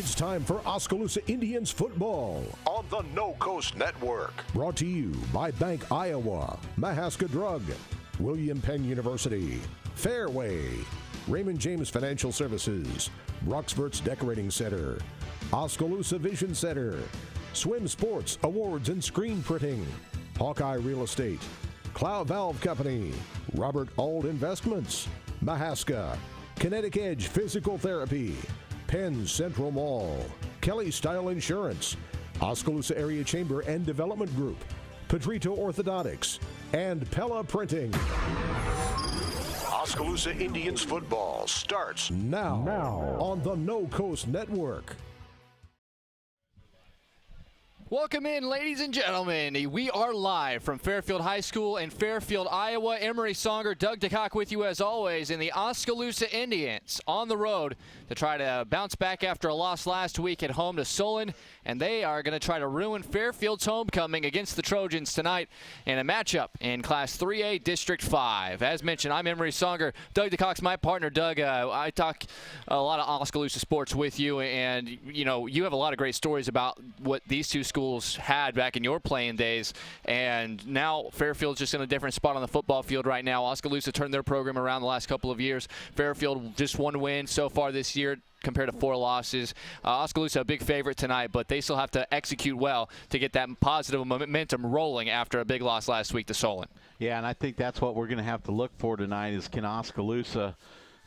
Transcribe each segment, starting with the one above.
It's time for Oskaloosa Indians football on the No Coast Network. Brought to you by Bank Iowa, Mahaska Drug, William Penn University, Fairway, Raymond James Financial Services, Roxburt's Decorating Center, Oskaloosa Vision Center, Swim Sports Awards and Screen Printing, Hawkeye Real Estate, Cloud Valve Company, Robert Auld Investments, Mahaska, Kinetic Edge Physical Therapy, Penn Central Mall, Kelly Style Insurance, Oskaloosa Area Chamber and Development Group, Pedrito Orthodontics, and Pella Printing. Oskaloosa Indians football starts now on the No Coast Network. Welcome in, ladies and gentlemen. We are live from Fairfield High School in Fairfield, Iowa. Emery Songer, Doug DeCock with you as always, and the Oskaloosa Indians on the road to try to bounce back after a loss last week at home to Solon, and they are going to try to ruin Fairfield's homecoming against the Trojans tonight in a matchup in Class 3A District 5. As mentioned, I'm Emery Songer. Doug DeCock's my partner. Doug, I talk a lot of Oskaloosa sports with you, and you know you have a lot of great stories about what these two schools had back in your playing days, and now Fairfield's just in a different spot on the football field right now. Oskaloosa turned their program around the last couple of years. Fairfield just one win so far this year compared to 4 losses. Oskaloosa a big favorite tonight, but they still have to execute well to get that positive momentum rolling after a big loss last week to Solon. Yeah, and I think that's what we're going to have to look for tonight is can Oskaloosa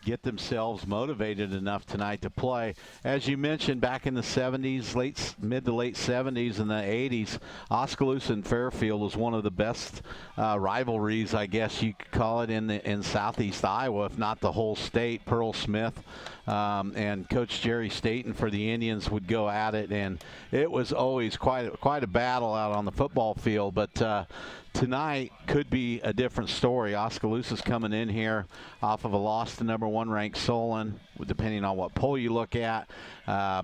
get themselves motivated enough tonight to play. As you mentioned, back in the 70s, mid to late 70s and the 80s, Oskaloosa and Fairfield was one of the best rivalries, I guess you could call it, in southeast Iowa, if not the whole state. Pearl Smith and Coach Jerry Staten for the Indians would go at it, and it was always quite a battle out on the football field. But tonight could be a different story. Oskaloosa's coming in here off of a loss to number 1 ranked Solon, depending on what poll you look at.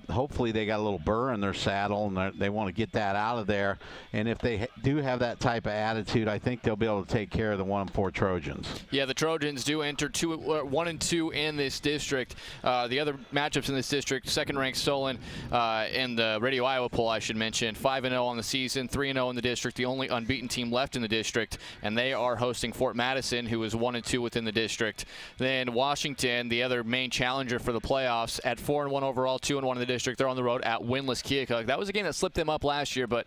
Hopefully they got a little burr in their saddle, and they want to get that out of there. And if they do have that type of attitude, I think they'll be able to take care of the 1-4 Trojans. Yeah, the Trojans do enter 1-2 in this district. The other matchups in this district, 2nd-ranked Solon in the Radio Iowa poll, I should mention, 5-0 on the season, 3-0 in the district, the only unbeaten team left in the district, and they are hosting Fort Madison, who is 1-2 within the district. Then Washington, the other main challenger for the playoffs, at 4-1 overall, 2-1 in the district. They're on the road at winless Keokuk. That was a game that slipped them up last year, but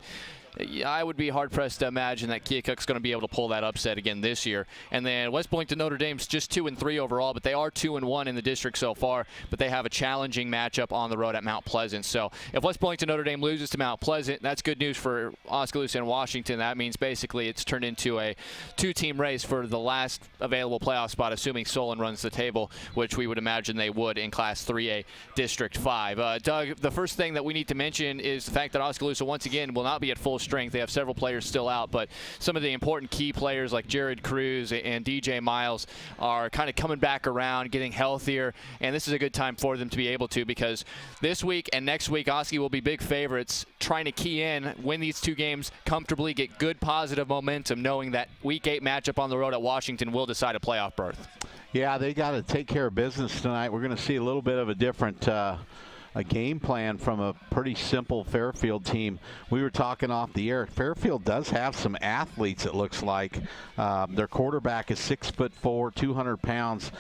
I would be hard-pressed to imagine that Keokuk's going to be able to pull that upset again this year. And then West Point to Notre Dame's just 2-3 overall, but they are 2-1 in the district so far, but they have a challenging matchup on the road at Mount Pleasant. So if West Point to Notre Dame loses to Mount Pleasant, that's good news for Oskaloosa and Washington. That means basically it's turned into a 2-team race for the last available playoff spot, assuming Solon runs the table, which we would imagine they would in Class 3A District 5. Doug, the first thing that we need to mention is the fact that Oskaloosa, once again, will not be at full strength. They have several players still out, but some of the important key players like Jared Cruz and DJ Miles are kind of coming back around, getting healthier, and this is a good time for them to be able to, because this week and next week, Oski will be big favorites, trying to key in, win these 2 games comfortably, get good positive momentum, knowing that Week 8 matchup on the road at Washington will decide a playoff berth. Yeah, they got to take care of business tonight. We're going to see a little bit of a different a game plan from a pretty simple Fairfield team. We were talking off the air. Fairfield does have some athletes, it looks like. Their quarterback is 6'4", 200 pounds.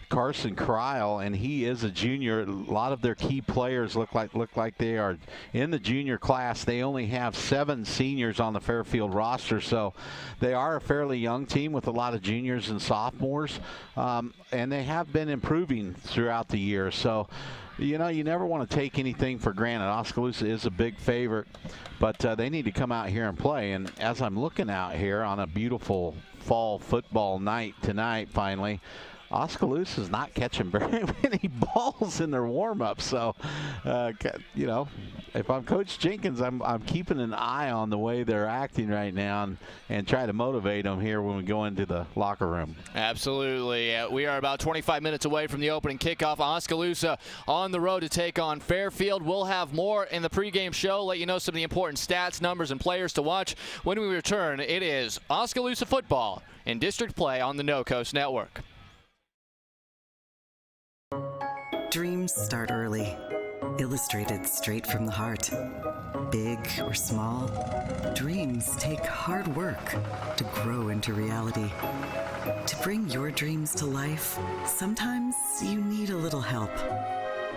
Carson Kryl, and he is a junior. A lot of their key players look like they are in the junior class. They only have 7 seniors on the Fairfield roster, so they are a fairly young team with a lot of juniors and sophomores, and they have been improving throughout the year. So, you know, you never want to take anything for granted. Oskaloosa is a big favorite, but they need to come out here and play. And as I'm looking out here on a beautiful fall football night tonight, finally, Oskaloosa's not catching very many balls in their warm-up. So, you know, if I'm Coach Jenkins, I'm keeping an eye on the way they're acting right now and try to motivate them here when we go into the locker room. Absolutely. We are about 25 minutes away from the opening kickoff. Oskaloosa on the road to take on Fairfield. We'll have more in the pregame show, let you know some of the important stats, numbers, and players to watch. When we return, it is Oskaloosa football in district play on the No Coast Network. Dreams start early. illustrated straight from the heart. Big or small, dreams take hard work to grow into reality. To bring your dreams to life, sometimes you need a little help.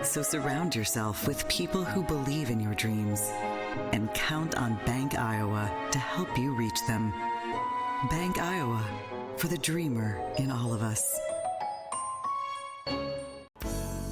So surround yourself with people who believe in your dreams and count on Bank Iowa to help you reach them. Bank Iowa, for the dreamer in all of us.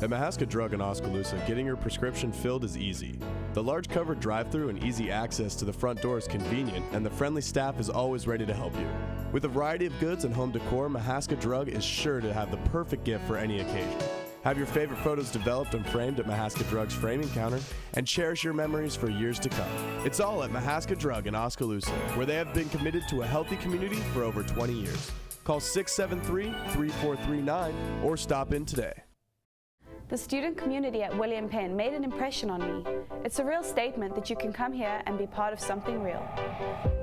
At Mahaska Drug in Oskaloosa, getting your prescription filled is easy. The large covered drive-thru and easy access to the front door is convenient, and the friendly staff is always ready to help you. With a variety of goods and home decor, Mahaska Drug is sure to have the perfect gift for any occasion. Have your favorite photos developed and framed at Mahaska Drug's framing counter, and cherish your memories for years to come. It's all at Mahaska Drug in Oskaloosa, where they have been committed to a healthy community for over 20 years. Call 673-3439 or stop in today. The student community at William Penn made an impression on me. It's a real statement that you can come here and be part of something real.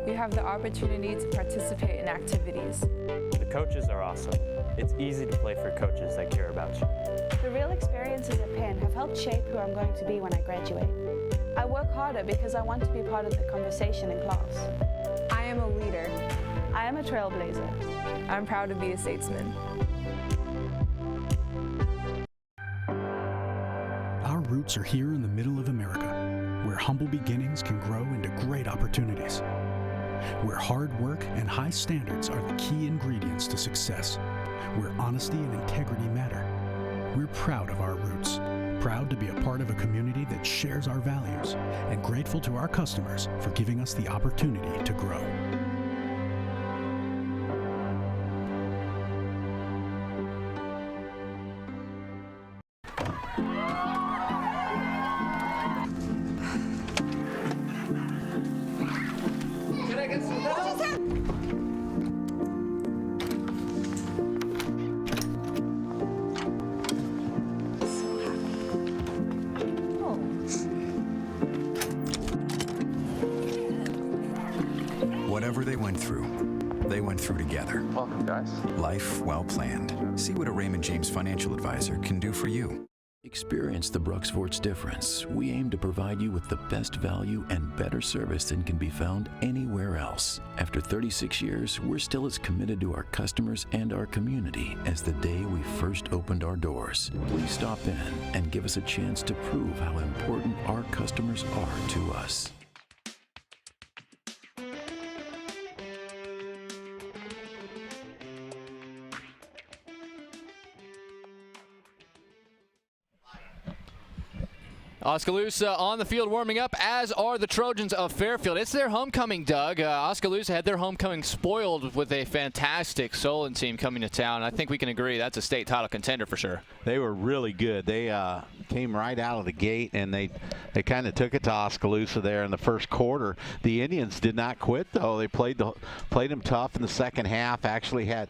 You have the opportunity to participate in activities. The coaches are awesome. It's easy to play for coaches that care about you. The real experiences at Penn have helped shape who I'm going to be when I graduate. I work harder because I want to be part of the conversation in class. I am a leader. I am a trailblazer. I'm proud to be a statesman. Our roots are here in the middle of America, where humble beginnings can grow into great opportunities, where hard work and high standards are the key ingredients to success, where honesty and integrity matter. We're proud of our roots, proud to be a part of a community that shares our values, and grateful to our customers for giving us the opportunity to grow. Whatever they went through together. Welcome, guys. Life well planned. See what a Raymond James financial advisor can do for you. Experience the Bruxforts difference. We aim to provide you with the best value and better service than can be found anywhere else. After 36 years, we're still as committed to our customers and our community as the day we first opened our doors. Please stop in and give us a chance to prove how important our customers are to us. Oskaloosa on the field warming up, as are the Trojans of Fairfield. It's their homecoming, Doug. Oskaloosa had their homecoming spoiled with a fantastic Solon team coming to town. I think we can agree that's a state title contender for sure. They were really good. They came right out of the gate, and they kind of took it to Oskaloosa there in the first quarter. The Indians did not quit, though. They played them tough in the second half. Actually had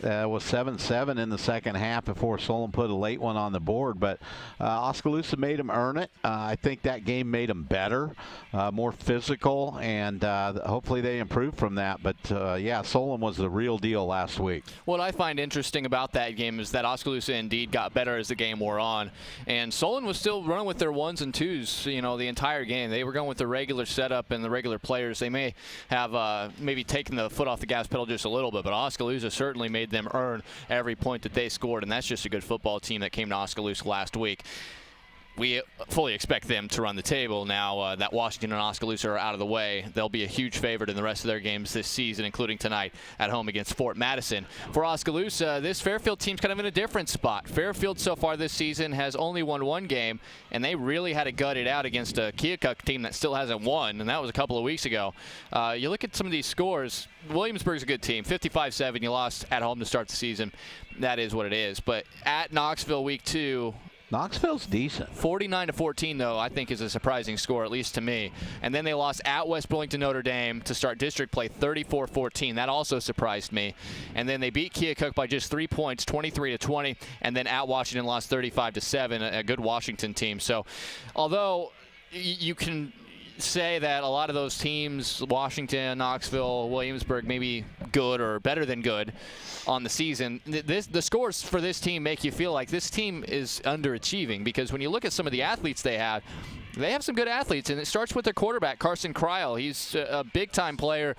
was 7-7 in the second half before Solon put a late one on the board. But Oskaloosa made them earn it. I think that game made them better, more physical, and hopefully they improve from that. But, yeah, Solon was the real deal last week. What I find interesting about that game is that Oskaloosa indeed got better as the game wore on. And Solon was still running with their ones and twos, the entire game. They were going with the regular setup and the regular players. They may have maybe taken the foot off the gas pedal just a little bit, but Oskaloosa certainly made them earn every point that they scored, and that's just a good football team that came to Oskaloosa last week. We fully expect them to run the table now that Washington and Oskaloosa are out of the way. They'll be a huge favorite in the rest of their games this season, including tonight at home against Fort Madison. For Oskaloosa, this Fairfield team's kind of in a different spot. Fairfield so far this season has only won one game, and they really had to gut it out against a Keokuk team that still hasn't won, and that was a couple of weeks ago. You look at some of these scores, Williamsburg's a good team, 55-7. You lost at home to start the season. That is what it is. But at Knoxville week 2, Knoxville's decent. 49-14, though, I think is a surprising score, at least to me. And then they lost at West Burlington Notre Dame to start district play 34-14. That also surprised me. And then they beat Keokuk by just 3 points, 23-20. And then at Washington lost 35-7, a good Washington team. So although you can say that a lot of those teams, Washington, Knoxville, Williamsburg, maybe good or better than good on the season, the scores for this team make you feel like this team is underachieving, because when you look at some of the athletes they have some good athletes, and it starts with their quarterback, Carson Kryl. He's a big-time player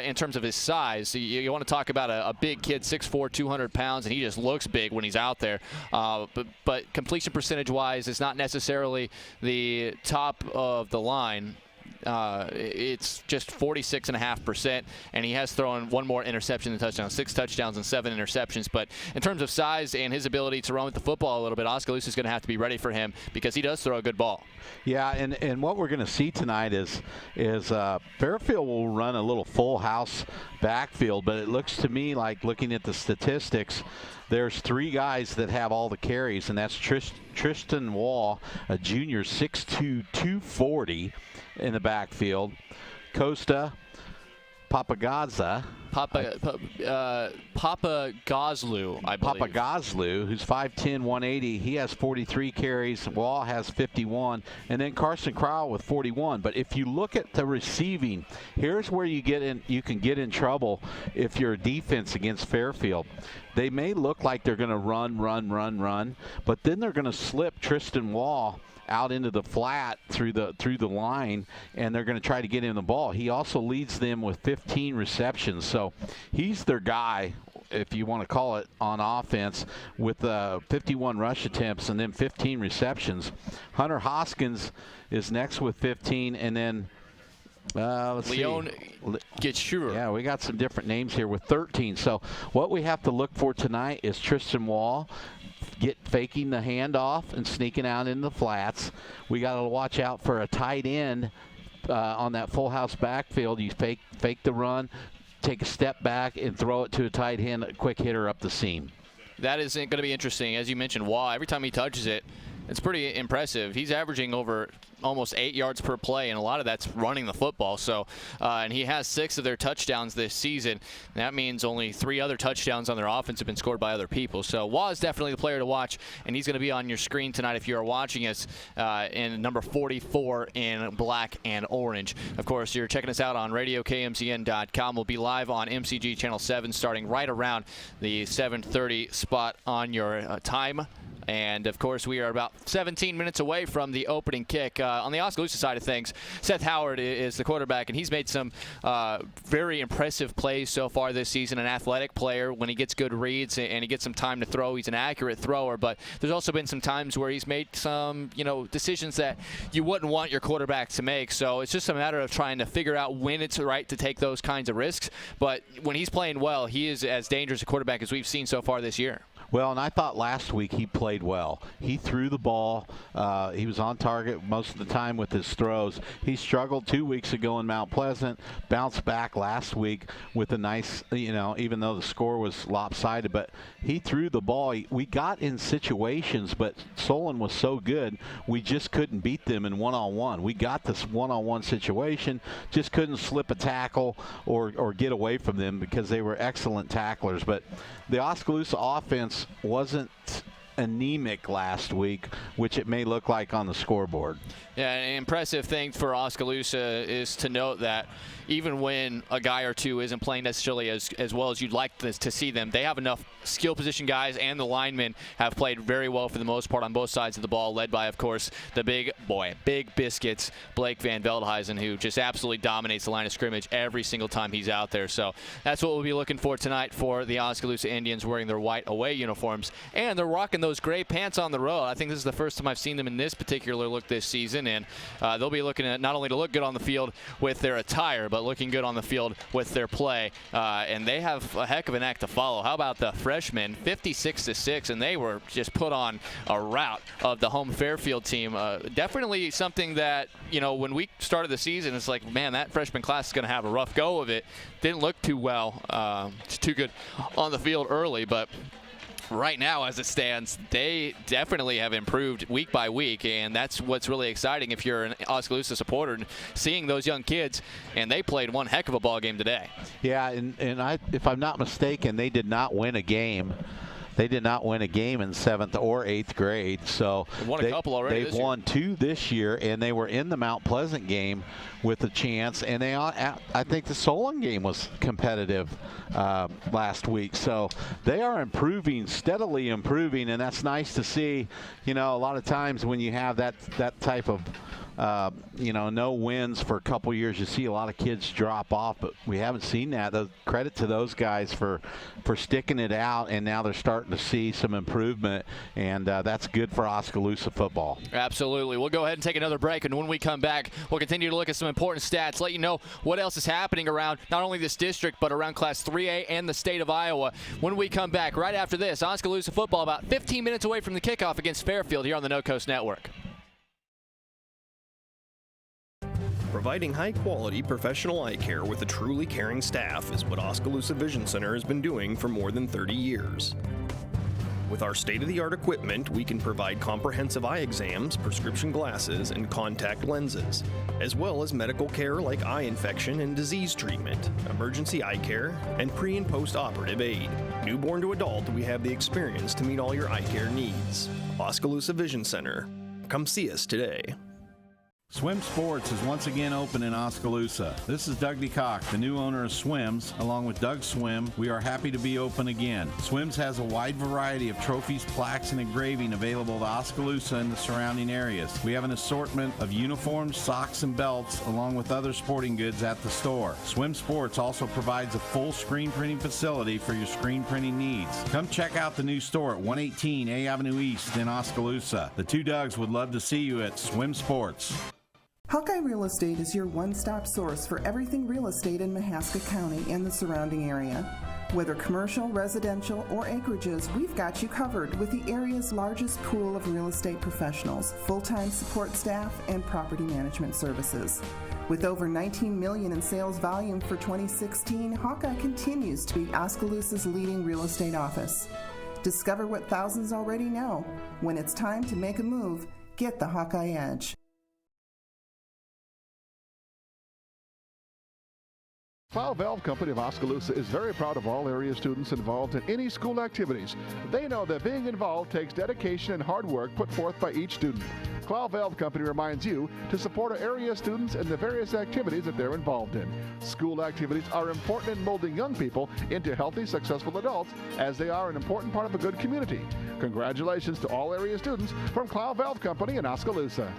in terms of his size. You want to talk about a big kid, 6'4", 200 pounds, and he just looks big when he's out there. But completion percentage-wise, it's not necessarily the top of the line. It's just 46.5%, and he has thrown one more interception than touchdown, 6 touchdowns and 7 interceptions. But in terms of size and his ability to run with the football a little bit, Oskaloosa is going to have to be ready for him, because he does throw a good ball. Yeah, and what we're going to see tonight is Fairfield will run a little full house backfield, but it looks to me like, looking at the statistics, there's 3 guys that have all the carries, and that's Tristan Wall, a junior, 6'2", 240 in the backfield. Costa Papagazlu, I believe. Papagazlu, who's 5'10", 180. He has 43 carries. Wall has 51. And then Carson Kryl with 41. But if you look at the receiving, here's where you can get in trouble if you're a defense against Fairfield. They may look like they're going to run, but then they're going to slip Tristan Wall out into the flat through the line, and they're going to try to get him the ball. He also leads them with 15 receptions, so he's their guy, if you want to call it, on offense, with 51 rush attempts and then 15 receptions. Hunter Hoskins is next with 15, and then Leon Gitschur. Yeah, we got some different names here with 13. So what we have to look for tonight is Tristan Wall faking the handoff and sneaking out in the flats. We got to watch out for a tight end on that full house backfield. You fake the run, take a step back, and throw it to a tight end, a quick hitter up the seam. That is going to be interesting. As you mentioned, Wall, every time he touches it, it's pretty impressive. He's averaging over almost 8 yards per play, and a lot of that's running the football. So, and he has 6 of their touchdowns this season. That means only 3 other touchdowns on their offense have been scored by other people. So Wah is definitely the player to watch, and he's going to be on your screen tonight if you are watching us in number 44 in black and orange. Of course, you're checking us out on RadioKMZN.com. We'll be live on MCG Channel 7 starting right around the 7:30 spot on your time. And, of course, we are about 17 minutes away from the opening kick. On the Oskaloosa side of things, Seth Howard is the quarterback, and he's made some very impressive plays so far this season. An athletic player when he gets good reads and he gets some time to throw. He's an accurate thrower, but there's also been some times where he's made some, decisions that you wouldn't want your quarterback to make. So it's just a matter of trying to figure out when it's right to take those kinds of risks. But when he's playing well, he is as dangerous a quarterback as we've seen so far this year. Well, and I thought last week he played well. He threw the ball. He was on target most of the time with his throws. He struggled 2 weeks ago in Mount Pleasant, bounced back last week with a nice, even though the score was lopsided, but he threw the ball. We got in situations, but Solon was so good, we just couldn't beat them in one-on-one. We got this one-on-one situation, just couldn't slip a tackle or get away from them because they were excellent tacklers. But the Oskaloosa offense wasn't anemic last week, which it may look like on the scoreboard. Yeah, an impressive thing for Oskaloosa is to note that even when a guy or two isn't playing necessarily as well as you'd like to see them, they have enough skill position guys, and the linemen have played very well for the most part on both sides of the ball, led by, of course, the big biscuits, Blake Van Veldhuizen, who just absolutely dominates the line of scrimmage every single time he's out there. So that's what we'll be looking for tonight for the Oskaloosa Indians, wearing their white away uniforms, and they're rocking those gray pants on the road. I think this is the first time I've seen them in this particular look this season, and they'll be looking at not only to look good on the field with their attire, but looking good on the field with their play. And they have a heck of an act to follow. How about the freshmen, 56-6, and they were just put on a rout of the home Fairfield team. Definitely something that, when we started the season, it's like, man, that freshman class is going to have a rough go of it. Didn't look too well, too good on the field early, but right now, as it stands, they definitely have improved week by week, and that's what's really exciting if you're an Oskaloosa supporter, and seeing those young kids, and they played one heck of a ball game today. Yeah, and if I'm not mistaken, they did not win a game they did not win a game in 7th or 8th grade. So they've won a couple already. They've won 2 this year, and they were in the Mount Pleasant game with a chance. And I think the Solon game was competitive last week. So they are improving, steadily improving, and that's nice to see. You know, a lot of times when you have that type of no wins for a couple years, you see a lot of kids drop off, but we haven't seen that. Credit to those guys for sticking it out, and now they're starting to see some improvement, and that's good for Oskaloosa football. Absolutely. We'll go ahead and take another break, and when we come back, we'll continue to look at some important stats, let you know what else is happening around not only this district, but around Class 3A and the state of Iowa. When we come back, right after this, Oskaloosa football about 15 minutes away from the kickoff against Fairfield here on the No Coast Network. Providing high-quality professional eye care with a truly caring staff is what Oskaloosa Vision Center has been doing for more than 30 years. With our state-of-the-art equipment, we can provide comprehensive eye exams, prescription glasses, and contact lenses, as well as medical care like eye infection and disease treatment, emergency eye care, and pre- and post-operative aid. Newborn to adult, we have the experience to meet all your eye care needs. Oskaloosa Vision Center. Come see us today. Swim Sports is once again open in Oskaloosa. This is Doug DeCock, the new owner of Swims. Along with Doug Swim, we are happy to be open again. Swims has a wide variety of trophies, plaques, and engraving available to Oskaloosa and the surrounding areas. We have an assortment of uniforms, socks, and belts, along with other sporting goods at the store. Swim Sports also provides a full screen printing facility for your screen printing needs. Come check out the new store at 118 A Avenue East in Oskaloosa. The two Dougs would love to see you at Swim Sports. Hawkeye Real Estate is your one-stop source for everything real estate in Mahaska County and the surrounding area. Whether commercial, residential, or acreages, we've got you covered with the area's largest pool of real estate professionals, full-time support staff, and property management services. With over $19 million in sales volume for 2016, Hawkeye continues to be Oskaloosa's leading real estate office. Discover what thousands already know. When it's time to make a move, get the Hawkeye Edge. Clow Valve Company of Oskaloosa is very proud of all area students involved in any school activities. They know that being involved takes dedication and hard work put forth by each student. Clow Valve Company reminds you to support our area students in the various activities that they're involved in. School activities are important in molding young people into healthy, successful adults, as they are an important part of a good community. Congratulations to all area students from Clow Valve Company in Oskaloosa.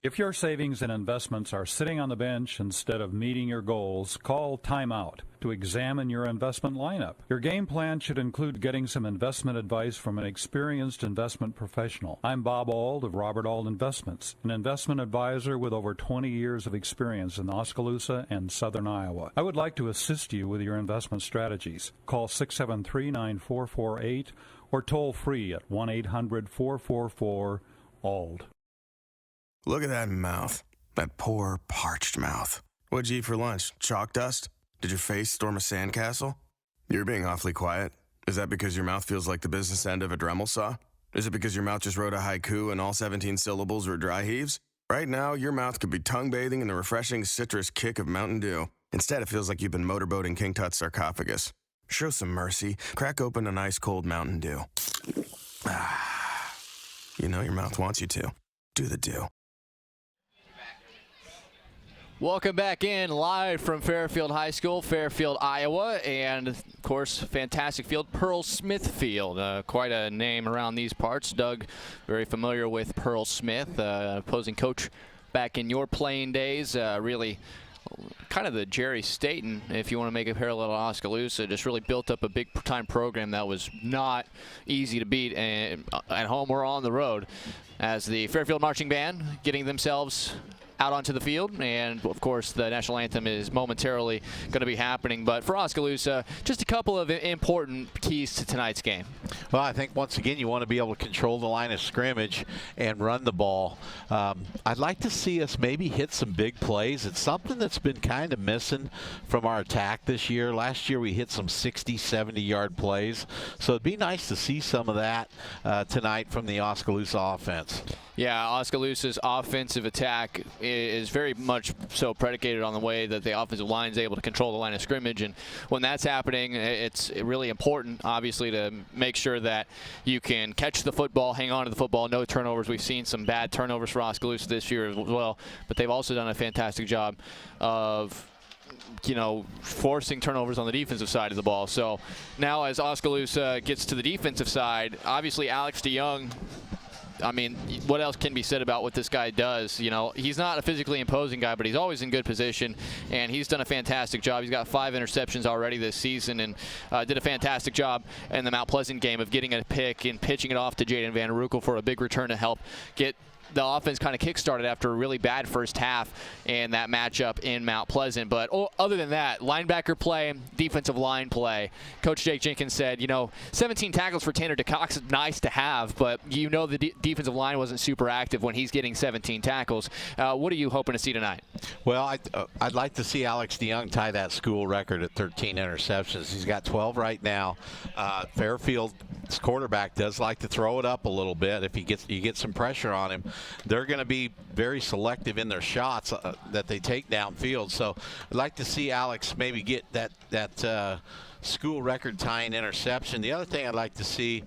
If your savings and investments are sitting on the bench instead of meeting your goals, call Time Out to examine your investment lineup. Your game plan should include getting some investment advice from an experienced investment professional. I'm Bob Auld of Robert Auld Investments, an investment advisor with over 20 years of experience in Oskaloosa and southern Iowa. I would like to assist you with your investment strategies. Call 673-9448 or toll free at 1-800-444-ALD. Look at that mouth. That poor, parched mouth. What'd you eat for lunch? Chalk dust? Did your face storm a sandcastle? You're being awfully quiet. Is that because your mouth feels like the business end of a Dremel saw? Is it because your mouth just wrote a haiku and all 17 syllables were dry heaves? Right now, your mouth could be tongue-bathing in the refreshing citrus kick of Mountain Dew. Instead, it feels like you've been motorboating King Tut's sarcophagus. Show some mercy. Crack open an ice-cold Mountain Dew. You know your mouth wants you to. Do the Dew. Welcome back in live from Fairfield High School, Fairfield, Iowa, and of course, fantastic field, Pearl Smith Field. Quite a name around these parts. Doug, very familiar with Pearl Smith, opposing coach back in your playing days. Really kind of the Jerry Staten, if you want to make a parallel to Oskaloosa, just really built up a big-time program that was not easy to beat at home or on the road. As the Fairfield Marching Band getting themselves out onto the field, and of course the national anthem is momentarily going to be happening. But for Oskaloosa, just a couple of important keys to tonight's game. Well, I think once again you want to be able to control the line of scrimmage and run the ball. I'd like to see us maybe hit some big plays. It's something that's been kind of missing from our attack this year. Last year we hit some 60, 70-yard plays, so it'd be nice to see some of that tonight from the Oskaloosa offense. Yeah, Oskaloosa's offensive attack is very much so predicated on the way that the offensive line is able to control the line of scrimmage. And when that's happening, it's really important, obviously, to make sure that you can catch the football, hang on to the football, no turnovers. We've seen some bad turnovers for Oskaloosa this year as well, but they've also done a fantastic job of forcing turnovers on the defensive side of the ball. So now as Oskaloosa gets to the defensive side, obviously Alex DeYoung, I mean, what else can be said about what this guy does? He's not a physically imposing guy, but he's always in good position, and he's done a fantastic job. He's got 5 interceptions already this season, and did a fantastic job in the Mount Pleasant game of getting a pick and pitching it off to Jaden Van Rukel for a big return to help get the offense kind of kick-started after a really bad first half in that matchup in Mount Pleasant. But other than that, linebacker play, defensive line play. Coach Jake Jenkins said, 17 tackles for Tanner DeCox is nice to have, but the defensive line wasn't super active when he's getting 17 tackles. What are you hoping to see tonight? Well, I'd like to see Alex DeYoung tie that school record at 13 interceptions. He's got 12 right now. Fairfield's quarterback does like to throw it up a little bit. If you get some pressure on him, they're going to be very selective in their shots that they take downfield. So I'd like to see Alex maybe get that school record tying interception. The other thing I'd like to see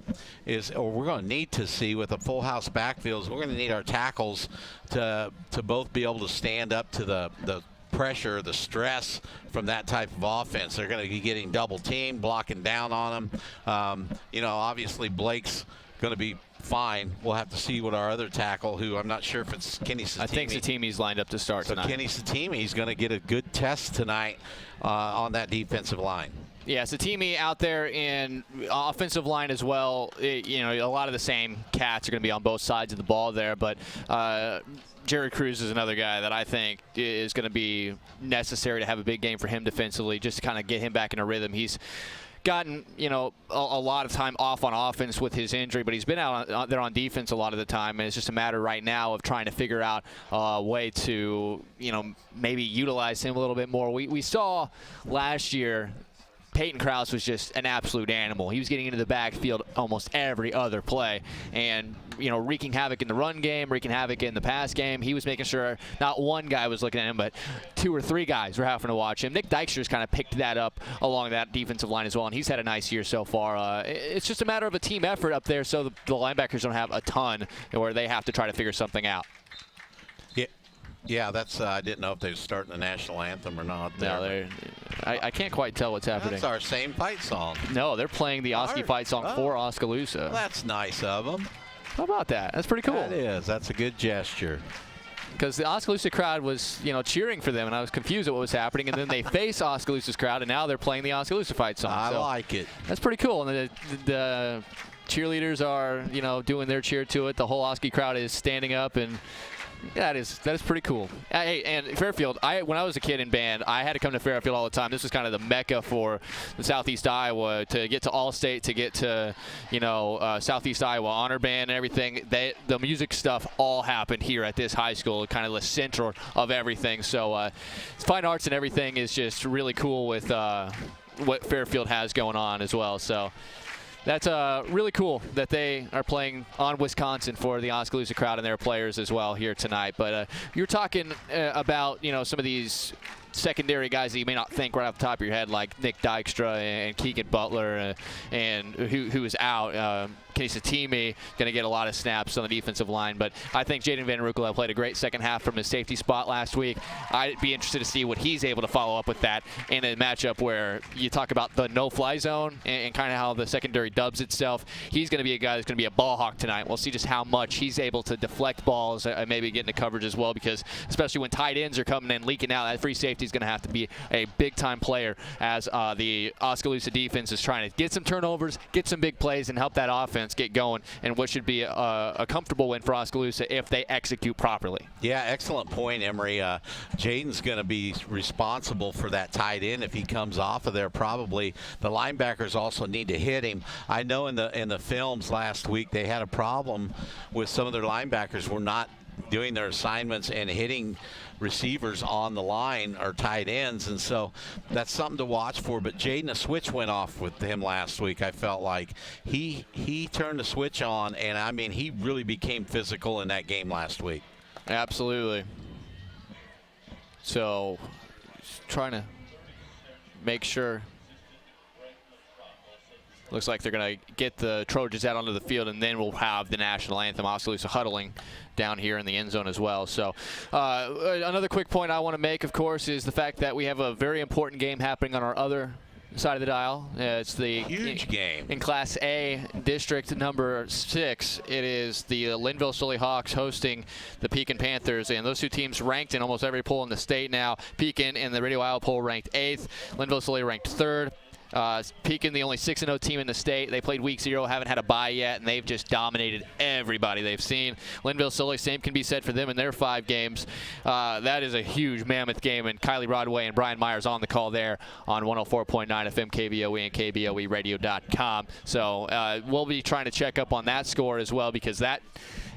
is, or we're going to need to see with a full house backfield, is we're going to need our tackles to both be able to stand up to the pressure, the stress from that type of offense. They're going to be getting double teamed, blocking down on them. Obviously Blake's going to be fine. We'll have to see what our other tackle, who I'm not sure if it's Kenny Satimi. I think Satimi's lined up to start tonight. So Kenny Satimi's going to get a good test tonight on that defensive line. Yeah, Satimi out there in offensive line as well. A lot of the same cats are going to be on both sides of the ball there, but Jerry Cruz is another guy that I think is going to be necessary to have a big game for him defensively, just to kind of get him back in a rhythm. He's gotten a lot of time off on offense with his injury, but he's been out there on defense a lot of the time, and it's just a matter right now of trying to figure out a way to maybe utilize him a little bit more. We saw last year Peyton Krause was just an absolute animal. He was getting into the backfield almost every other play and, wreaking havoc in the run game, wreaking havoc in the pass game. He was making sure not one guy was looking at him, but 2 or 3 guys were having to watch him. Nick Dykstra's kind of picked that up along that defensive line as well, and he's had a nice year so far. It's just a matter of a team effort up there, so the linebackers don't have a ton where they have to try to figure something out. Yeah, that's. I didn't know if they were starting the national anthem or not. No, I can't quite tell what's happening. That's our same fight song. No, they're playing the Oski fight song for Oskaloosa. Well, that's nice of them. How about that? That's pretty cool. That is. That's a good gesture. Because the Oskaloosa crowd was, cheering for them, and I was confused at what was happening. And then they face Oskaloosa's crowd, and now they're playing the Oskaloosa fight song. I like it. That's pretty cool. And the cheerleaders are, doing their cheer to it. The whole Oski crowd is standing up, and that is pretty cool. Hey, and Fairfield, when I was a kid in band, I had to come to Fairfield all the time. This was kind of the mecca for the Southeast Iowa, to get to All-State, to get to, Southeast Iowa Honor Band and everything. The music stuff all happened here at this high school, kind of the center of everything. So fine arts and everything is just really cool with what Fairfield has going on as well. So that's really cool that they are playing on Wisconsin for the Oskaloosa crowd and their players as well here tonight. But you're talking about, some of these secondary guys that you may not think right off the top of your head, like Nick Dykstra and Keegan Butler, and who is out. Kenny Satimi going to get a lot of snaps on the defensive line, but I think Jaden Van Rukel played a great second half from his safety spot last week. I'd be interested to see what he's able to follow up with that in a matchup where you talk about the no-fly zone and kind of how the secondary dubs itself. He's going to be a guy that's going to be a ball hawk tonight. We'll see just how much he's able to deflect balls and maybe get into coverage as well, because especially when tight ends are coming in leaking out, that free safety is going to have to be a big-time player as the Oskaloosa defense is trying to get some turnovers, get some big plays, and help that offense get going, and what should be a comfortable win for Oskaloosa if they execute properly. Yeah, excellent point, Emery. Jaden's going to be responsible for that tight end if he comes off of there. Probably the linebackers also need to hit him. I know in the films last week they had a problem with some of their linebackers were not doing their assignments and hitting receivers on the line or tight ends, and so that's something to watch for. But Jaden, a switch went off with him last week. I felt like he turned the switch on, and I mean, he really became physical in that game last week. Absolutely. So trying to make sure. Looks like they're going to get the Trojans out onto the field, and then we'll have the national anthem. Oskaloosa huddling down here in the end zone as well. So another quick point I want to make, of course, is the fact that we have a very important game happening on our other side of the dial. It's the huge game in Class A, District number 6. It is the Linville-Sully Hawks hosting the Pekin Panthers, and those two teams ranked in almost every poll in the state now. Pekin in the Radio Iowa poll ranked 8th. Linville-Sully ranked 3rd. Pekin, the only 6-0 team in the state. They played week 0, haven't had a bye yet, and they've just dominated everybody they've seen. Linville-Sully, same can be said for them in their 5 games. That is a huge mammoth game, and Kylie Broadway and Brian Myers on the call there on 104.9 FM KBOE and KBOEradio.com. So we'll be trying to check up on that score as well, because that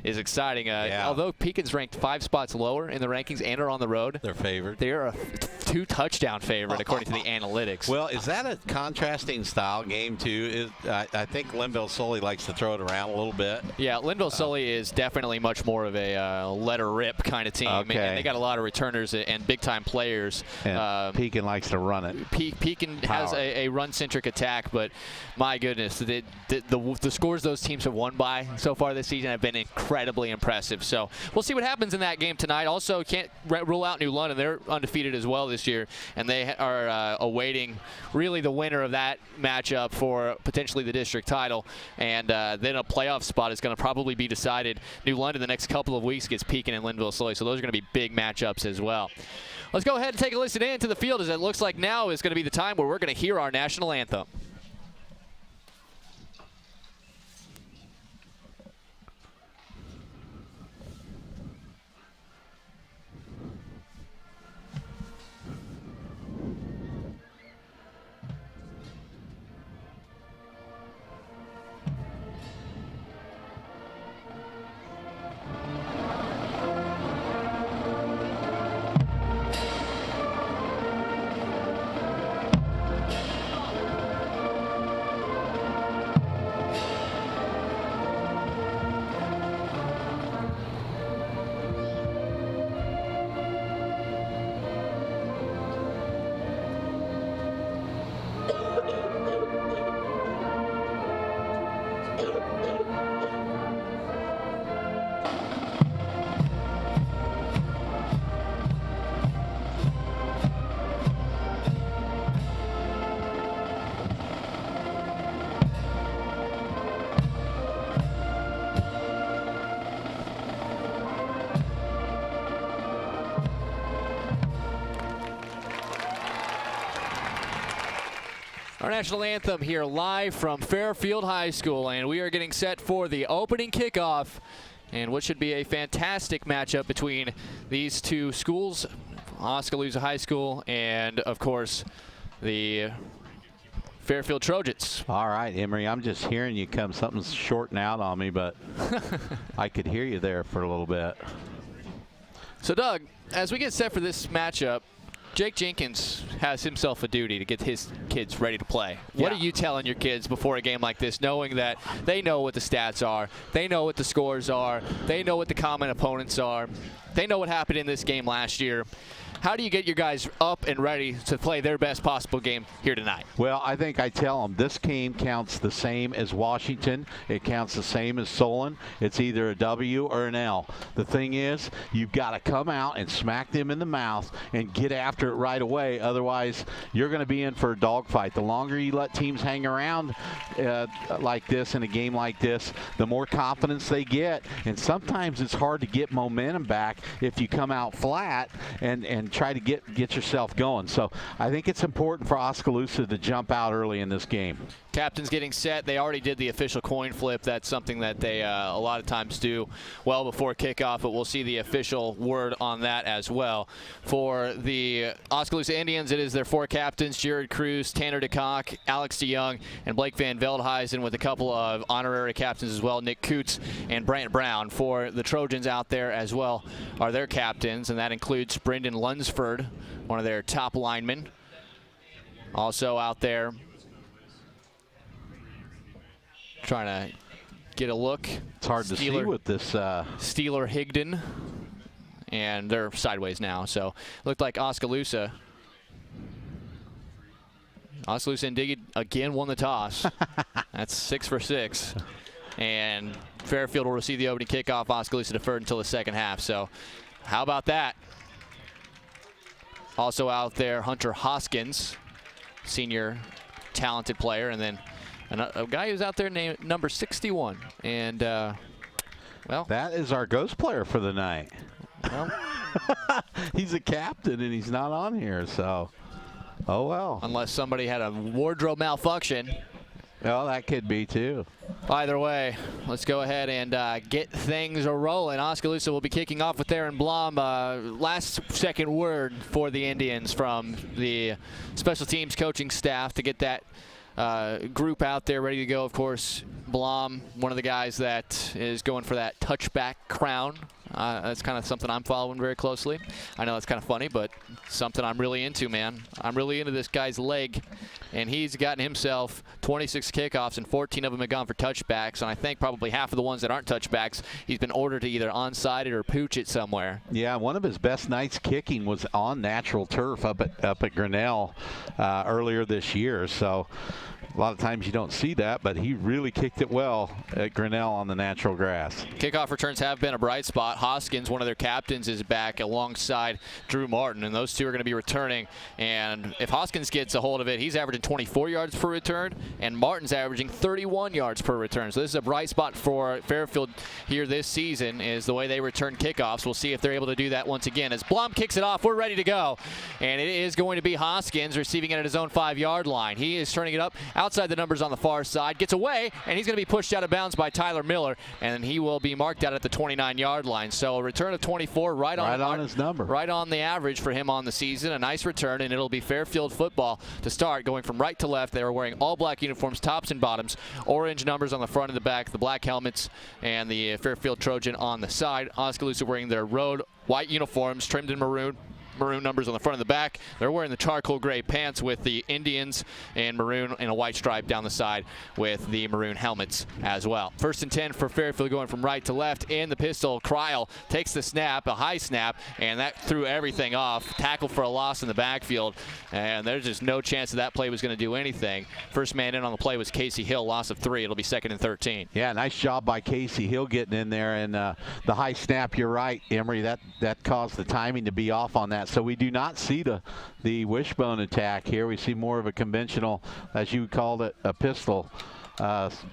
is exciting. Although Pekin's ranked 5 spots lower in the rankings and are on the road, they're favored. They're a 2-touchdown favorite according to the analytics. Well, is that a contrasting style game too? I think Linville-Sully likes to throw it around a little bit. Yeah, Linville-Sully is definitely much more of a let her rip kind of team. Okay. And they got a lot of returners and big-time players. And Pekin likes to run it. Pekin has a run-centric attack, but my goodness, the scores those teams have won by so far this season have been incredibly impressive. So we'll see what happens in that game tonight. Also, can't rule out New London. They're undefeated as well this year, and they are awaiting really the winner of that matchup for potentially the district title, and then a playoff spot is going to probably be decided. New London the next couple of weeks gets Pekin and Linville-Sully, so those are going to be big matchups as well. Let's go ahead and take a listen in to the field, as it looks like now is going to be the time where we're going to hear our national anthem. Our national anthem here live from Fairfield High School, and we are getting set for the opening kickoff and what should be a fantastic matchup between these two schools, Oskaloosa High School and, of course, the Fairfield Trojans. All right, Emery, I'm just hearing you come. Something's shorting out on me, but I could hear you there for a little bit. So, Doug, as we get set for this matchup, Jake Jenkins has himself a duty to get his kids ready to play. What are you telling your kids before a game like this, knowing that they know what the stats are, they know what the scores are, they know what the common opponents are, they know what happened in this game last year? How do you get your guys up and ready to play their best possible game here tonight? Well, I think I tell them this game counts the same as Washington. It counts the same as Solon. It's either a W or an L. The thing is, you've got to come out and smack them in the mouth and get after it right away. Otherwise, you're going to be in for a dogfight. The longer you let teams hang around like this in a game like this, the more confidence they get. And sometimes it's hard to get momentum back if you come out flat and try to get yourself going. So I think it's important for Oskaloosa to jump out early in this game. Captain's getting set. They already did the official coin flip. That's something that they a lot of times do well before kickoff, but we'll see the official word on that as well. For the Oskaloosa Indians, it is their 4 captains, Jared Cruz, Tanner DeCock, Alex DeYoung, and Blake Van Veldhuizen, with a couple of honorary captains as well, Nick Coots and Brant Brown. For the Trojans out there as well are their captains, and that includes Brendan Lunsford, one of their top linemen. Also out there, trying to get a look. It's hard to see with this. Steeler Higdon, and they're sideways now. So looked like Oskaloosa. Oskaloosa indeed again won the toss. That's 6 for 6. And Fairfield will receive the opening kickoff. Oskaloosa deferred until the second half. So how about that? Also out there, Hunter Hoskins, senior talented player, and then a guy who's out there named number 61. And, well. That is our ghost player for the night. Well, he's a captain, and he's not on here, so. Oh, well. Unless somebody had a wardrobe malfunction. Well, that could be, too. Either way, let's go ahead and get things rolling. Oskaloosa will be kicking off with Aaron Blom. Last second word for the Indians from the special teams coaching staff to get that group out there ready to go. Of course, Blom, one of the guys that is going for that touchback crown. That's kind of something I'm following very closely. I know that's kind of funny, but something I'm really into, man. I'm really into this guy's leg, and he's gotten himself 26 kickoffs, and 14 of them have gone for touchbacks, and I think probably half of the ones that aren't touchbacks, he's been ordered to either onside it or pooch it somewhere. Yeah, one of his best nights kicking was on natural turf up at Grinnell earlier this year, so a lot of times you don't see that, but he really kicked it well at Grinnell on the natural grass. Kickoff returns have been a bright spot. Hoskins, one of their captains, is back alongside Drew Martin, and those two are going to be returning. And if Hoskins gets a hold of it, he's averaging 24 yards per return, and Martin's averaging 31 yards per return. So this is a bright spot for Fairfield here this season, is the way they return kickoffs. We'll see if they're able to do that once again. As Blom kicks it off, we're ready to go. And it is going to be Hoskins receiving it at his own 5-yard line. He is turning it up outside the numbers on the far side, gets away, and he's going to be pushed out of bounds by Tyler Miller, and he will be marked out at the 29-yard line. So a return of 24, right on his number, right on the average for him on the season. A nice return, and it'll be Fairfield football to start, going from right to left. They are wearing all black uniforms, tops and bottoms, orange numbers on the front and the back, the black helmets, and the Fairfield Trojan on the side. Oskaloosa wearing their road white uniforms, trimmed in maroon numbers on the front and the back. They're wearing the charcoal gray pants with the Indians, and maroon and a white stripe down the side with the maroon helmets as well. 1st and 10 for Fairfield, going from right to left. In the pistol, Kryl takes the snap, a high snap, and that threw everything off. Tackle for a loss in the backfield, and there's just no chance that play was going to do anything. First man in on the play was Casey Hill, loss of 3. It'll be 2nd and 13. Yeah, nice job by Casey Hill getting in there, and the high snap, you're right, Emery, that caused the timing to be off on that. So we do not see the wishbone attack here. We see more of a conventional, as you called it, a pistol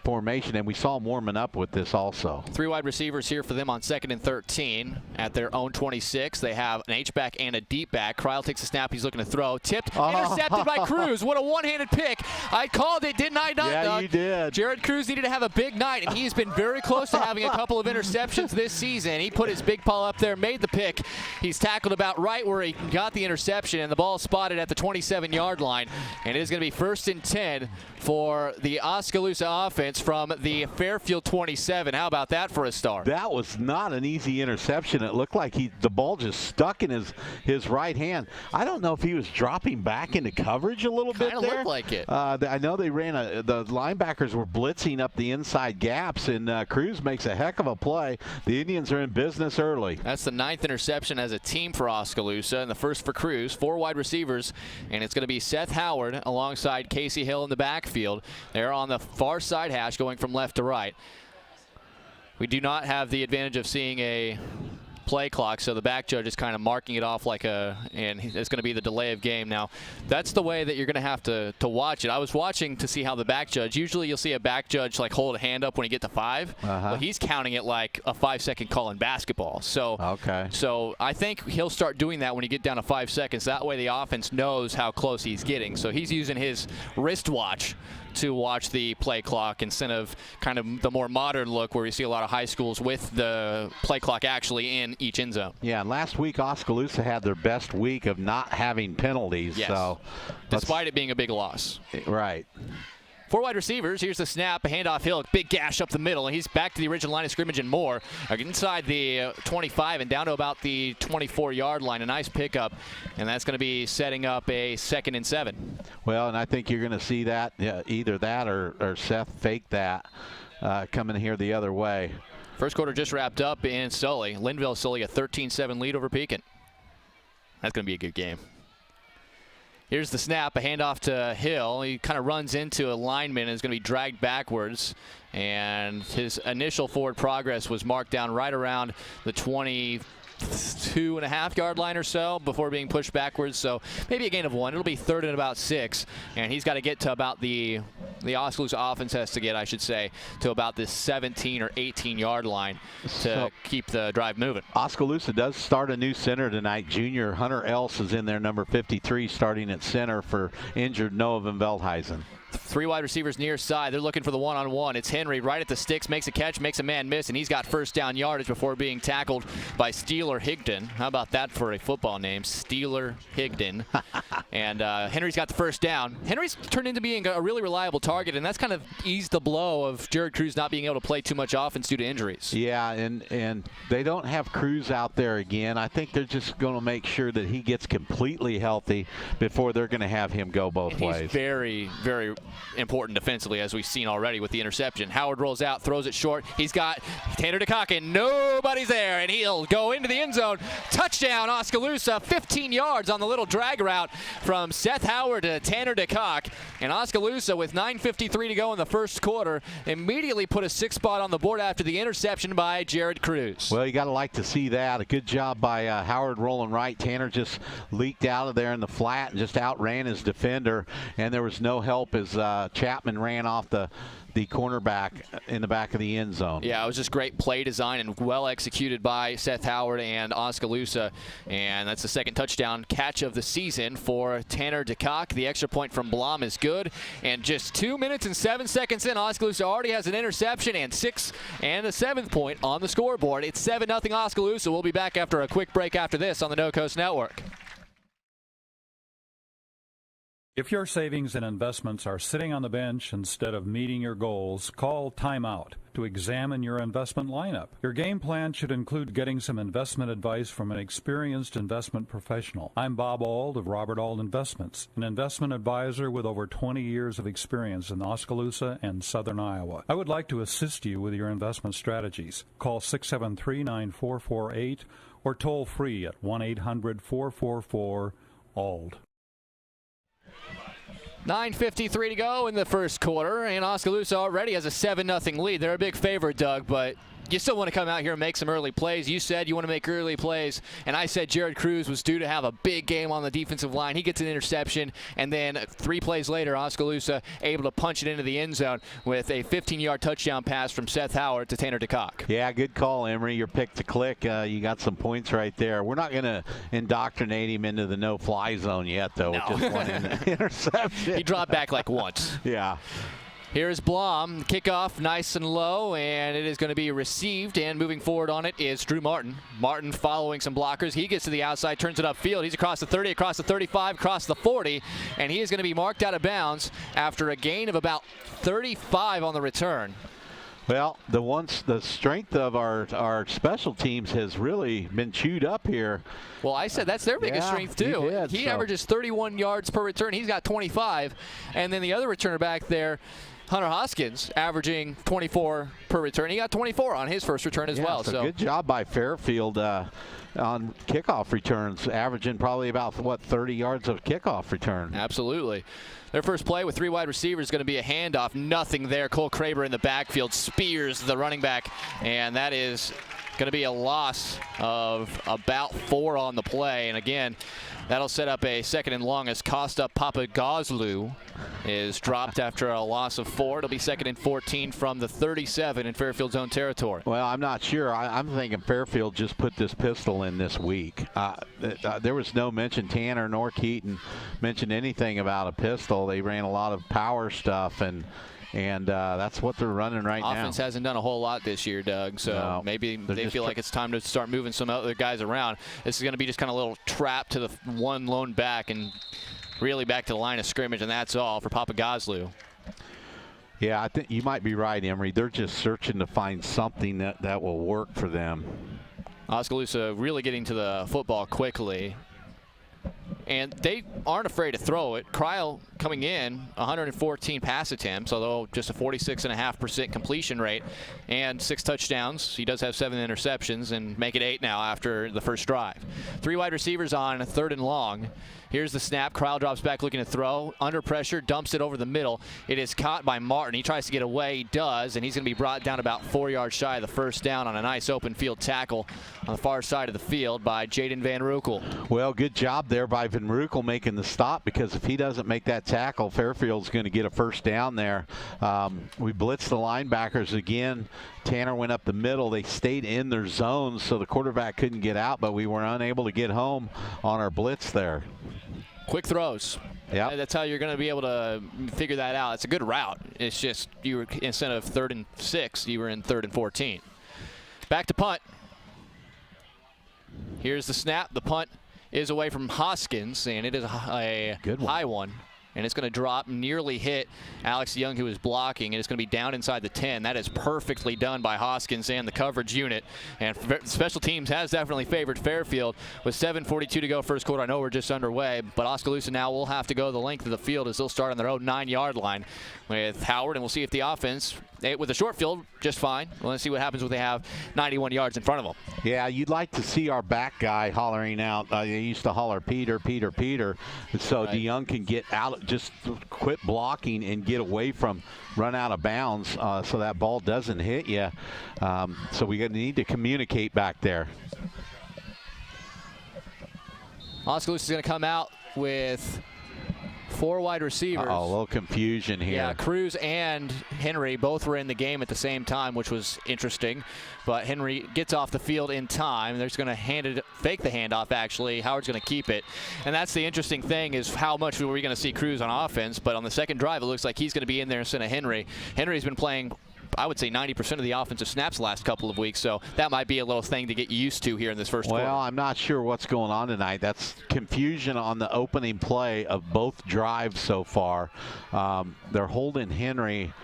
formation, and we saw them warming up with this also. 3 wide receivers here for them on 2nd and 13 at their own 26. They have an H-back and a deep back. Kryl takes a snap. He's looking to throw. Tipped, intercepted by Cruz. What a one-handed pick. I called it, didn't I? Yeah, you did. Jared Cruz needed to have a big night, and he's been very close to having a couple of interceptions this season. He put his big paw up there, made the pick. He's tackled about right where he got the interception, and the ball spotted at the 27-yard line. And it is going to be 1st and 10 for the Oskaloosa offense from the Fairfield 27. How about that for a start? That was not an easy interception. It looked like the ball just stuck in his right hand. I don't know if he was dropping back into coverage a little bit there. Kind of looked like it. I know they ran the linebackers were blitzing up the inside gaps, and Cruz makes a heck of a play. The Indians are in business early. That's the 9th interception as a team for Oskaloosa, and the first for Cruz. 4 wide receivers, and it's going to be Seth Howard alongside Casey Hill in the backfield. They're on the far side hash going from left to right. We do not have the advantage of seeing a play clock, so the back judge is kind of marking it off like and it's going to be the delay of game. Now, that's the way that you're going to have to watch it. I was watching to see how the back judge, usually you'll see a back judge like hold a hand up when you get to 5. Well, he's counting it like a 5-second call in basketball. So, so I think he'll start doing that when you get down to 5 seconds. That way the offense knows how close he's getting. So he's using his wristwatch to watch the play clock instead of kind of the more modern look where we see a lot of high schools with the play clock actually in each end zone. Yeah, and last week Oskaloosa had their best week of not having penalties. Yes. So, despite it being a big loss. Right. 4 wide receivers. Here's the snap. A handoff. Hill. Big gash up the middle. And he's back to the original line of scrimmage and more. Inside the 25 and down to about the 24-yard line. A nice pickup. And that's going to be setting up a 2nd and 7. Well, and I think you're going to see that, either that or Seth fake that coming here the other way. First quarter just wrapped up in Sully. Linville-Sully, a 13-7 lead over Pekin. That's going to be a good game. Here's the snap, a handoff to Hill. He kind of runs into a lineman and is going to be dragged backwards. And his initial forward progress was marked down right around the 22.5-yard line or so before being pushed backwards. So maybe a gain of 1. It'll be 3rd and about 6. And he's got to get to about the Oskaloosa offense has to get, I should say, to about the 17 or 18-yard line to keep the drive moving. Oskaloosa does start a new center tonight. Junior Hunter Else is in there, number 53, starting at center for injured Noah Van Veldhuizen. 3 wide receivers near side. They're looking for the one-on-one. It's Henry right at the sticks, makes a catch, makes a man miss, and he's got first down yardage before being tackled by Steeler Higdon. How about that for a football name, Steeler Higdon? And Henry's got the first down. Henry's turned into being a really reliable target, and that's kind of eased the blow of Jared Cruz not being able to play too much offense due to injuries. Yeah, and they don't have Cruz out there again. I think they're just going to make sure that he gets completely healthy before they're going to have him go both ways. He's very, very important defensively, as we've seen already with the interception. Howard rolls out, throws it short. He's got Tanner DeCock, and nobody's there, and he'll go into the end zone. Touchdown, Oskaloosa, 15 yards on the little drag route from Seth Howard to Tanner DeCock. And Oskaloosa, with 9:53 to go in the first quarter, immediately put a 6 spot on the board after the interception by Jared Cruz. Well, you got to like to see that. A good job by Howard rolling right. Tanner just leaked out of there in the flat and just outran his defender, and there was no help as Chapman ran off the cornerback in the back of the end zone. Yeah, it was just great play design and well executed by Seth Howard and Oskaloosa. And that's the 2nd touchdown catch of the season for Tanner DeCock. The extra point from Blom is good. And just 2 minutes and 7 seconds in, Oskaloosa already has an interception and 6 and a 7th point on the scoreboard. It's 7-0 Oskaloosa. We'll be back after a quick break after this on the No Coast Network. If your savings and investments are sitting on the bench instead of meeting your goals, call timeout to examine your investment lineup. Your game plan should include getting some investment advice from an experienced investment professional. I'm Bob Auld of Robert Auld Investments, an investment advisor with over 20 years of experience in Oskaloosa and southern Iowa. I would like to assist you with your investment strategies. Call 673-9448 or toll free at 1-800-444-ALD. 9:53 to go in the first quarter, and Oskaloosa already has a 7-0 lead. They're a big favorite, Doug, but you still want to come out here and make some early plays. You said you want to make early plays, and I said Jared Cruz was due to have a big game on the defensive line. He gets an interception, and then 3 plays later, Oskaloosa able to punch it into the end zone with a 15-yard touchdown pass from Seth Howard to Tanner DeCock. Yeah, good call, Emery. Your pick to click. You got some points right there. We're not going to indoctrinate him into the no-fly zone yet, though, with just one interception. He dropped back like once. Yeah. Here's Blom, kickoff nice and low, and it is going to be received, and moving forward on it is Drew Martin. Martin following some blockers. He gets to the outside, turns it upfield. He's across the 30, across the 35, across the 40, and he is going to be marked out of bounds after a gain of about 35 on the return. Well, the strength of our special teams has really been chewed up here. Well, I said that's their biggest strength, too. He averages 31 yards per return. He's got 25. And then the other returner back there, Hunter Hoskins, averaging 24 per return. He got 24 on his first return as well. So good job by Fairfield on kickoff returns, averaging probably about, 30 yards of kickoff return. Absolutely. Their first play with 3 wide receivers is going to be a handoff. Nothing there. Cole Kraber in the backfield spears the running back, and that is Going to be a loss of about 4 on the play. And again, that'll set up a 2nd and long as Costa Papagazlu is dropped after a loss of 4. It'll be 2nd and 14 from the 37 in Fairfield's own territory. Well, I'm not sure. I'm thinking Fairfield just put this pistol in this week. There was no mention, Tanner nor Keaton mentioned anything about a pistol. They ran a lot of power stuff, and that's what they're running right now. Offense hasn't done a whole lot this year, Doug, so No, maybe they feel like it's time to start moving some other guys around. This is going to be just kind of a little trap to the one lone back and really back to the line of scrimmage, and that's all for Papagazlu. Yeah, I think you might be right, Emery. They're just searching to find something that will work for them. Oskaloosa really getting to the football quickly. And they aren't afraid to throw it. Cryle coming in, 114 pass attempts, although just a 46.5% completion rate and 6 touchdowns. He does have 7 interceptions and make it 8 now after the first drive. 3 wide receivers on 3rd and long. Here's the snap. Cryle drops back looking to throw. Under pressure, dumps it over the middle. It is caught by Martin. He tries to get away. He does, and he's going to be brought down about 4 yards shy of the first down on a nice open field tackle on the far side of the field by Jaden Van Rukel. Well, good job there by Van Rukel making the stop, because if he doesn't make that tackle, Fairfield's going to get a first down there. We blitzed the linebackers again. Tanner went up the middle. They stayed in their zones, so the quarterback couldn't get out, but we were unable to get home on our blitz there. Quick throws. Yeah, that's how you're going to be able to figure that out. It's a good route. It's just you were, instead of 3rd and 6, you were in 3rd and 14. Back to punt. Here's the snap. The punt is away from Hoskins, and it is a good high one. And it's going to drop, nearly hit Alex Young, who is blocking, and it's going to be down inside the 10. That is perfectly done by Hoskins and the coverage unit. And special teams has definitely favored Fairfield with 7:42 to go first quarter. I know we're just underway, but Oskaloosa now will have to go the length of the field as they'll start on their own 9-yard line with Howard, and we'll see if the offense, with the short field, just fine. Well, let's see what happens when they have 91 yards in front of them. Yeah, you'd like to see our back guy hollering out. They used to holler, Peter, Peter, Peter. So right. DeYoung can get out, just quit blocking and get away from, run out of bounds so that ball doesn't hit you. So we need to communicate back there. Oskaloosa is going to come out with 4 wide receivers. A little confusion here. Yeah, Cruz and Henry both were in the game at the same time, which was interesting. But Henry gets off the field in time. They're just going to fake the handoff, actually. Howard's going to keep it. And that's the interesting thing, is how much were we going to see Cruz on offense. But on the second drive, it looks like he's going to be in there instead of Henry. Henry's been playing, I would say, 90% of the offensive snaps the last couple of weeks, so that might be a little thing to get used to here in this first quarter. Well, I'm not sure what's going on tonight. That's confusion on the opening play of both drives so far. They're holding Henry.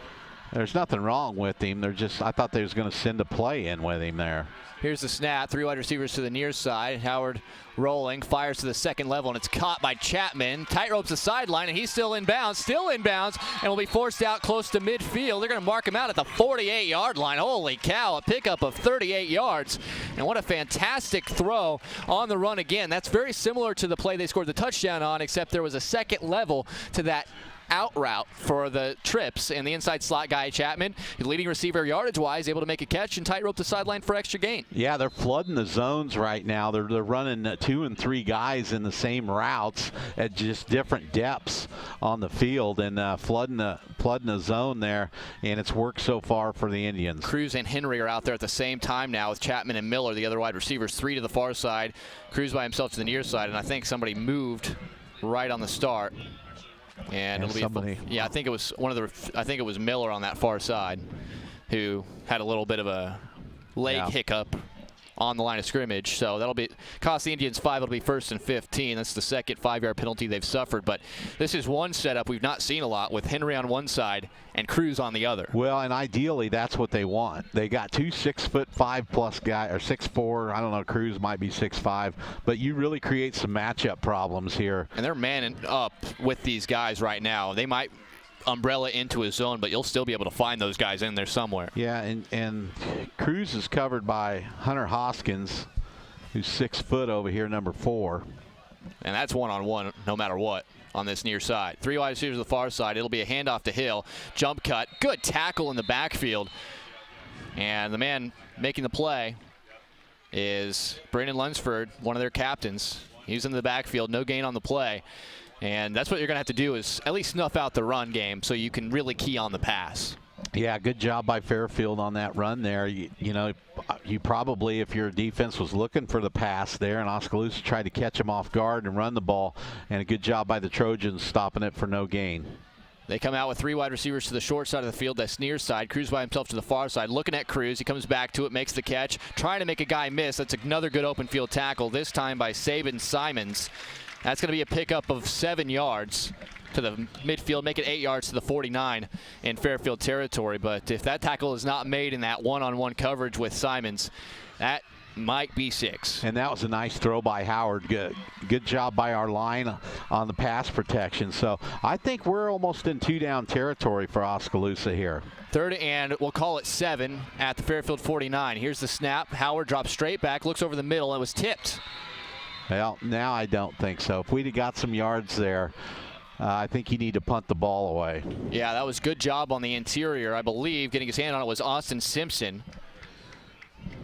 There's nothing wrong with him. I thought they was going to send a play in with him there. Here's the snap. 3 wide receivers to the near side. Howard rolling, fires to the second level, and it's caught by Chapman. Tightropes the sideline, and he's still inbounds, and will be forced out close to midfield. They're going to mark him out at the 48-yard line. Holy cow, a pickup of 38 yards. And what a fantastic throw on the run again. That's very similar to the play they scored the touchdown on, except there was a second level to that out route for the trips, and the inside slot guy Chapman, the leading receiver yardage-wise, able to make a catch and tightrope the sideline for extra gain. Yeah, they're flooding the zones right now. They're running 2 and 3 guys in the same routes at just different depths on the field, and flooding the zone there, and it's worked so far for the Indians. Cruz and Henry are out there at the same time now with Chapman and Miller, the other wide receivers, 3 to the far side, Cruz by himself to the near side, and I think somebody moved right on the start. And it'll be somebody. Yeah, I think it was Miller on that far side who had a little bit of a leg hiccup on the line of scrimmage. So that'll be cost the Indians 5. It'll be 1st and 15. That's the second 5-yard penalty they've suffered. But this is one setup we've not seen a lot, with Henry on one side and Cruz on the other. Well, and ideally that's what they want. They got 2 6'5+ guys, or 6'4". I don't know, Cruz might be 6'5", but you really create some matchup problems here. And they're manning up with these guys right now. They might umbrella into his zone, but you'll still be able to find those guys in there somewhere. Yeah, and Cruz is covered by Hunter Hoskins, who's 6 foot over here, number 4. And that's one-on-one no matter what on this near side. 3 wide receivers to the far side. It'll be a handoff to Hill. Jump cut. Good tackle in the backfield. And the man making the play is Brandon Lunsford, one of their captains. He's in the backfield, no gain on the play. And that's what you're going to have to do, is at least snuff out the run game so you can really key on the pass. Yeah, good job by Fairfield on that run there. You know, you probably, if your defense was looking for the pass there, and Oskaloosa tried to catch them off guard and run the ball, and a good job by the Trojans stopping it for no gain. They come out with 3 wide receivers to the short side of the field. That's near side. Cruz by himself to the far side. Looking at Cruz. He comes back to it, makes the catch, trying to make a guy miss. That's another good open field tackle, this time by Saban Simons. That's going to be a pickup of 7 yards to the midfield, make it 8 yards to the 49 in Fairfield territory. But if that tackle is not made in that one-on-one coverage with Simons, that might be 6. And that was a nice throw by Howard. Good job by our line on the pass protection. So I think we're almost in 2-down territory for Oskaloosa here. 3rd and we'll call it 7 at the Fairfield 49. Here's the snap. Howard drops straight back, looks over the middle, and was tipped. Well, now I don't think so. If we'd have got some yards there, I think you need to punt the ball away. Yeah, that was good job on the interior. I believe getting his hand on it was Austin Simpson.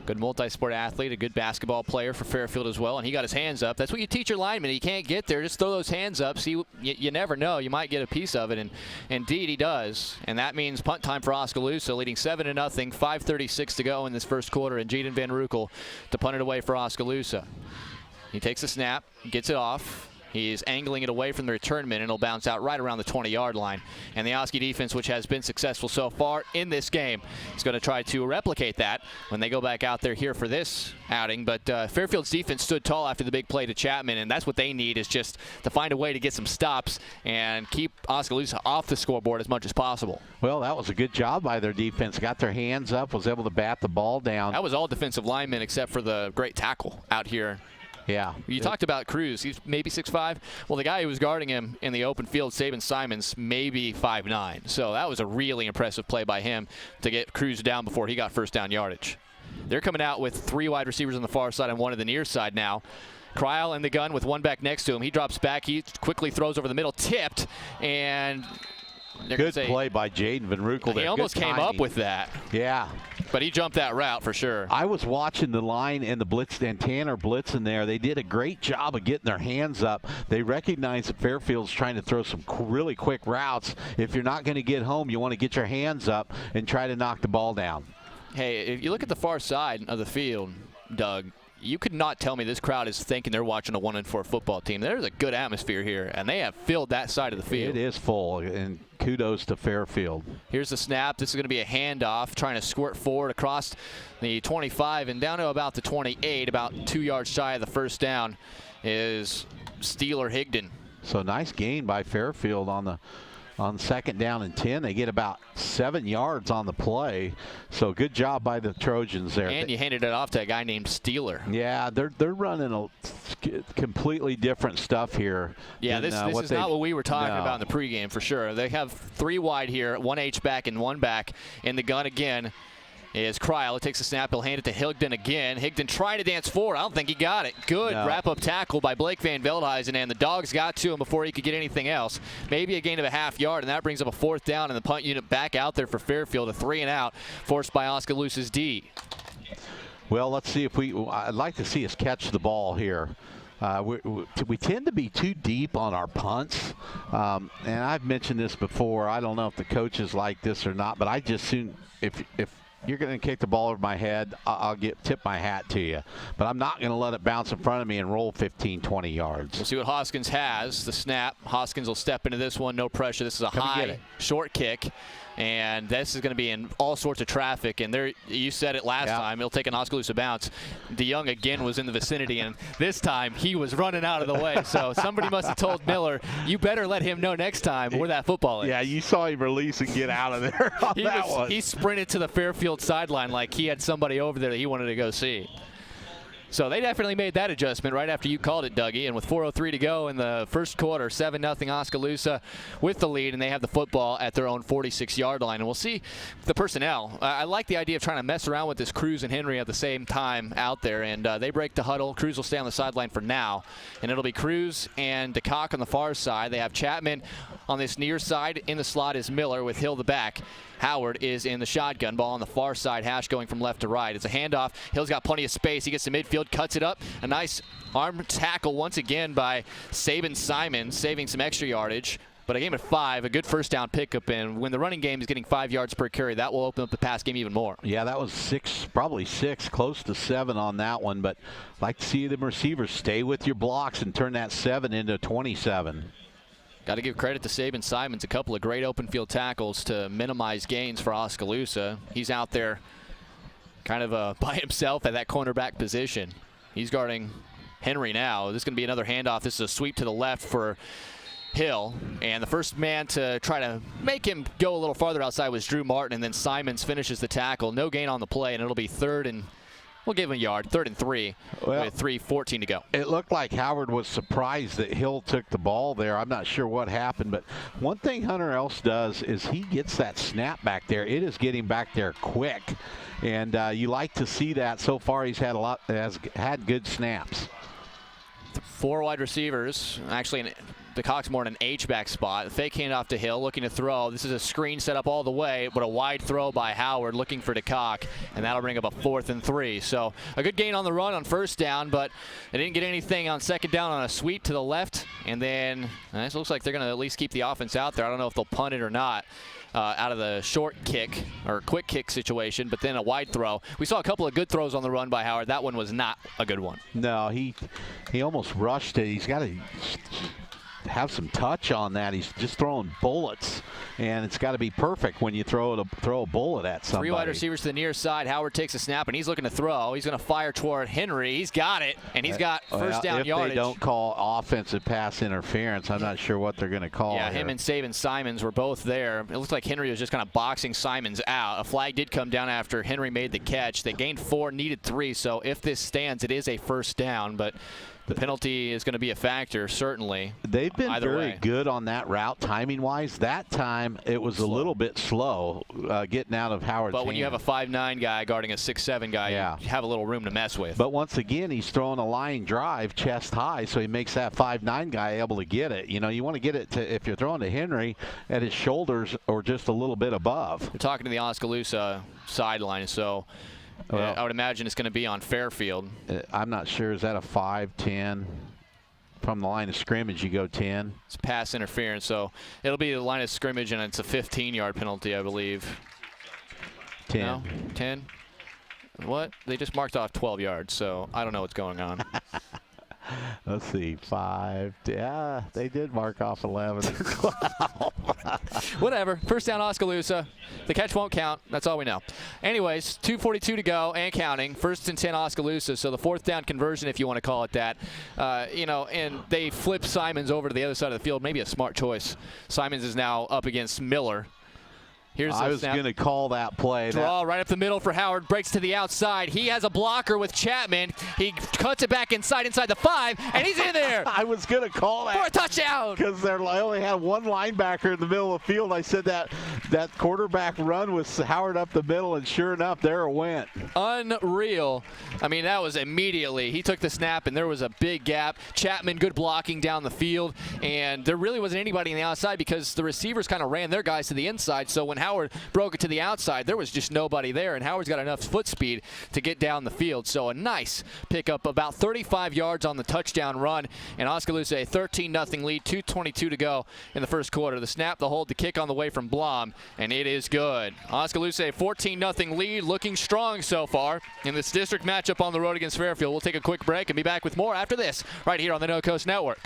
Good multi-sport athlete, a good basketball player for Fairfield as well, and he got his hands up. That's what you teach your linemen. You can't get there, just throw those hands up. See, you never know. You might get a piece of it, and indeed he does. And that means punt time for Oskaloosa, leading 7-0, 5:36 to go in this first quarter, and Jaden Van Rukel to punt it away for Oskaloosa. He takes the snap, gets it off. He's angling it away from the return man, and it'll bounce out right around the 20-yard line. And the Oski defense, which has been successful so far in this game, is going to try to replicate that when they go back out there here for this outing. But Fairfield's defense stood tall after the big play to Chapman, and that's what they need, is just to find a way to get some stops and keep Oskaloosa off the scoreboard as much as possible. Well, that was a good job by their defense. Got their hands up, was able to bat the ball down. That was all defensive linemen except for the great tackle out here. Yeah. You talked about Cruz. He's maybe 6'5". Well, the guy who was guarding him in the open field, Saban Simons, maybe 5'9". So that was a really impressive play by him to get Cruz down before he got first down yardage. They're coming out with 3 wide receivers on the far side and 1 on the near side now. Cryle in the gun with 1 back next to him. He drops back. He quickly throws over the middle, tipped, and good play by Jaden Van Rukel. He almost came up with that. Yeah. But he jumped that route for sure. I was watching the line and the blitz and Tanner blitzing there. They did a great job of getting their hands up. They recognize that Fairfield's trying to throw some really quick routes. If you're not going to get home, you want to get your hands up and try to knock the ball down. Hey, if you look at the far side of the field, Doug, you could not tell me this crowd is thinking they're watching a 1-4 football team. There's a good atmosphere here, and they have filled that side of the field. It is full, and kudos to Fairfield. Here's the snap. This is going to be a handoff, trying to squirt forward across the 25 and down to about the 28, about 2 yards shy of the first down is Steeler Higdon. So nice gain by Fairfield on 2nd down and 10. They get about 7 yards on the play. So good job by the Trojans there. And you handed it off to a guy named Steeler. Yeah, they're running a completely different stuff here. Yeah, this is not what we were talking about in the pregame for sure. They have 3 wide here, 1 H-back and 1 back. In the gun again is Cryle. It takes a snap. He'll hand it to Higdon again. Higdon trying to dance forward. I don't think he got it. Good wrap-up tackle by Blake Van Veldhuizen, and the Dogs got to him before he could get anything else. Maybe a gain of a half yard, and that brings up a 4th down, and the punt unit back out there for Fairfield, a 3-and-out forced by Oskaloosa's D. Well, let's see if I'd like to see us catch the ball here. We tend to be too deep on our punts, and I've mentioned this before. I don't know if the coaches like this or not, but I just soon, if you're going to kick the ball over my head, I'll tip my hat to you. But I'm not going to let it bounce in front of me and roll 15, 20 yards. We'll see what Hoskins has. The snap. Hoskins will step into this one. No pressure. This is a high, short kick. And this is going to be in all sorts of traffic. And there, you said it last time, it'll take an Oskaloosa bounce. DeYoung again was in the vicinity, and this time he was running out of the way. So somebody must have told Miller, you better let him know next time where that football is. Yeah, you saw him release and get out of there on that one. He sprinted to the Fairfield sideline like he had somebody over there that he wanted to go see. So they definitely made that adjustment right after you called it, Dougie. And with 4:03 to go in the first quarter, 7-0 Oskaloosa with the lead, and they have the football at their own 46-yard line. And we'll see the personnel. I like the idea of trying to mess around with this Cruz and Henry at the same time out there. And they break the huddle. Cruz will stay on the sideline for now. And it'll be Cruz and DeCock on the far side. They have Chapman on this near side. In the slot is Miller with Hill the back. Howard is in the shotgun. Ball on the far side. Hash going from left to right. It's a handoff. Hill's got plenty of space. He gets to midfield, cuts it up. A nice arm tackle once again by Saban Simons, saving some extra yardage. But a game at 5, a good first down pickup, and when the running game is getting 5 yards per carry, that will open up the pass game even more. Yeah, that was 6, probably 6, close to 7 on that one. But I'd like to see the receivers stay with your blocks and turn that 7 into 27. Got to give credit to Saban Simons. A couple of great open field tackles to minimize gains for Oskaloosa. He's out there kind of by himself at that cornerback position. He's guarding Henry now. This is going to be another handoff. This is a sweep to the left for Hill, and the first man to try to make him go a little farther outside was Drew Martin, and then Simons finishes the tackle. No gain on the play, and it'll be third and, we'll give him a yard, 3rd and 3 with 3:14 to go. It looked like Howard was surprised that Hill took the ball there. I'm not sure what happened, but one thing Hunter else does is he gets that snap back there. It is getting back there quick, and you like to see that. So far he's had good snaps. 4 wide receivers, actually the Cox more in an H-back spot. Fake handoff to Hill, looking to throw. This is a screen set up all the way, but a wide throw by Howard, looking for DeCock, and that'll bring up a 4th and 3. So a good gain on the run on first down, but they didn't get anything on second down on a sweep to the left, and then it looks like they're going to at least keep the offense out there. I don't know if they'll punt it or not. Out of the short kick or quick kick situation, but then a wide throw. We saw a couple of good throws on the run by Howard. That one was not a good one. No, he almost rushed it. He's got to have some touch on that. He's just throwing bullets, and it's got to be perfect when you throw a bullet at somebody. 3 wide receivers to the near side. Howard takes a snap, and he's looking to throw. He's going to fire toward Henry. He's got it, and he's got first down yardage. If they don't call offensive pass interference, I'm not sure what they're going to call. Yeah, him and Saban Simons were both there. It looked like Henry was just kind of boxing Simons out. A flag did come down after Henry made the catch. They gained 4, needed 3, so if this stands, it is a first down, but the penalty is going to be a factor, certainly. They've been very good on that route, timing-wise. That time, it was a little bit slow getting out of Howard's But when you have a 5'9" guy guarding a 6'7" guy, you have a little room to mess with. But once again, he's throwing a line drive chest high, so he makes that 5'9" guy able to get it. You know, you want to get it to, if you're throwing to Henry, at his shoulders or just a little bit above. We're talking to the Oskaloosa sideline, so well, I would imagine it's going to be on Fairfield. I'm not sure. Is that a 5-10? From the line of scrimmage, you go 10. It's pass interference, so it'll be the line of scrimmage, and it's a 15-yard penalty, I believe. 10. No? 10? What? They just marked off 12 yards, so I don't know what's going on. Let's see, 5. Yeah, they did mark off 11. Whatever. First down, Oskaloosa. The catch won't count. That's all we know. Anyways, 2:42 to go and counting. 1st and 10, Oskaloosa. So the 4th down conversion, if you want to call it that. And they flip Simons over to the other side of the field. Maybe a smart choice. Simons is now up against Miller. I was going to call that play. Draw right up the middle for Howard. Breaks to the outside. He has a blocker with Chapman. He cuts it back inside the 5, and he's in there. I was going to call that for a touchdown. Because they only had one linebacker in the middle of the field. I said that quarterback run was Howard up the middle, and sure enough, there it went. Unreal. I mean, that was immediately. He took the snap, and there was a big gap. Chapman, good blocking down the field, and there really wasn't anybody on the outside because the receivers kind of ran their guys to the inside. So when Howard broke it to the outside, there was just nobody there, and Howard's got enough foot speed to get down the field. So a nice pickup, about 35 yards on the touchdown run, and Oskaloosa a 13-0 lead, 2:22 to go in the first quarter. The snap, the hold, the kick on the way from Blom, and it is good. Oskaloosa a 14-0 lead, looking strong so far in this district matchup on the road against Fairfield. We'll take a quick break and be back with more after this right here on the No Coast Network.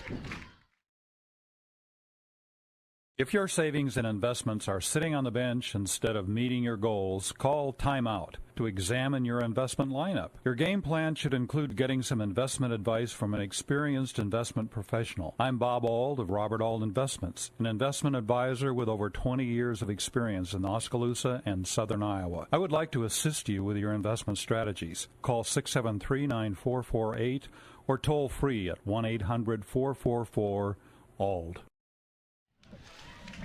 If your savings and investments are sitting on the bench instead of meeting your goals, call timeout to examine your investment lineup. Your game plan should include getting some investment advice from an experienced investment professional. I'm Bob Auld of Robert Auld Investments, an investment advisor with over 20 years of experience in Oskaloosa and southern Iowa. I would like to assist you with your investment strategies. Call 673-9448 or toll free at 1-800-444-ALD.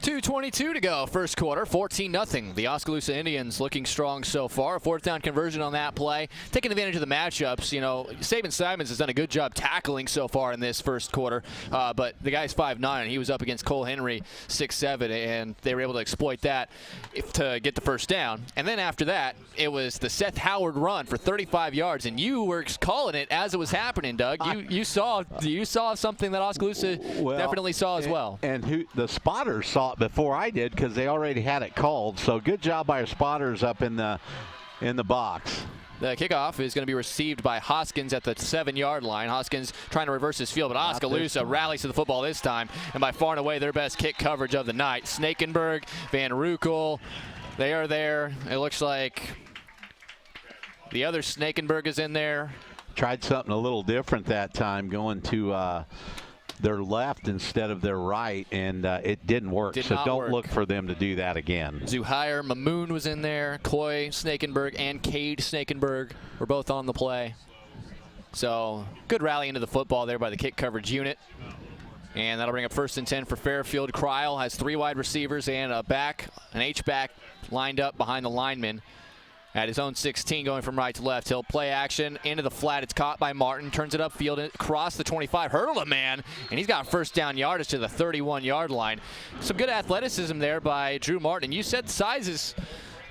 2:22 to go, first quarter, 14-0. The Oskaloosa Indians looking strong so far. A fourth down conversion on that play, taking advantage of the matchups. You know, Saban Simons has done a good job tackling so far in this first quarter, but the guy's 5'9". He was up against Cole Henry, 6'7", and they were able to exploit that to get the first down. And then after that, it was the Seth Howard run for 35 yards, and you were calling it as it was happening, Doug. You saw something that Oskaloosa definitely saw as well. And the spotters saw it before I did because they already had it called. So good job by our spotters up in the box. The kickoff is going to be received by Hoskins at the 7-yard line. Hoskins trying to reverse his field, but Oskaloosa rallies to the football this time, and by far and away their best kick coverage of the night. Snakenberg, Van Rukel, they are there. It looks like the other Snakenberg is in there. Tried something a little different that time, going to their left instead of their right, and it didn't work. So don't look for them to do that again. Zuhair Mamoon was in there. Coy Snakenberg and Cade Snakenberg were both on the play. So good rally into the football there by the kick coverage unit. And that'll bring up 1st and 10 for Fairfield. Cryle has 3 wide receivers and an H-back lined up behind the lineman. At his own 16, going from right to left. He'll play action into the flat. It's caught by Martin. Turns it upfield across the 25. Hurdled a man, and he's got first down yardage to the 31-yard line. Some good athleticism there by Drew Martin. You said size is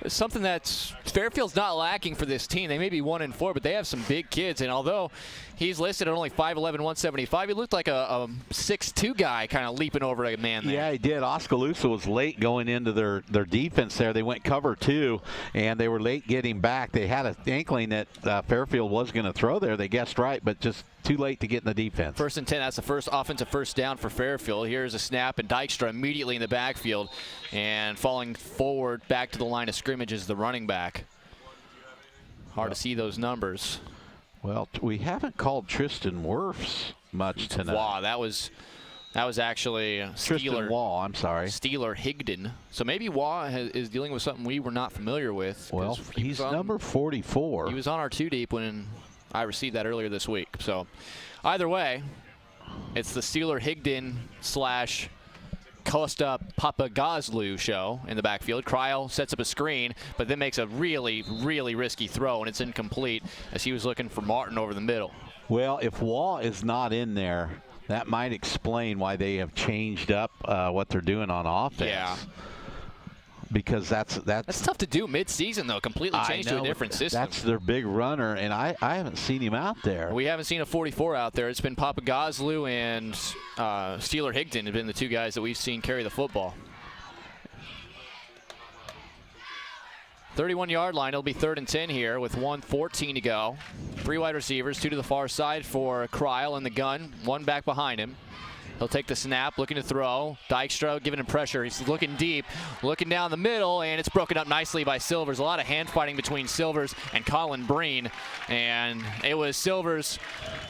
something that Fairfield's not lacking for this team. They may be 1-4, but they have some big kids. And although he's listed at only 5'11", 175, he looked like a 6'2" guy kind of leaping over a man there. Yeah, he did. Oskaloosa was late going into their defense there. They went cover 2, and they were late getting back. They had an inkling that Fairfield was going to throw there. They guessed right, but just too late to get in the defense. 1st and 10, that's the first offensive first down for Fairfield. Here's a snap, and Dykstra immediately in the backfield. And falling forward back to the line of scrimmage is the running back. Hard to see those numbers. Well, we haven't called Tristan Wirfs much tonight. Wow, that was actually Tristan Waugh, I'm sorry. Steeler Higdon. So maybe Waugh is dealing with something we were not familiar with. Well, he's number 44. He was on our 2-deep when I received that earlier this week. So either way, it's the Steeler Higdon / Costa Papagazlu show in the backfield. Cryle sets up a screen, but then makes a really, really risky throw, and it's incomplete as he was looking for Martin over the middle. Well, if Waugh is not in there, that might explain why they have changed up what they're doing on offense. Yeah. Because that's tough to do mid-season, though. Completely change to a different system. That's their big runner, and I haven't seen him out there. We haven't seen a 44 out there. It's been Papagazlu and Steeler Higdon have been the 2 guys that we've seen carry the football. 31-yard line. It'll be 3rd and 10 here with 1:14 to go. 3 wide receivers, 2 to the far side for Cryle in the gun, 1 back behind him. He'll take the snap, looking to throw. Dykstra giving him pressure. He's looking deep, looking down the middle, and it's broken up nicely by Silvers. A lot of hand fighting between Silvers and Colin Breen, and it was Silvers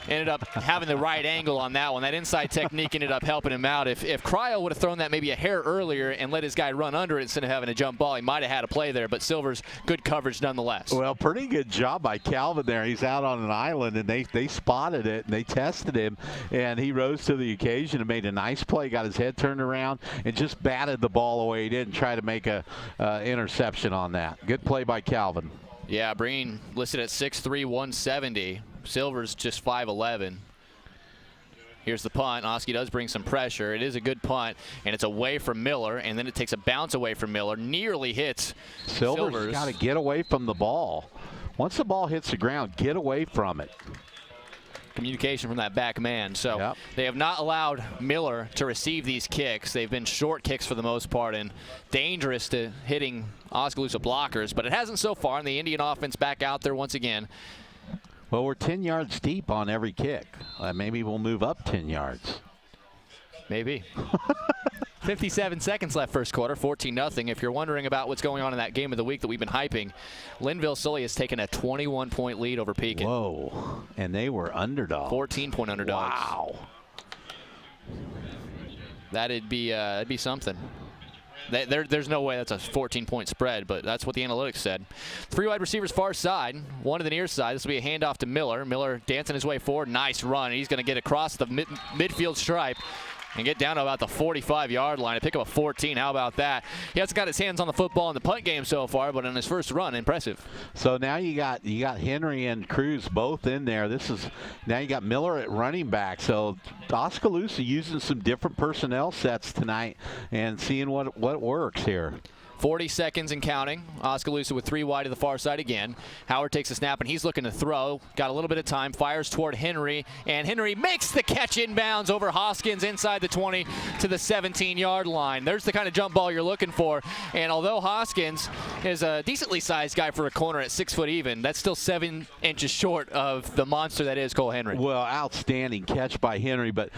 ended up having the right angle on that one. That inside technique ended up helping him out. If Cryle would have thrown that maybe a hair earlier and let his guy run under it instead of having a jump ball, he might have had a play there, but Silvers, good coverage nonetheless. Well, pretty good job by Calvin there. He's out on an island, and they spotted it, and they tested him, and he rose to the occasion and made a nice play, got his head turned around, and just batted the ball away. He didn't try to make a interception on that. Good play by Calvin. Yeah, Breen listed at 6'3", 170. Silvers just 5'11". Here's the punt. Oski does bring some pressure. It is a good punt, and it's away from Miller, and then it takes a bounce away from Miller. Nearly hits Silvers. Got to get away from the ball. Once the ball hits the ground, get away from it. Communication from that back man. So They have not allowed Miller to receive these kicks. They've been short kicks for the most part and dangerous to hitting Oskaloosa blockers, but it hasn't so far, and the Indian offense back out there once again. Well, we're 10 yards deep on every kick. Maybe we'll move up 10 yards. Maybe. 57 seconds left first quarter, 14-0. If you're wondering about what's going on in that game of the week that we've been hyping, Linville-Sully has taken a 21-point lead over Pekin. Whoa, and they were underdogs. 14-point underdogs. Wow. That'd be something. There's no way that's a 14-point spread, but that's what the analytics said. 3 wide receivers far side, 1 to the near side. This will be a handoff to Miller. Miller dancing his way forward. Nice run. He's going to get across the midfield stripe. and get down to about the 45-yard line and pick up a 14. How about that? He hasn't got his hands on the football in the punt game so far, but in his first run, impressive. So now you got Henry and Cruz both in there. Now you got Miller at running back. So Oskaloosa using some different personnel sets tonight and seeing what works here. 40 seconds and counting. Oskaloosa with 3 wide to the far side again. Howard takes a snap, and he's looking to throw. Got a little bit of time. Fires toward Henry, and Henry makes the catch inbounds over Hoskins inside the 20 to the 17-yard line. There's the kind of jump ball you're looking for. And although Hoskins is a decently sized guy for a corner at 6 foot even, that's still 7 inches short of the monster that is Cole Henry. Well, outstanding catch by Henry, but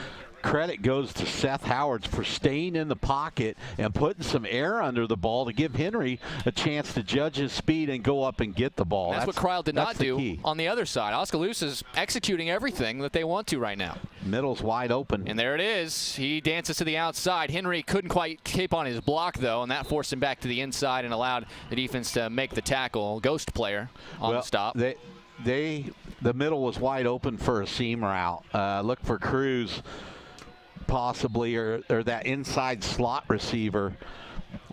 credit goes to Seth Howard for staying in the pocket and putting some air under the ball to give Henry a chance to judge his speed and go up and get the ball. That's what Cryle did not do on the other side. Oskaloosa's executing everything that they want to right now. Middle's wide open. And there it is. He dances to the outside. Henry couldn't quite keep on his block, though, and that forced him back to the inside and allowed the defense to make the tackle. Ghost player on the stop. The middle was wide open for a seam route. Look for Cruz possibly, or that inside slot receiver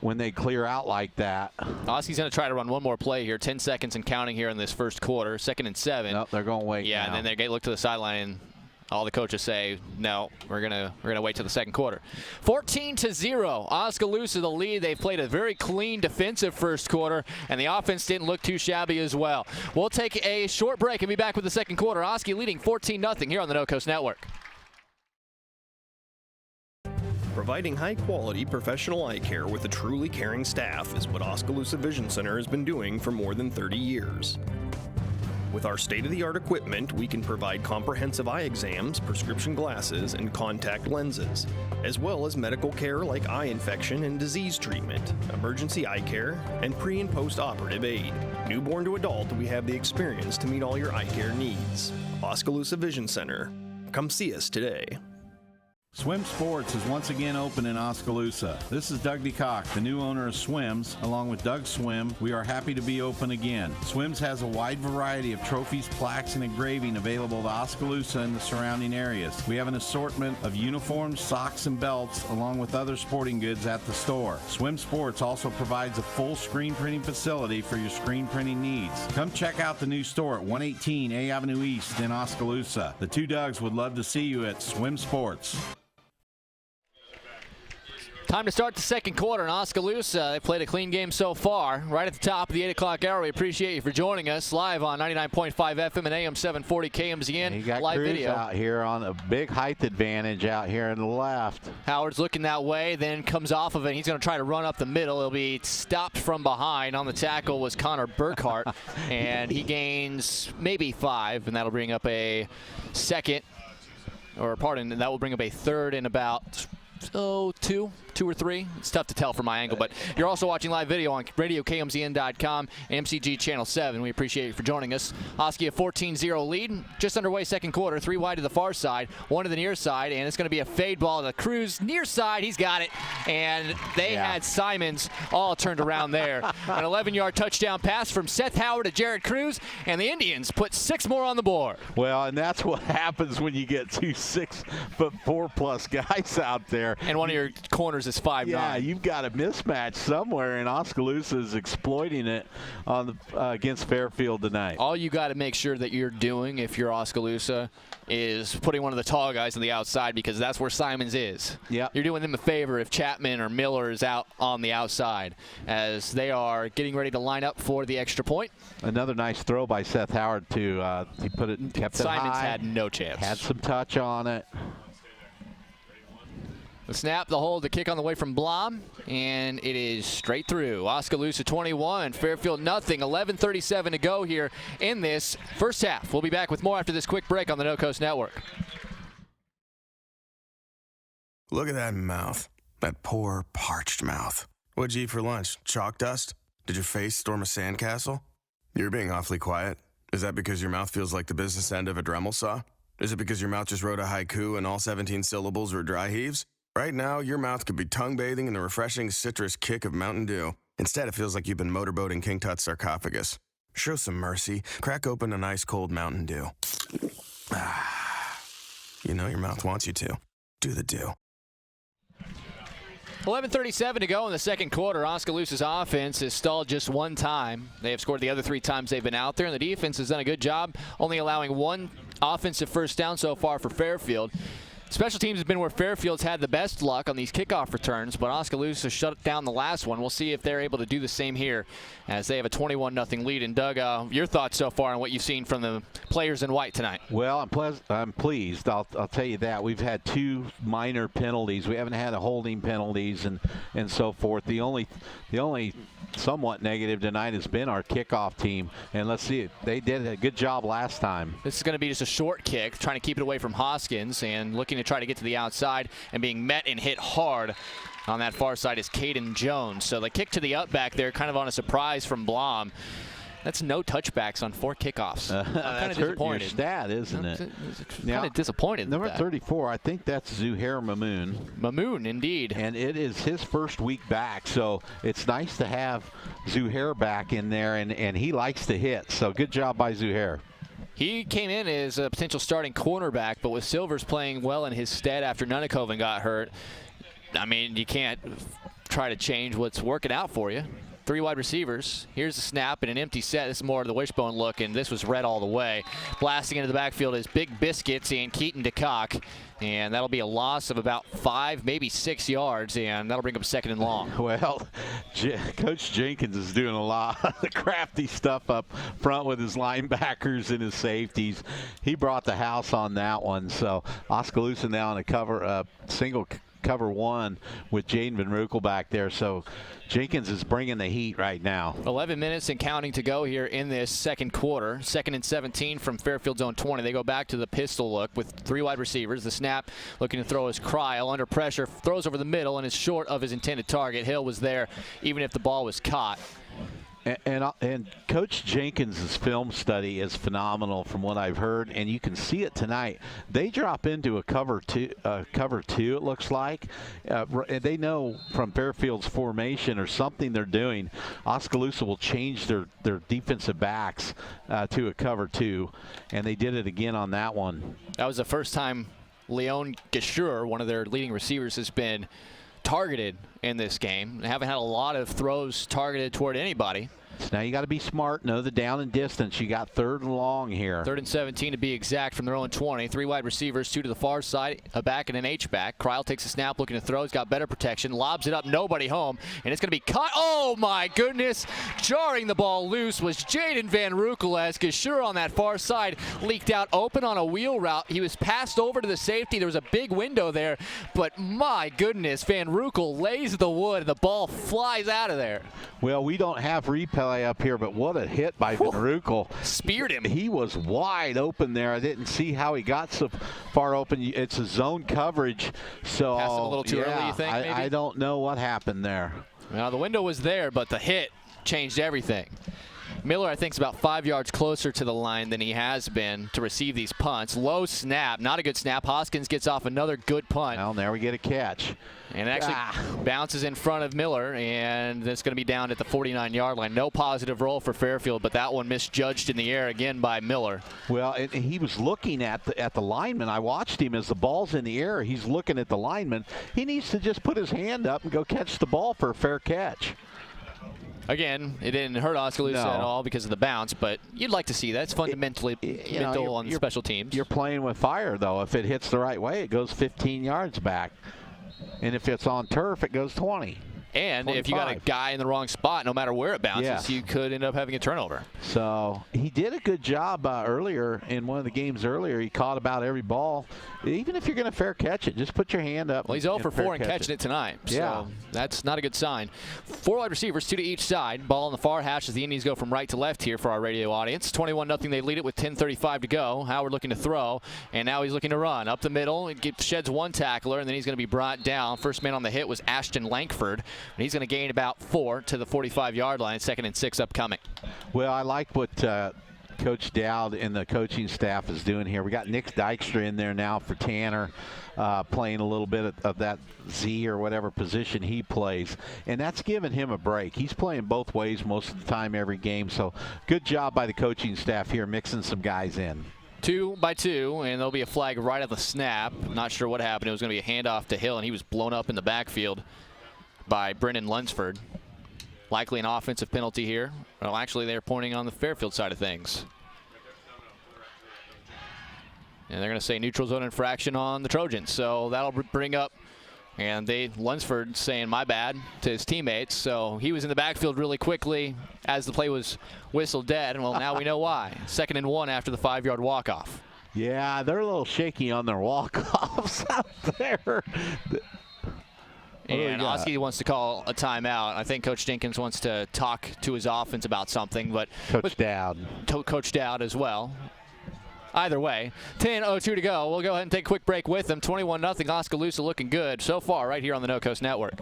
when they clear out like that. Oski's going to try to run one more play here. 10 seconds and counting here in this first quarter. 2nd and 7. No, they're going to wait. Yeah, now. and then they look to the sideline, and all the coaches say, no, we're gonna wait till the second quarter. 14-0. Oskaloosa the lead. They've played a very clean defensive first quarter, and the offense didn't look too shabby as well. We'll take a short break and be back with the second quarter. Oski leading 14-0 here on the No Coast Network. Providing high-quality professional eye care with a truly caring staff is what Oskaloosa Vision Center has been doing for more than 30 years. With our state-of-the-art equipment, we can provide comprehensive eye exams, prescription glasses, and contact lenses, as well as medical care like eye infection and disease treatment, emergency eye care, and pre- and post-operative aid. Newborn to adult, we have the experience to meet all your eye care needs. Oskaloosa Vision Center. Come see us today. Swim Sports is once again open in Oskaloosa. This is Doug DeCock, the new owner of Swims. Along with Doug Swim, we are happy to be open again. Swims has a wide variety of trophies, plaques, and engraving available to Oskaloosa and the surrounding areas. We have an assortment of uniforms, socks, and belts, along with other sporting goods at the store. Swim Sports also provides a full screen printing facility for your screen printing needs. Come check out the new store at 118 A Avenue East in Oskaloosa. The two Dougs would love to see you at Swim Sports. Time to start the second quarter in Oskaloosa. They played a clean game so far. Right at the top of the 8 o'clock hour, we appreciate you for joining us live on 99.5 FM and AM 740 KMZN. You got live Cruz video out here on a big height advantage out here in the left. Howard's looking that way, then comes off of it. He's going to try to run up the middle. He'll be stopped from behind. On the tackle was Connor Burkhart, and he gains maybe 5, and that'll bring up a second, or pardon, that will bring up a third in about two or three. It's tough to tell from my angle, but you're also watching live video on RadioKMZN.com and MCG Channel 7. We appreciate you for joining us. Oski a 14-0 lead. Just underway second quarter. 3 wide to the far side, 1 to the near side, and it's going to be a fade ball to Cruz near side. He's got it, and they had Simons all turned around there. An 11-yard touchdown pass from Seth Howard to Jared Cruz, and the Indians put 6 more on the board. Well, and that's what happens when you get 2 6'4+ guys out there. And one of your corners is 5'9". Yeah, you've got a mismatch somewhere, and Oskaloosa is exploiting it on against Fairfield tonight. All you got to make sure that you're doing, if you're Oskaloosa, is putting one of the tall guys on the outside, because that's where Simons is. Yeah, you're doing them a favor if Chapman or Miller is out on the outside, as they are getting ready to line up for the extra point. Another nice throw by Seth Howard too. He kept it high. Simons had no chance. Had some touch on it. The snap, the hold, the kick on the way from Blom, and it is straight through. Oskaloosa 21, Fairfield nothing. 11:37 to go here in this first half. We'll be back with more after this quick break on the No Coast Network. Look at that mouth. That poor, parched mouth. What'd you eat for lunch? Chalk dust? Did your face storm a sandcastle? You're being awfully quiet. Is that because your mouth feels like the business end of a Dremel saw? Is it because your mouth just wrote a haiku and all 17 syllables were dry heaves? Right now, your mouth could be tongue-bathing in the refreshing citrus kick of Mountain Dew. Instead, it feels like you've been motorboating King Tut's sarcophagus. Show some mercy. Crack open an ice-cold Mountain Dew. You know your mouth wants you to. Do the Dew. 11:37 to go in the second quarter. Oskaloosa's offense has stalled just one time. They have scored the other 3 times they've been out there, and the defense has done a good job, only allowing 1 offensive first down so far for Fairfield. Special teams has been where Fairfield's had the best luck on these kickoff returns, but Oskaloosa shut down the last one. We'll see if they're able to do the same here as they have a 21-0 lead. And Doug, your thoughts so far on what you've seen from the players in white tonight? Well, I'm pleased. I'll tell you that. We've had 2 minor penalties. We haven't had a holding penalties and so forth. The only somewhat negative tonight has been our kickoff team. And let's see it. They did a good job last time. This is going to be just a short kick, trying to keep it away from Hoskins and looking to try to get to the outside, and being met and hit hard on that far side is Caden Jones. So the kick to the up back there, kind of on a surprise from Blom. That's no touchbacks on 4 kickoffs. I'm kind of disappointed. Your stat, isn't it? Kind of disappointed. Number 34, I think that's Zuhair Mamoon. Mamoon, indeed. And it is his first week back, so it's nice to have Zuhair back in there, and he likes to hit. So good job by Zuhair. He came in as a potential starting cornerback, but with Silvers playing well in his stead after Nunakoven got hurt, I mean, you can't try to change what's working out for you. 3 wide receivers. Here's the snap and an empty set. This is more of the wishbone look, and this was red all the way. Blasting into the backfield is Big Biscuits and Keaton DeCock, and that'll be a loss of about 5, maybe 6 yards, and that'll bring up 2nd and long. Well, Coach Jenkins is doing a lot of the crafty stuff up front with his linebackers and his safeties. He brought the house on that one, so Oskaloosa now in a single cover 1 with Jaden Van Rukel back there. So Jenkins is bringing the heat right now. 11 minutes and counting to go here in this second quarter. 2nd and 17 from Fairfield's own 20. They go back to the pistol look with 3 wide receivers. The snap looking to throw his Cryle under pressure. Throws over the middle and is short of his intended target. Hill was there even if the ball was caught. And Coach Jenkins' film study is phenomenal from what I've heard, and you can see it tonight. They drop into a cover two, it looks like. They know from Fairfield's formation or something they're doing, Oskaloosa will change their defensive backs to a cover 2, and they did it again on that one. That was the first time Leon Gashur, one of their leading receivers, has been targeted in this game. They haven't had a lot of throws targeted toward anybody. So now you got to be smart, know the down and distance. You got 3rd and long here. 3rd and 17 to be exact from their own 20. 3 wide receivers, 2 to the far side, a back and an H-back. Cryle takes a snap, looking to throw. He's got better protection, lobs it up, nobody home, and it's going to be caught. Oh my goodness! Jarring the ball loose was Jaden Van Rukel as Gashur on that far side leaked out open on a wheel route. He was passed over to the safety. There was a big window there, but my goodness, Van Rukel lays the wood, and the ball flies out of there. Well, we don't have replay up here, but what a hit by Van Rukel. Speared him. He was wide open there. I didn't see how he got so far open. It's a zone coverage. So passed him a little too early, you think, maybe? I don't know what happened there. Well, the window was there, but the hit changed everything. Miller, I think, is about 5 yards closer to the line than he has been to receive these punts. Low snap, not a good snap. Hoskins gets off another good punt. Well, there we get a catch. And it actually bounces in front of Miller, and it's going to be down at the 49-yard line. No positive roll for Fairfield, but that one misjudged in the air again by Miller. Well, he was looking at the lineman. I watched him as the ball's in the air. He's looking at the lineman. He needs to just put his hand up and go catch the ball for a fair catch. Again, it didn't hurt Oskaloosa at all because of the bounce, but you'd like to see that. It's fundamentally mental on special teams. You're playing with fire, though. If it hits the right way, it goes 15 yards back. And if it's on turf, it goes 20. And 25. If you got a guy in the wrong spot, no matter where it bounces, you could end up having a turnover. So he did a good job earlier in one of the games earlier. He caught about every ball. Even if you're going to fair catch it, just put your hand up. Well, he's 0 for 4 and catching it tonight. Yeah. So that's not a good sign. 4 wide receivers, 2 to each side. Ball on the far hash as the Indians go from right to left here for our radio audience. 21-0, they lead it with 10:35 to go. Howard looking to throw, and now he's looking to run. Up the middle, it sheds 1 tackler, and then he's going to be brought down. First man on the hit was Ashton Lankford, and he's going to gain about 4 to the 45-yard line. 2nd and 6 upcoming. Well, I like what Coach Dowd and the coaching staff is doing here. We got Nick Dykstra in there now for Tanner, playing a little bit of that Z or whatever position he plays, and that's giving him a break. He's playing both ways most of the time every game, so good job by the coaching staff here mixing some guys in. 2 by 2, and there'll be a flag right at the snap. Not sure what happened. It was going to be a handoff to Hill, and he was blown up in the backfield. by Brennan Lunsford. Likely an offensive penalty here. Well, actually, they're pointing on the Fairfield side of things. And they're going to say neutral zone infraction on the Trojans. So that'll bring up, and Lunsford saying my bad to his teammates. So he was in the backfield really quickly as the play was whistled dead. And well, now we know why. 2nd and 1 after the 5-yard walk-off. Yeah, they're a little shaky on their walk-offs out there. And Oski wants to call a timeout. I think Coach Jenkins wants to talk to his offense about something, but Coach Dowd. Coach Dowd as well. Either way, 10:02 to go. We'll go ahead and take a quick break with them. 21-0 Oskaloosa looking good so far right here on the No Coast Network.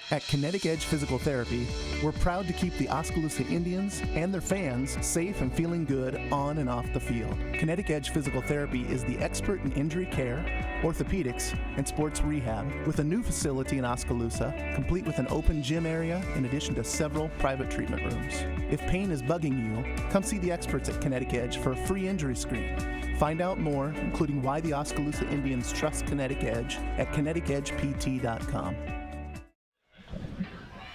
At Kinetic Edge Physical Therapy, we're proud to keep the Oskaloosa Indians and their fans safe and feeling good on and off the field. Kinetic Edge Physical Therapy is the expert in injury care, orthopedics, and sports rehab, with a new facility in Oskaloosa, complete with an open gym area in addition to several private treatment rooms. If pain is bugging you, come see the experts at Kinetic Edge for a free injury screen. Find out more, including why the Oskaloosa Indians trust Kinetic Edge, at kineticedgept.com.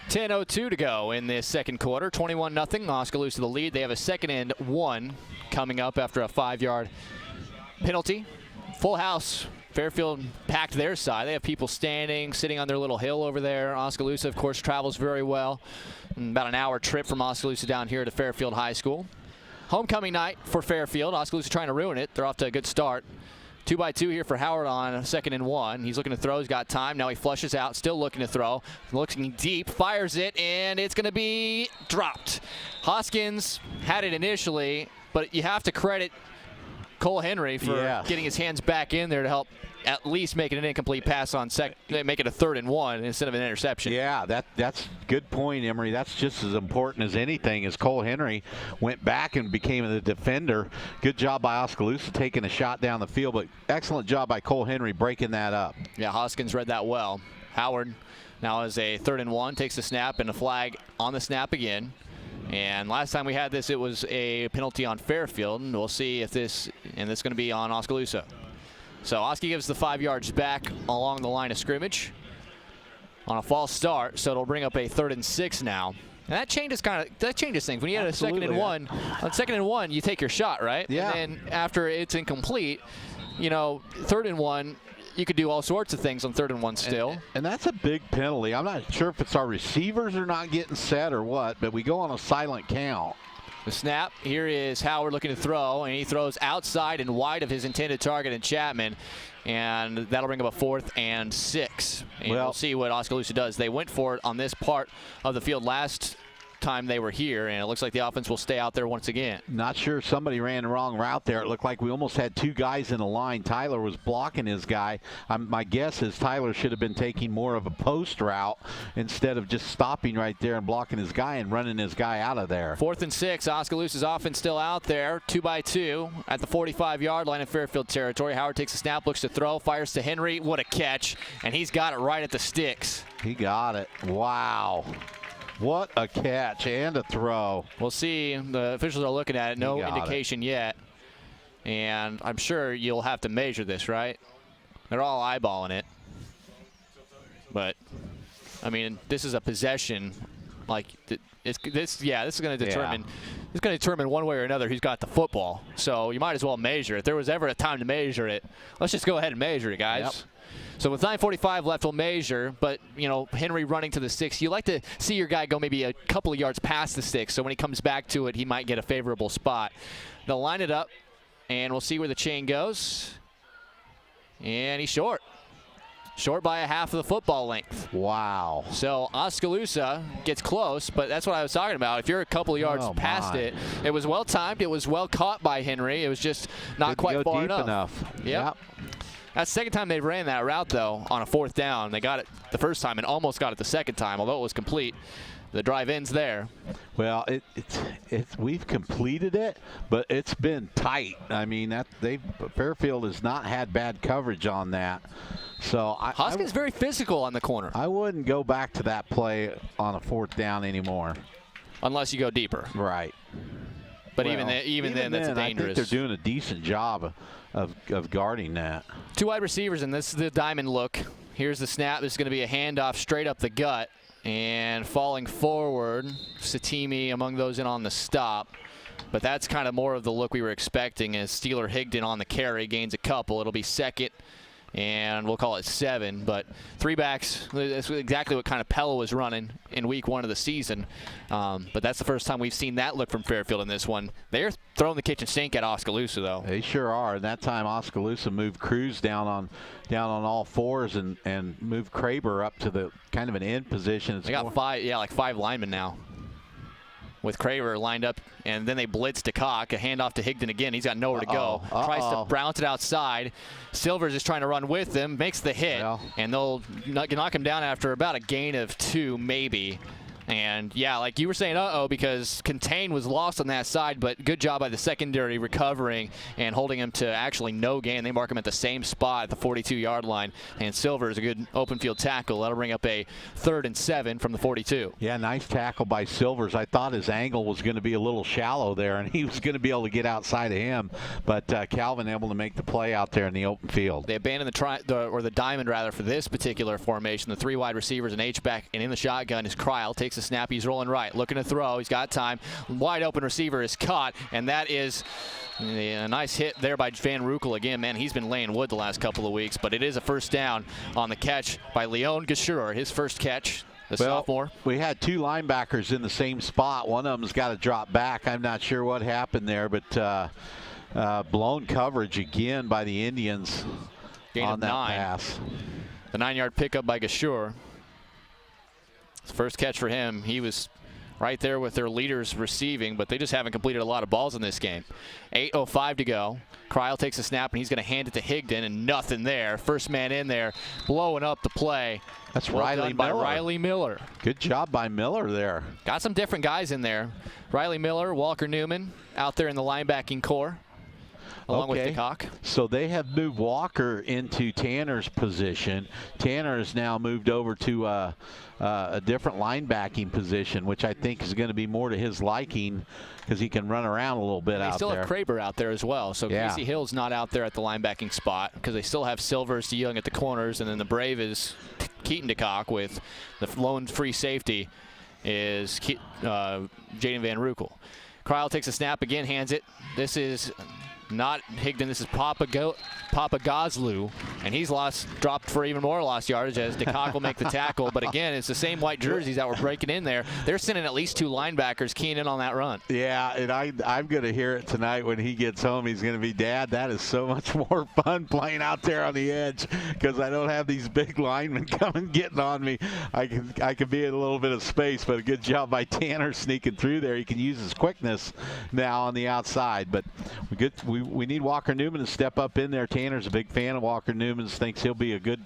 10:02 to go in this second quarter. 21-0. Oskaloosa the lead. They have a 2nd and 1 coming up after a 5-yard penalty. Full house. Fairfield packed their side. They have people standing, sitting on their little hill over there. Oskaloosa, of course, travels very well. About an hour trip from Oskaloosa down here to Fairfield High School. Homecoming night for Fairfield. Oskaloosa trying to ruin it. They're off to a good start. 2-by-2 here for Howard on 2nd and 1. He's looking to throw. He's got time. Now he flushes out. Still looking to throw. Looking deep. Fires it, and it's going to be dropped. Hoskins had it initially, but you have to credit Cole Henry for getting his hands back in there to help at least make it an incomplete pass on make it a 3rd and 1 instead of an interception. Yeah, that's good point, Emery. That's just as important as anything as Cole Henry went back and became the defender. Good job by Oskaloosa taking a shot down the field, but excellent job by Cole Henry breaking that up. Yeah, Hoskins read that well. Howard now is a 3rd and 1, takes the snap and a flag on the snap again. And last time we had this, it was a penalty on Fairfield, and we'll see if this is going to be on Oskaloosa. So Oski gives the 5 yards back along the line of scrimmage on a false start, so it'll bring up a 3rd and 6 now. And that changes things. When you had a 2nd and 1, on 2nd and 1, you take your shot, right? Yeah. And then after it's incomplete, 3rd and 1, you could do all sorts of things on 3rd and 1 still. And that's a big penalty. I'm not sure if it's our receivers are not getting set or what, but we go on a silent count. The snap, here is Howard looking to throw, and he throws outside and wide of his intended target in Chapman, and that'll bring up a 4th and 6. And we'll see what Oskaloosa does. They went for it on this part of the field last time they were here, and it looks like the offense will stay out there once again. Not sure, somebody ran the wrong route there. It looked like we almost had 2 guys in a line. Tyler was blocking his guy. My guess is Tyler should have been taking more of a post route instead of just stopping right there and blocking his guy and running his guy out of there. 4th and 6. Oskaloosa's offense still out there. 2-by-2 at the 45-yard line in Fairfield territory. Howard takes a snap, looks to throw, fires to Henry. What a catch, and he's got it right at the sticks. He got it. Wow. What a catch and a throw. We'll see. The officials are looking at it. No indication yet. And I'm sure you'll have to measure this, right? They're all eyeballing it. But, I mean, this is a possession. Like, this is going to determine. It's going to determine one way or another who's got the football. So you might as well measure it. If there was ever a time to measure it, let's just go ahead and measure it, guys. Yep. So with 9:45 left, we'll measure. But, Henry running to the sticks, you like to see your guy go maybe a couple of yards past the sticks. So when he comes back to it, he might get a favorable spot. They'll line it up, and we'll see where the chain goes. And he's short. Short by a half of the football length. Wow. So Oskaloosa gets close, but that's what I was talking about. If you're a couple of yards past it, it was well timed. It was well caught by Henry. It was just not quite far enough. Yep. That's the second time they ran that route, though, on a 4th down. They got it the first time and almost got it the second time, although it was complete. The drive ends there. Well, we've completed it, but it's been tight. I mean, Fairfield has not had bad coverage on that. So Hoskins very physical on the corner. I wouldn't go back to that play on a 4th down anymore, unless you go deeper. Right. But even then, that's dangerous. I think they're doing a decent job of guarding that. 2 wide receivers, and this is the diamond look Here's the snap. There's going to be a handoff straight up the gut. And falling forward, Satimi among those in on the stop. But that's kind of more of the look we were expecting as Steeler Higdon on the carry gains a couple. It'll be second, and we'll call it 7. But 3 backs, that's exactly what kind of Pella was running in week 1 of the season. But that's the first time we've seen that look from Fairfield in this one. They're throwing the kitchen sink at Oskaloosa, though. They sure are. And that time Oskaloosa moved Cruz down on all 4s and moved Kraber up to the kind of an end position. They got 5 linemen now, with Kraver lined up, and then they blitz to Cock, a handoff to Higdon again. He's got nowhere to go. Tries to bounce it outside. Silvers is trying to run with him, makes the hit, and they'll knock him down after about a gain of 2, maybe. And, yeah, like you were saying, because Contain was lost on that side, but good job by the secondary recovering and holding him to actually no gain. They mark him at the same spot at the 42-yard line. And Silver is a good open field tackle. That'll bring up a 3rd and 7 from the 42. Yeah, nice tackle by Silvers. I thought his angle was going to be a little shallow there, and he was going to be able to get outside of him. But Calvin able to make the play out there in the open field. They abandoned the diamond, rather, for this particular formation. The 3 wide receivers, an H-back, and in the shotgun is Kryl. Takes a snap. He's rolling right, looking to throw. He's got time. Wide open receiver is caught, and that is a nice hit there by Van Rukel again. Man, he's been laying wood the last couple of weeks, but it is a first down on the catch by Leon Gashur, his first catch. Sophomore. We had 2 linebackers in the same spot. One of them's got to drop back. I'm not sure what happened there, but blown coverage again by the Indians on that pass. The 9-yard pickup by Gashur. First catch for him. He was right there with their leaders receiving, but they just haven't completed a lot of balls in this game. 8:05 to go. Kryl takes a snap, and he's going to hand it to Higdon, and nothing there. First man in there, blowing up the play. That's Riley Miller. By Riley Miller. Good job by Miller there. Got some different guys in there. Riley Miller, Walker Newman out there in the linebacking core, along with DeCock. So they have moved Walker into Tanner's position. Tanner has now moved over to a different linebacking position, which I think is going to be more to his liking because he can run around a little bit out there. They still have Kraber out there as well. So Casey Hill's not out there at the linebacking spot because they still have Silvers to Young at the corners, and then the Brave is Keaton DeCock with the lone free safety is Jaden Van Rukel. Kryl takes a snap again, hands it. This is not Higdon, this is Papa Goslu, and he's dropped for even more lost yardage as DeCock will make the tackle. But again, it's the same white jerseys that were breaking in there. They're sending at least 2 linebackers keying in on that run. Yeah, and I'm going to hear it tonight when he gets home. He's going to be, Dad, that is so much more fun playing out there on the edge because I don't have these big linemen coming getting on me. I can be in a little bit of space, but a good job by Tanner sneaking through there. He can use his quickness now on the outside. But we need Walker Newman to step up in there. Tanner's a big fan of Walker Newman. Thinks he'll be a good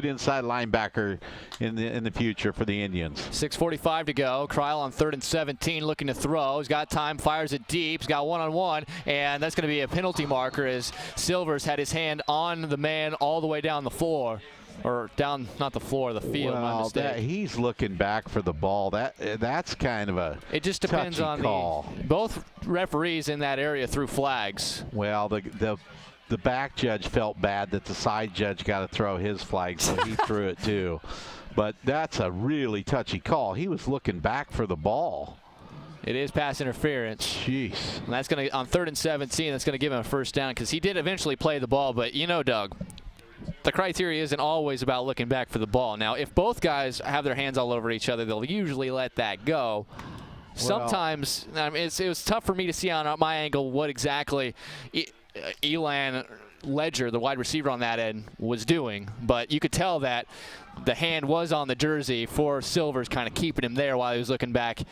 inside linebacker in the future for the Indians. 6:45 to go. Kryl on 3rd and 17, looking to throw. He's got time, fires it deep. He's got one-on-one, and that's going to be a penalty marker as Silvers had his hand on the man all the way down the floor. Or down, not the floor, the field. My mistake. He's looking back for the ball. That's kind of a It just depends on call. Both referees in that area threw flags. Well, the back judge felt bad that the side judge got to throw his flag, so he threw it too. But that's a really touchy call. He was looking back for the ball. It is pass interference. Jeez. And that's going to, on 3rd and 17, that's going to give him a first down because he did eventually play the ball. But you know, Doug, the criteria isn't always about looking back for the ball. Now, if both guys have their hands all over each other, they'll usually let that go. Sometimes, I mean, it was tough for me to see on my angle what exactly Elan Ledger, the wide receiver on that end, was doing. But you could tell that the hand was on the jersey for Silvers, kind of keeping him there while he was looking back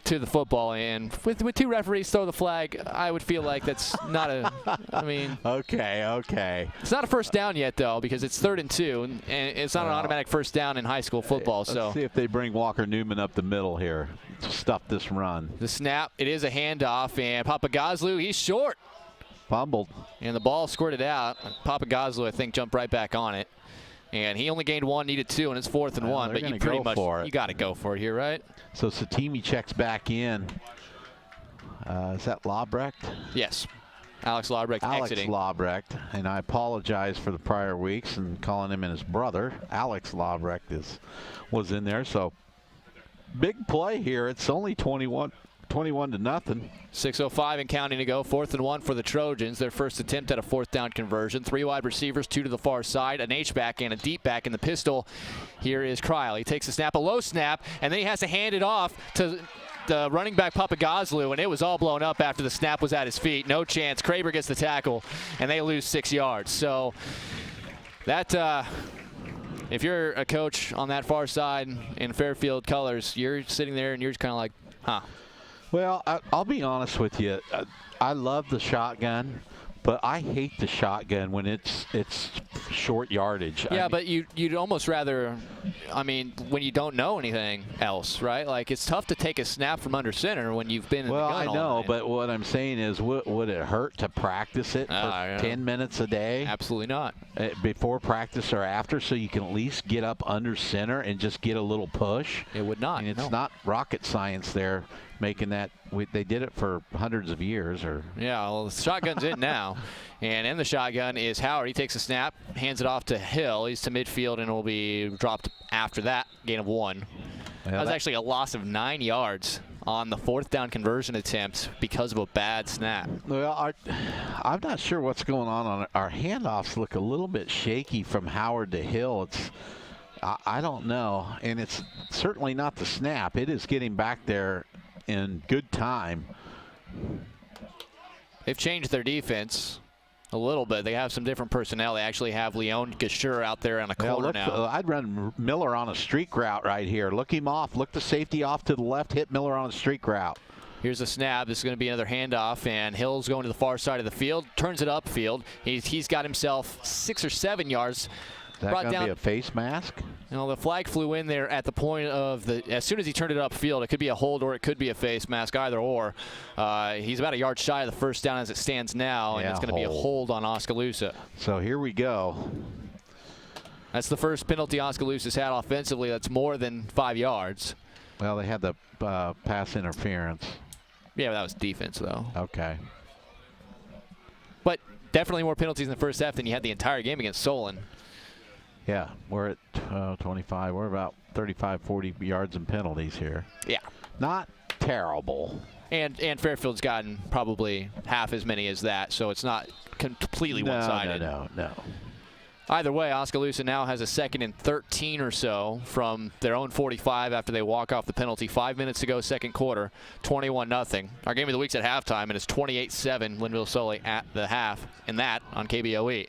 to the football. And with 2 referees throw the flag, I would feel like that's not a, I mean. Okay. It's not a first down yet, though, because it's 3rd and 2, and it's not an automatic first down in high school football. Let's see if they bring Walker Newman up the middle here to stop this run. The snap, it is a handoff, and Papa Goslu, he's short. Fumbled. And the ball squirted out. Papa Goslu, I think, jumped right back on it. And he only gained 1, needed 2, and it's 4th and 1. But you pretty much you got to go for it here, right? So Satimi checks back in. Is that Lobrecht? Yes. Alex Laubrecht exiting. Alex Laubrecht, and I apologize for the prior weeks and calling him and his brother. Alex Laubrecht was in there, so big play here. It's only 21 to nothing. 6:05 and counting to go. 4th and 1 for the Trojans. Their first attempt at a 4th down conversion. 3 wide receivers, 2 to the far side, an H-back and a deep back in the pistol. Here is Kryle. He takes a snap, a low snap, and then he has to hand it off to the running back Papagazlu, and it was all blown up after the snap was at his feet. No chance. Kraber gets the tackle, and they lose 6 yards. So that, if you're a coach on that far side in Fairfield colors, you're sitting there and you're just kind of like, huh. Well, I'll be honest with you. I love the shotgun, but I hate the shotgun when it's short yardage. Yeah, but you'd almost rather, I mean, when you don't know anything else, right? Like, it's tough to take a snap from under center when you've been in the gun all I know, night. but what I'm saying is, would it hurt to practice it for 10 minutes a day? Absolutely not. Before practice or after, so you can at least get up under center and just get a little push? It would not. And it's not rocket science there. Making that, they did it for hundreds of years. Yeah, well, the shotgun's in now. And in the shotgun is Howard. He takes a snap, hands it off to Hill. He's to midfield and will be dropped after that, gain of 1. Yeah, that was actually a loss of 9 yards on the 4th down conversion attempt because of a bad snap. Well, I'm not sure what's going on. Our handoffs look a little bit shaky from Howard to Hill. I don't know. And it's certainly not the snap. It is getting back there in good time. They've changed their defense a little bit. They have some different personnel. They actually have Leon Gashur out there on a corner now. I'd run Miller on a streak route right here. Look him off. Look the safety off to the left. Hit Miller on a streak route. Here's a snap. This is going to be another handoff, and Hill's going to the far side of the field. Turns it upfield. He's got himself 6 or 7 yards. Is that going to be a face mask? You know, the flag flew in there at the point of as soon as he turned it upfield. It could be a hold or it could be a face mask, either or. He's about a yard shy of the first down as it stands now, and it's going to be a hold on Oskaloosa. So here we go. That's the first penalty Oskaloosa's had offensively that's more than 5 yards. Well, they had the pass interference. Yeah, but that was defense, though. Okay. But definitely more penalties in the first half than you had the entire game against Solon. Yeah, we're at 25. We're about 35, 40 yards in penalties here. Yeah. Not terrible. And Fairfield's gotten probably half as many as that, so it's not completely one-sided. No. Either way, Oskaloosa now has a 2nd and 13 or so from their own 45 after they walk off the penalty. 5 minutes to go, second quarter, 21-0. Our game of the week's at halftime, and it's 28-7, Linville-Sully at the half, and that on KBOE.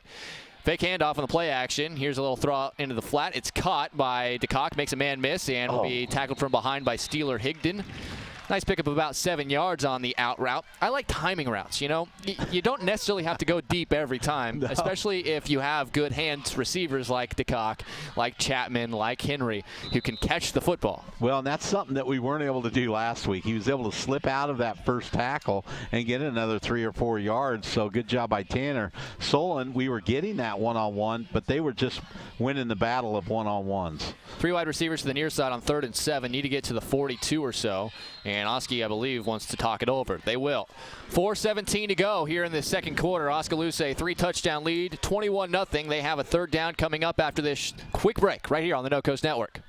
Fake handoff on the play action. Here's a little throw out into the flat. It's caught by DeCock, makes a man miss, and will be tackled from behind by Steeler Higdon. Nice pickup of about 7 yards on the out route. I like timing routes, you know. You don't necessarily have to go deep every time, especially if you have good hands receivers like DeCock, like Chapman, like Henry, who can catch the football. Well, and that's something that we weren't able to do last week. He was able to slip out of that first tackle and get another 3 or 4 yards, so good job by Tanner. Solon, we were getting that one-on-one, but they were just winning the battle of one-on-ones. 3 wide receivers to the near side on 3rd and 7. Need to get to the 42 or so. And Oski, I believe, wants to talk it over. They will. 4:17 to go here in the second quarter. Oskaloosa, a 3-touchdown lead, 21-0. They have a 3rd down coming up after this quick break right here on the No Coast Network.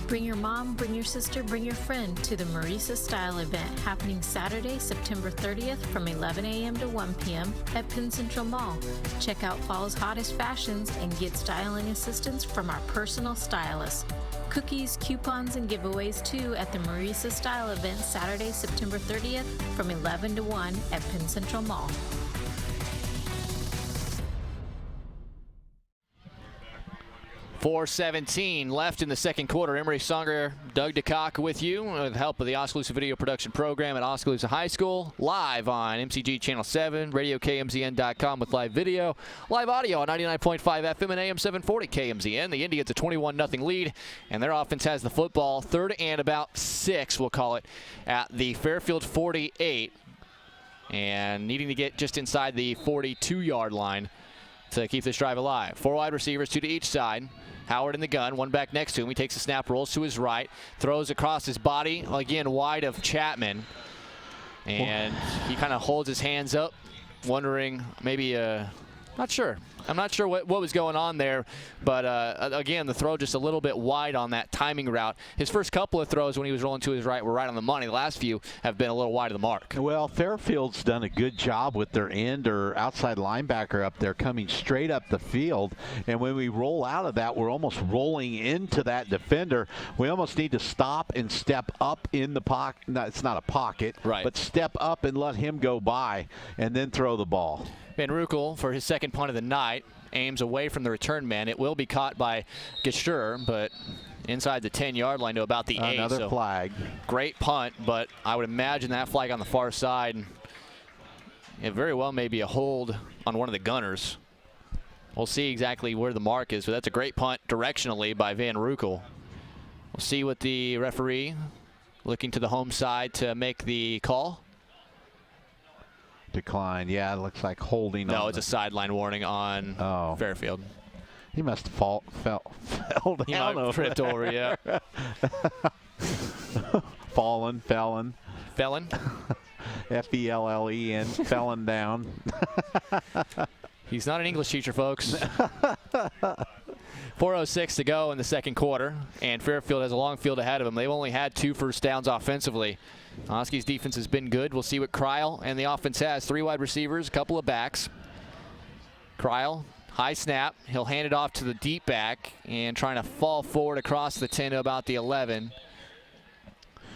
Bring your mom, bring your sister, bring your friend to the Marisa Style event happening Saturday, September 30th from 11 a.m. to 1 p.m. at Penn Central Mall. Check out fall's hottest fashions and get styling assistance from our personal stylists. Cookies, coupons, and giveaways too at the Marisa Style event Saturday, September 30th from 11 to 1 at Penn Central Mall. .417 left in the second quarter. Emery Songer, Doug DeCock with you with the help of the Oskaloosa Video Production Program at Oskaloosa High School. Live on MCG Channel 7, RadioKMZN.com with live video. Live audio on 99.5 FM and AM 740 KMZN. The Indians a 21-0 lead, and their offense has the football. 3rd and about 6, we'll call it, at the Fairfield 48. And needing to get just inside the 42-yard line to keep this drive alive. 4 wide receivers, 2 to each side. Howard in the gun, 1 back next to him. He takes a snap, rolls to his right, throws across his body, again wide of Chapman. And he kind of holds his hands up, wondering maybe, not sure. I'm not sure what was going on there, but again, the throw just a little bit wide on that timing route. His first couple of throws when he was rolling to his right were right on the money. The last few have been a little wide of the mark. Well, Fairfield's done a good job with their end or outside linebacker up there coming straight up the field, and when we roll out of that, we're almost rolling into that defender. We almost need to stop and step up in the pocket. No, it's not a pocket, right, but step up and let him go by and then throw the ball. Van Ruckel, for his second punt of the night, aims away from the return man. It will be caught by Gashur, but inside the 10-yard line to about the 8. Another flag. Great punt, but I would imagine that flag on the far side, it very well may be a hold on one of the gunners. We'll see exactly where the mark is, but that's a great punt directionally by Van Ruckel. We'll see what the referee, looking to the home side to make the call. Decline. Yeah, it looks like holding. No, it's a sideline warning on Fairfield. He must have fell down. He might have tripped over, yeah. Felon. Felon. F-E-L-L-E-N. Felon down. He's not an English teacher, folks. 4:06 to go in the second quarter, and Fairfield has a long field ahead of them. They've only had 2 first downs offensively. Oski's defense has been good. We'll see what Kryl and the offense has. 3 wide receivers, a couple of backs. Kryl, high snap. He'll hand it off to the deep back and trying to fall forward across the 10 to about the 11.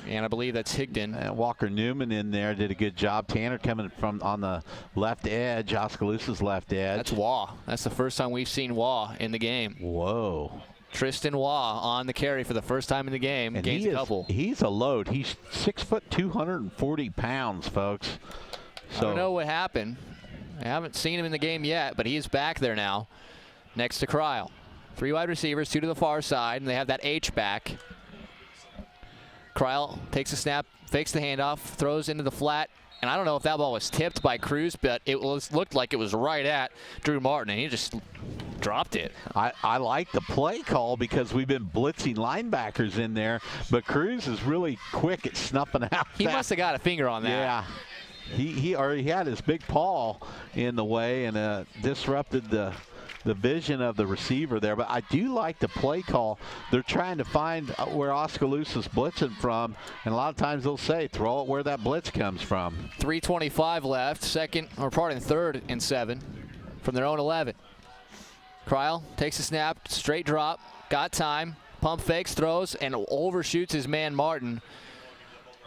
And I believe that's Higdon. And Walker Newman in there did a good job. Tanner coming from on the left edge, Oskaloosa's left edge. That's Waugh. That's the first time we've seen Waugh in the game. Whoa. Tristan Waugh on the carry for the first time in the game. And gains a couple. He's a load. He's 6 foot 240 pounds, folks. So I don't know what happened. I haven't seen him in the game yet, but he is back there now next to Kryl. 3 wide receivers, 2 to the far side, and they have that H back. Kryl takes a snap, fakes the handoff, throws into the flat, and I don't know if that ball was tipped by Cruz, but it looked like it was right at Drew Martin, and he just dropped it. I like the play call because we've been blitzing linebackers in there, but Cruz is really quick at snuffing out. He must have got a finger on that. Yeah. He already had his big paw in the way and disrupted the vision of the receiver there. But I do like the play call. They're trying to find where Oskaloosa's blitzing from, and a lot of times they'll say, throw it where that blitz comes from. 3:25 left, third and 7 from their own 11. Kryl takes a snap, straight drop, got time, pump fakes, throws, and overshoots his man Martin.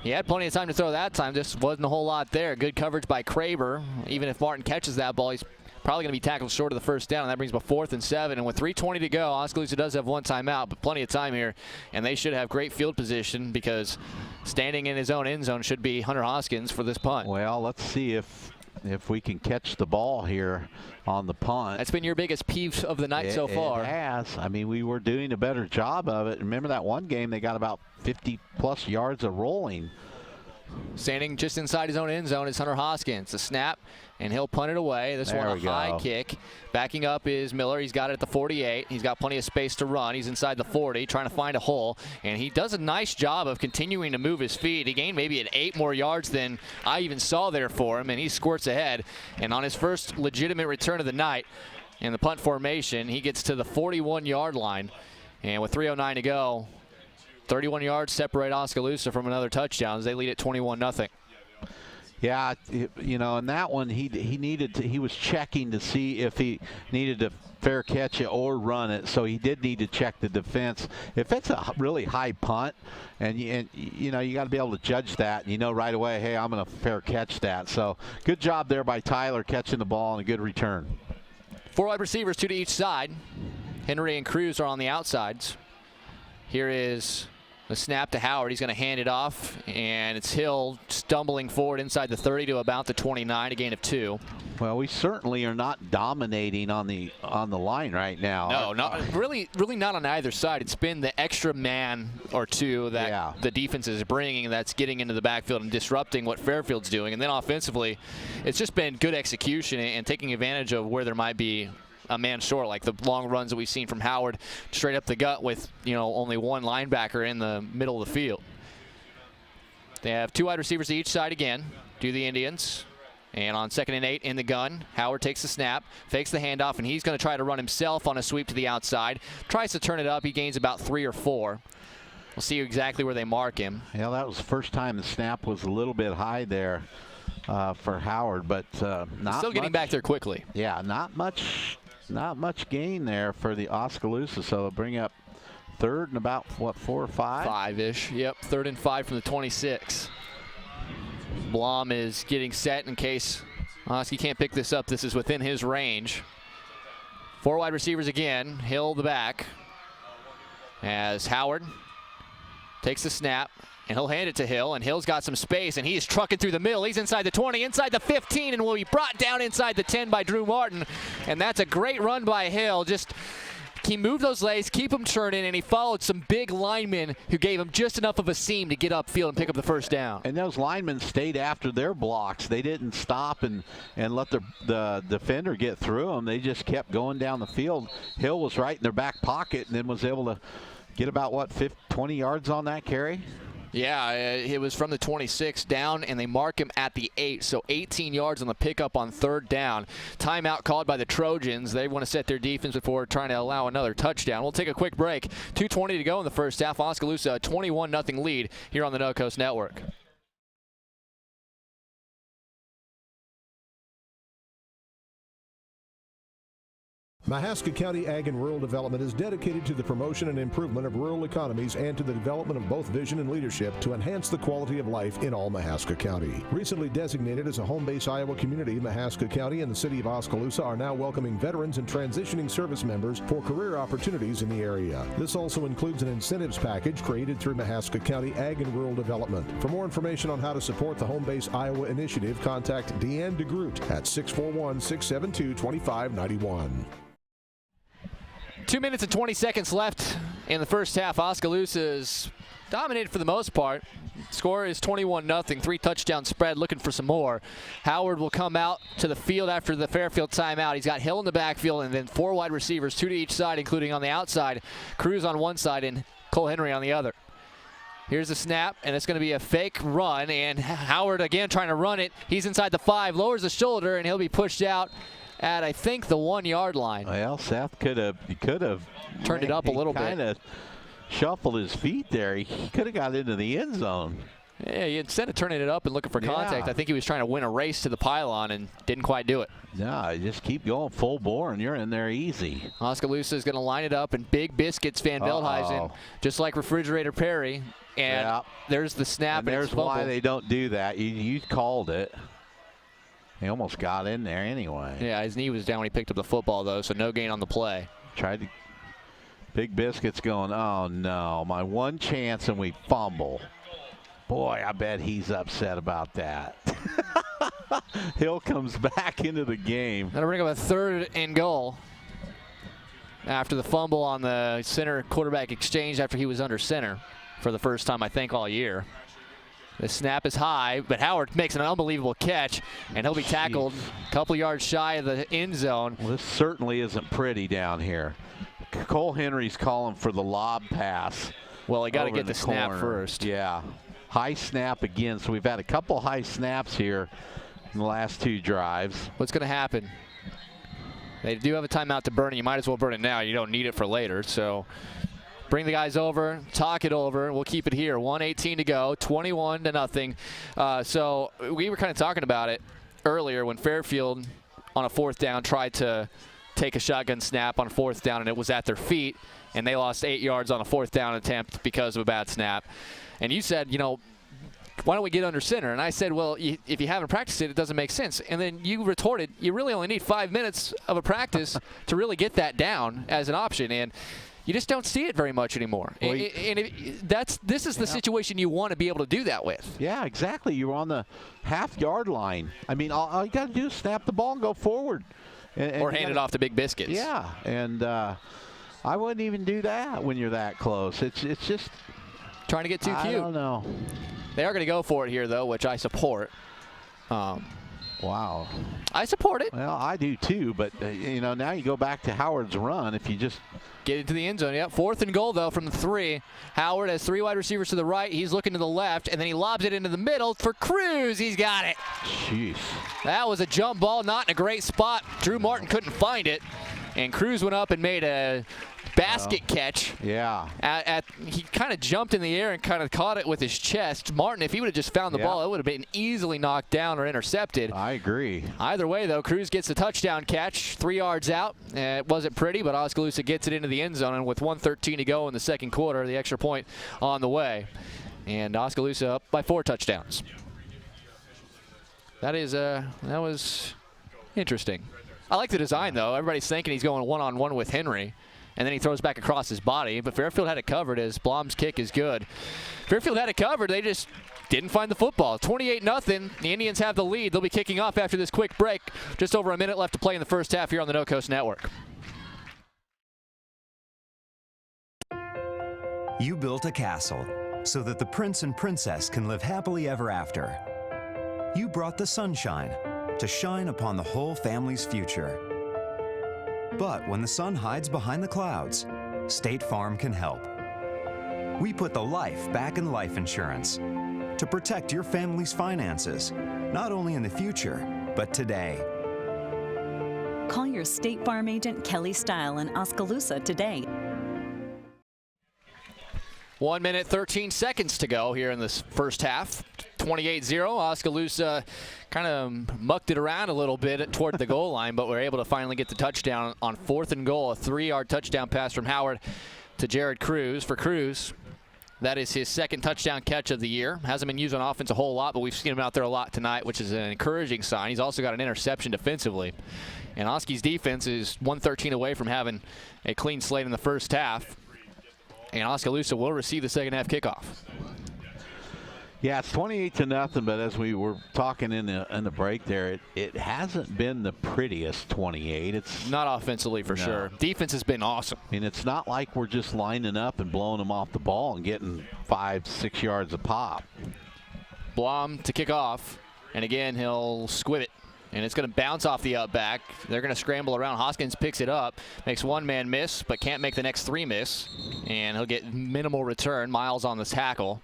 He had plenty of time to throw that time. Just wasn't a whole lot there. Good coverage by Kraber. Even if Martin catches that ball, he's probably going to be tackled short of the first down. And that brings up a 4th and 7. And with 3:20 to go, Oskaloosa does have 1 timeout, but plenty of time here. And they should have great field position because standing in his own end zone should be Hunter Hoskins for this punt. Well, let's see if we can catch the ball here on the punt. That's been your biggest peeve of the night so far. It has. I mean, we were doing a better job of it. Remember that one game they got about 50-plus yards of rolling. Standing just inside his own end zone is Hunter Hoskins. The snap, and he'll punt it away. This one a high kick. Backing up is Miller. He's got it at the 48. He's got plenty of space to run. He's inside the 40, trying to find a hole. And he does a nice job of continuing to move his feet. He gained maybe 8 more yards than I even saw there for him, and he squirts ahead. And on his first legitimate return of the night in the punt formation, he gets to the 41-yard line. And with 3:09 to go, 31 yards separate Oskaloosa from another touchdown as they lead at 21-0. Yeah, you know, in that one he was checking to see if he needed to fair catch it or run it, so he did need to check the defense. If it's a really high punt, and you know, you got to be able to judge that, and you know right away, hey, I'm going to fair catch that. So good job there by Tyler catching the ball and a good return. 4 wide receivers, 2 to each side. Henry and Cruz are on the outsides. Here is the snap to Howard. He's going to hand it off, and it's Hill stumbling forward inside the 30 to about the 29, a gain of 2. Well, we certainly are not dominating on the line right now. No, not really not on either side. It's been the extra man or two that the defense is bringing that's getting into the backfield and disrupting what Fairfield's doing. And then offensively, it's just been good execution and taking advantage of where there might be a man short, like the long runs that we've seen from Howard straight up the gut with, only one linebacker in the middle of the field. They have 2 wide receivers to each side again, do the Indians. And on 2nd and 8 in the gun, Howard takes the snap, fakes the handoff, and he's going to try to run himself on a sweep to the outside. Tries to turn it up. He gains about 3 or 4. We'll see exactly where they mark him. Yeah, that was the first time the snap was a little bit high there for Howard, but not still getting much, back there quickly. Yeah, not much gain there for the Oskaloosa. So they'll bring up 3rd and about, 4 or 5? 5-ish. Yep, 3rd and 5 from the 26. Blom is getting set in case Oski can't pick this up. This is within his range. 4 wide receivers again. Hill the back. As Howard takes the snap, and he'll hand it to Hill, and Hill's got some space, and he's trucking through the middle. He's inside the 20, inside the 15, and will be brought down inside the 10 by Drew Martin. And that's a great run by Hill. He moved those legs, keep him turning, and he followed some big linemen who gave him just enough of a seam to get upfield and pick up the first down. And those linemen stayed after their blocks. They didn't stop and let the defender get through them. They just kept going down the field. Hill was right in their back pocket and then was able to get about, 20 yards on that carry? Yeah, it was from the 26 down, and they mark him at the 8, so 18 yards on the pickup on 3rd down. Timeout called by the Trojans. They want to set their defense before trying to allow another touchdown. We'll take a quick break. 2:20 to go in the first half. Oskaloosa, a 21-0 lead here on the No Coast Network. Mahaska County Ag and Rural Development is dedicated to the promotion and improvement of rural economies and to the development of both vision and leadership to enhance the quality of life in all Mahaska County. Recently designated as a home base Iowa community, Mahaska County and the city of Oskaloosa are now welcoming veterans and transitioning service members for career opportunities in the area. This also includes an incentives package created through Mahaska County Ag and Rural Development. For more information on how to support the Home Base Iowa initiative, contact Deanne DeGroot at 641-672-2591. 2 minutes and 20 seconds left in the first half. Oskaloosa is dominated for the most part. Score is 21-0, 3-touchdown spread, looking for some more. Howard will come out to the field after the Fairfield timeout. He's got Hill in the backfield and then 4 wide receivers, 2 to each side, including on the outside. Cruz on one side and Cole Henry on the other. Here's the snap, and it's going to be a fake run, and Howard again trying to run it. He's inside the 5, lowers the shoulder, and he'll be pushed out at, I think, the 1-yard line. Well, Seth could have turned it up a little bit. Kind of shuffled his feet there. He could have got into the end zone. Yeah, instead of turning it up and looking for contact, I think he was trying to win a race to the pylon and didn't quite do it. No, just keep going full bore, and you're in there easy. Oskaloosa is going to line it up, and Big Biscuits Van Veldhuizen, just like Refrigerator Perry. And there's the snap. And there's why they don't do that. You called it. He almost got in there anyway. Yeah, his knee was down when he picked up the football, though, so no gain on the play. Tried to. Big Biscuit's going, oh, no, my one chance, and we fumble. Boy, I bet he's upset about that. Hill comes back into the game. That'll bring up a 3rd and goal after the fumble on the center quarterback exchange after he was under center for the first time, I think, all year. The snap is high, but Howard makes an unbelievable catch, and he'll be tackled a couple yards shy of the end zone. Well, this certainly isn't pretty down here. Cole Henry's calling for the lob pass. Well, he got to get the snap first. Yeah. High snap again, so we've had a couple high snaps here in the last 2 drives. What's going to happen? They do have a timeout to burn, and you might as well burn it now. You don't need it for later, so bring the guys over, talk it over. We'll keep it here. 1:18 to go, 21-0. So we were kind of talking about it earlier when Fairfield on a 4th down tried to take a shotgun snap on 4th down, and it was at their feet, and they lost 8 yards on a 4th down attempt because of a bad snap. And you said, why don't we get under center? And I said, well, if you haven't practiced it, it doesn't make sense. And then you retorted, you really only need 5 minutes of a practice to really get that down as an option. And you just don't see it very much anymore. Well, this is the situation you want to be able to do that with. Yeah, exactly. You're on the half-yard line. I mean, all you got to do is snap the ball and go forward. Or hand it off to Big Biscuits. Yeah, and I wouldn't even do that when you're that close. It's just trying to get too cute. I don't know. They are going to go for it here, though, which I support. Wow. I support it. Well, I do too, but now you go back to Howard's run. If you just get into the end zone. Yep. 4th and goal, though, from the 3. Howard has 3 wide receivers to the right. He's looking to the left, and then he lobs it into the middle for Cruz. He's got it. Jeez. That was a jump ball, not in a great spot. Drew Martin couldn't find it, and Cruz went up and made a basket catch. Yeah. He kind of jumped in the air and kind of caught it with his chest. Martin, if he would have just found the ball, it would have been easily knocked down or intercepted. I agree. Either way, though, Cruz gets the touchdown catch, 3 yards out. It wasn't pretty, but Oskaloosa gets it into the end zone, and with 1:13 to go in the second quarter, the extra point on the way. And Oskaloosa up by 4 touchdowns. That was interesting. I like the design, though. Everybody's thinking he's going one-on-one with Henry, and then he throws back across his body. But Fairfield had it covered as Blom's kick is good. Fairfield had it covered. They just didn't find the football. 28-0. The Indians have the lead. They'll be kicking off after this quick break. Just over a minute left to play in the first half here on the No Coast Network. You built a castle so that the prince and princess can live happily ever after. You brought the sunshine to shine upon the whole family's future. But when the sun hides behind the clouds, State Farm can help. We put the life back in life insurance to protect your family's finances, not only in the future, but today. Call your State Farm agent Kelly Style in Oskaloosa today. 1 minute, 13 seconds to go here in this first half. 28-0. Oskaloosa kind of mucked it around a little bit toward the goal line, but we're able to finally get the touchdown on 4th and goal. A 3-yard touchdown pass from Howard to Jared Cruz. For Cruz, that is his 2nd touchdown catch of the year. Hasn't been used on offense a whole lot, but we've seen him out there a lot tonight, which is an encouraging sign. He's also got an interception defensively. And Oski's defense is 113 away from having a clean slate in the first half. And Oskaloosa will receive the second half kickoff. Yeah, it's 28-0, but as we were talking in the break there, it hasn't been the prettiest 28. It's not offensively for sure. Defense has been awesome. I mean, it's not like we're just lining up and blowing them off the ball and getting 5-6 yards a pop. Blom to kick off, and again he'll squib it. And it's going to bounce off the up back. They're going to scramble around. Hoskins picks it up, makes one man miss, but can't make the next 3 miss. And he'll get minimal return. Miles on the tackle.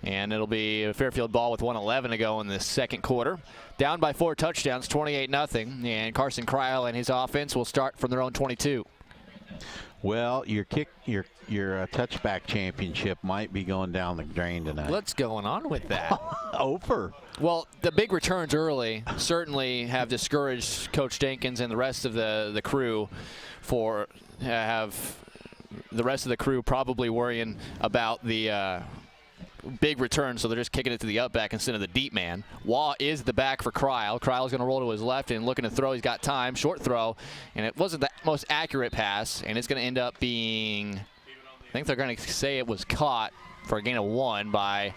And it'll be a Fairfield ball with 1:11 to go in the second quarter. Down by 4 touchdowns, 28-0. And Carson Cryle and his offense will start from their own 22. Well, your touchback championship might be going down the drain tonight. What's going on with that? Over. Well, the big returns early certainly have discouraged Coach Jenkins and the rest of the crew for have the rest of the crew probably worrying about the big return, so they're just kicking it to the up back instead of the deep man. Waugh is the back for Cryle. Cryle's going to roll to his left and looking to throw. He's got time. Short throw, and it wasn't the most accurate pass, and it's going to end up being, I think they're going to say it was caught for a gain of 1 by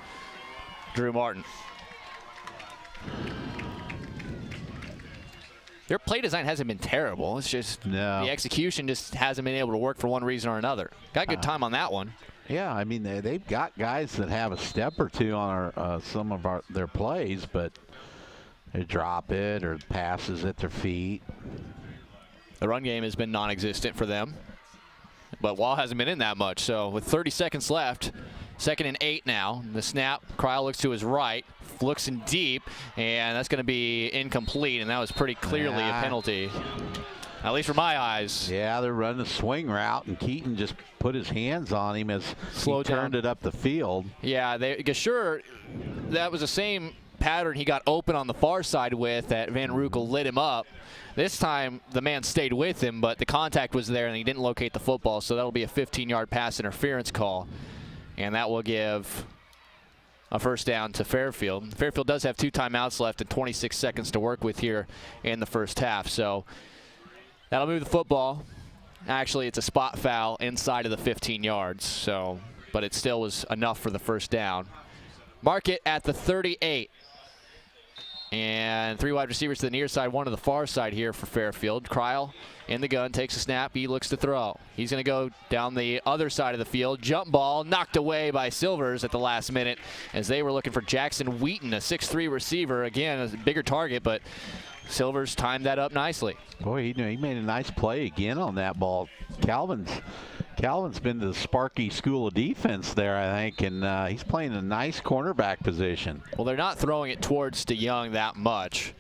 Drew Martin. Their play design hasn't been terrible. It's just the execution just hasn't been able to work for one reason or another. Got good time on that one. Yeah, I mean, they've got guys that have a step or two on some of their plays, but they drop it or passes at their feet. The run game has been non-existent for them, but Waugh hasn't been in that much. So with 30 seconds left, 2nd and 8 now. The snap, Cryle looks to his right, looks in deep, and that's going to be incomplete, and that was pretty clearly a penalty. At least for my eyes. Yeah, they're running a swing route, and Keaton just put his hands on him as he turned it up the field. Yeah, sure, that was the same pattern he got open on the far side with that Van Rukel lit him up. This time, the man stayed with him, but the contact was there, and he didn't locate the football, so that'll be a 15-yard pass interference call, and that will give a first down to Fairfield. Fairfield does have 2 timeouts left and 26 seconds to work with here in the first half, so that'll move the football. Actually, it's a spot foul inside of the 15 yards, but it still was enough for the first down. Mark it at the 38. And 3 wide receivers to the near side, 1 to the far side here for Fairfield. Cryle in the gun, takes a snap. He looks to throw. He's going to go down the other side of the field. Jump ball knocked away by Silvers at the last minute as they were looking for Jackson Wheaton, a 6'3 receiver. Again, a bigger target, but Silvers timed that up nicely. Boy, he made a nice play again on that ball. Calvin's been to the Sparky School of Defense there, I think, and he's playing a nice cornerback position. Well, they're not throwing it towards DeYoung that much.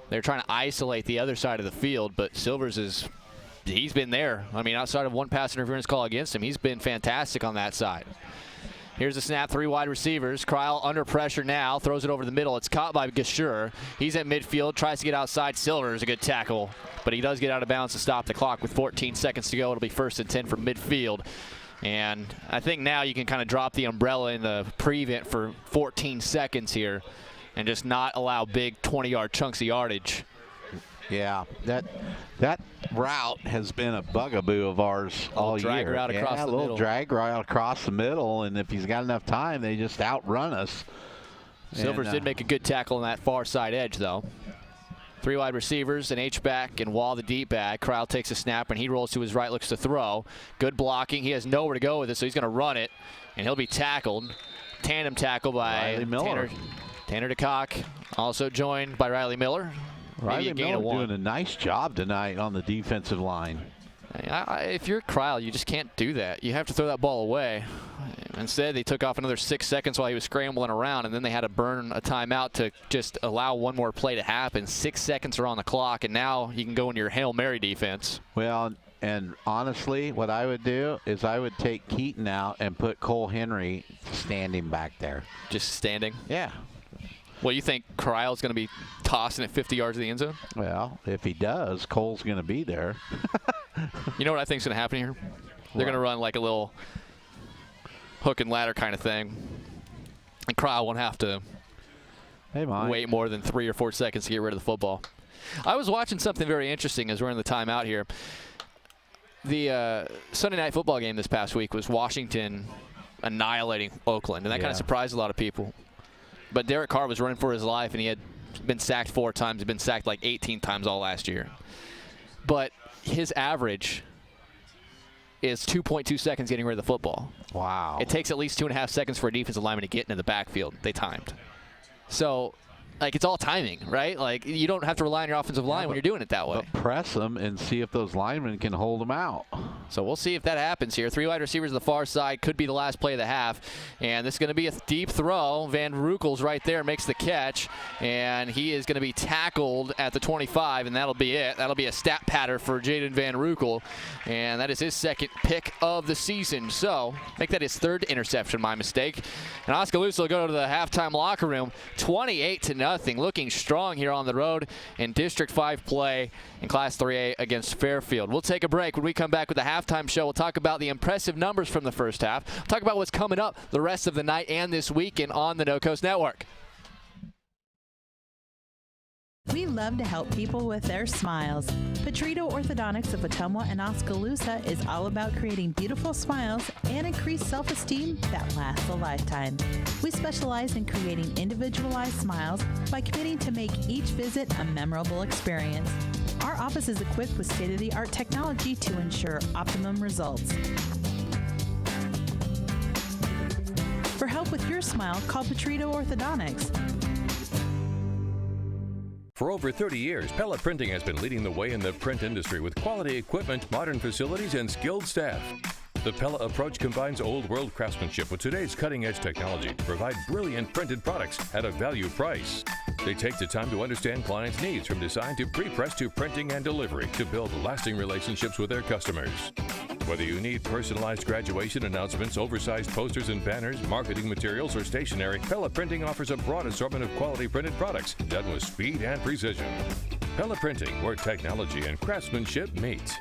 They're trying to isolate the other side of the field, but Silvers he's been there. I mean, outside of 1 pass interference call against him, he's been fantastic on that side. Here's the snap, 3 wide receivers. Cryle under pressure now, throws it over the middle. It's caught by Gashur. He's at midfield, tries to get outside. Silvers, a good tackle, but he does get out of bounds to stop the clock with 14 seconds to go. It'll be 1st and 10 from midfield. And I think now you can kind of drop the umbrella in the prevent for 14 seconds here and just not allow big 20-yard chunks of yardage. Yeah, that route has been a bugaboo of ours all year. Drag route across the middle. A little drag route across the middle, and if he's got enough time, they just outrun us. Silvers did make a good tackle on that far side edge, though. 3 wide receivers, an H-back, and Wall the deep back. Cryle takes a snap, and he rolls to his right, looks to throw. Good blocking. He has nowhere to go with it, so he's going to run it, and he'll be tackled. Tandem tackle by Riley Miller. Tanner DeCock, also joined by Riley Miller. Riley Miller doing a nice job tonight on the defensive line. If you're Cryle, you just can't do that. You have to throw that ball away. Instead, they took off another 6 seconds while he was scrambling around, and then they had to burn a timeout to just allow one more play to happen. 6 seconds are on the clock, and now you can go into your Hail Mary defense. Well, and honestly, what I would do is I would take Keaton out and put Cole Henry standing back there. Just standing? Yeah. Well, you think Cryle's going to be tossing it 50 yards of the end zone? Well, if he does, Cole's going to be there. You know what I think is going to happen here? They're going to run like a little hook and ladder kind of thing. And Cryle won't have to wait more than 3 or 4 seconds to get rid of the football. I was watching something very interesting as we're in the timeout here. The Sunday night football game this past week was Washington annihilating Oakland, and that kind of surprised a lot of people. But Derek Carr was running for his life, and he had been sacked 4 times. He'd been sacked like 18 times all last year. But his average is 2.2 seconds getting rid of the football. Wow. It takes at least 2.5 seconds for a defensive lineman to get into the backfield. They timed. So, like, it's all timing, right? Like, you don't have to rely on your offensive line when you're doing it that way. But press them and see if those linemen can hold them out. So we'll see if that happens here. 3 wide receivers to the far side. Could be the last play of the half. And this is going to be a deep throw. Van Rukel's right there, makes the catch. And he is going to be tackled at the 25, and that'll be it. That'll be a stat patter for Jaden Van Rukel. And that is his 2nd pick of the season. So make that his 3rd interception, my mistake. And Oskaloosa will go to the halftime locker room, 28-0. Looking strong here on the road in District 5 play in Class 3A against Fairfield. We'll take a break. When we come back with the halftime show, we'll talk about the impressive numbers from the first half. We'll talk about what's coming up the rest of the night and this weekend on the No Coast Network. We love to help people with their smiles. Petrito Orthodontics of Ottumwa and Oskaloosa is all about creating beautiful smiles and increased self-esteem that lasts a lifetime. We specialize in creating individualized smiles by committing to make each visit a memorable experience. Our office is equipped with state-of-the-art technology to ensure optimum results. For help with your smile, call Petrito Orthodontics. For over 30 years, Pellet Printing has been leading the way in the print industry with quality equipment, modern facilities, and skilled staff. The Pella approach combines old-world craftsmanship with today's cutting-edge technology to provide brilliant printed products at a value price. They take the time to understand clients' needs from design to pre-press to printing and delivery to build lasting relationships with their customers. Whether you need personalized graduation announcements, oversized posters and banners, marketing materials, or stationery, Pella Printing offers a broad assortment of quality printed products done with speed and precision. Pella Printing, where technology and craftsmanship meet.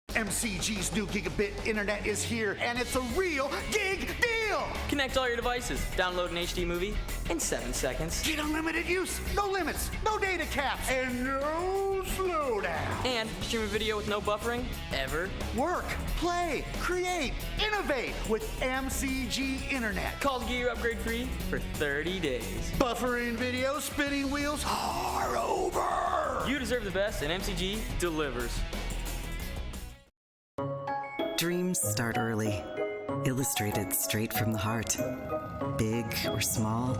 MCG's new gigabit internet is here, and it's a real gig deal! deal! Connect all your devices, download an HD movie in 7 seconds. Get unlimited use, no limits, no data caps, and no slowdown. And stream a video with no buffering ever. Work, play, create, innovate with MCG Internet. Call to get your upgrade free for 30 days. Buffering video, spinning wheels are over. You deserve the best, and MCG delivers. Dreams start early, illustrated straight from the heart. Big or small,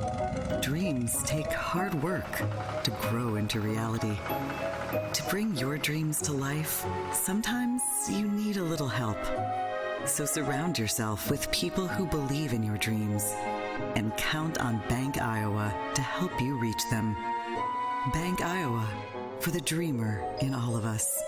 dreams take hard work to grow into reality. To bring your dreams to life, sometimes you need a little help. So surround yourself with people who believe in your dreams and count on Bank Iowa to help you reach them. Bank Iowa, for the dreamer in all of us.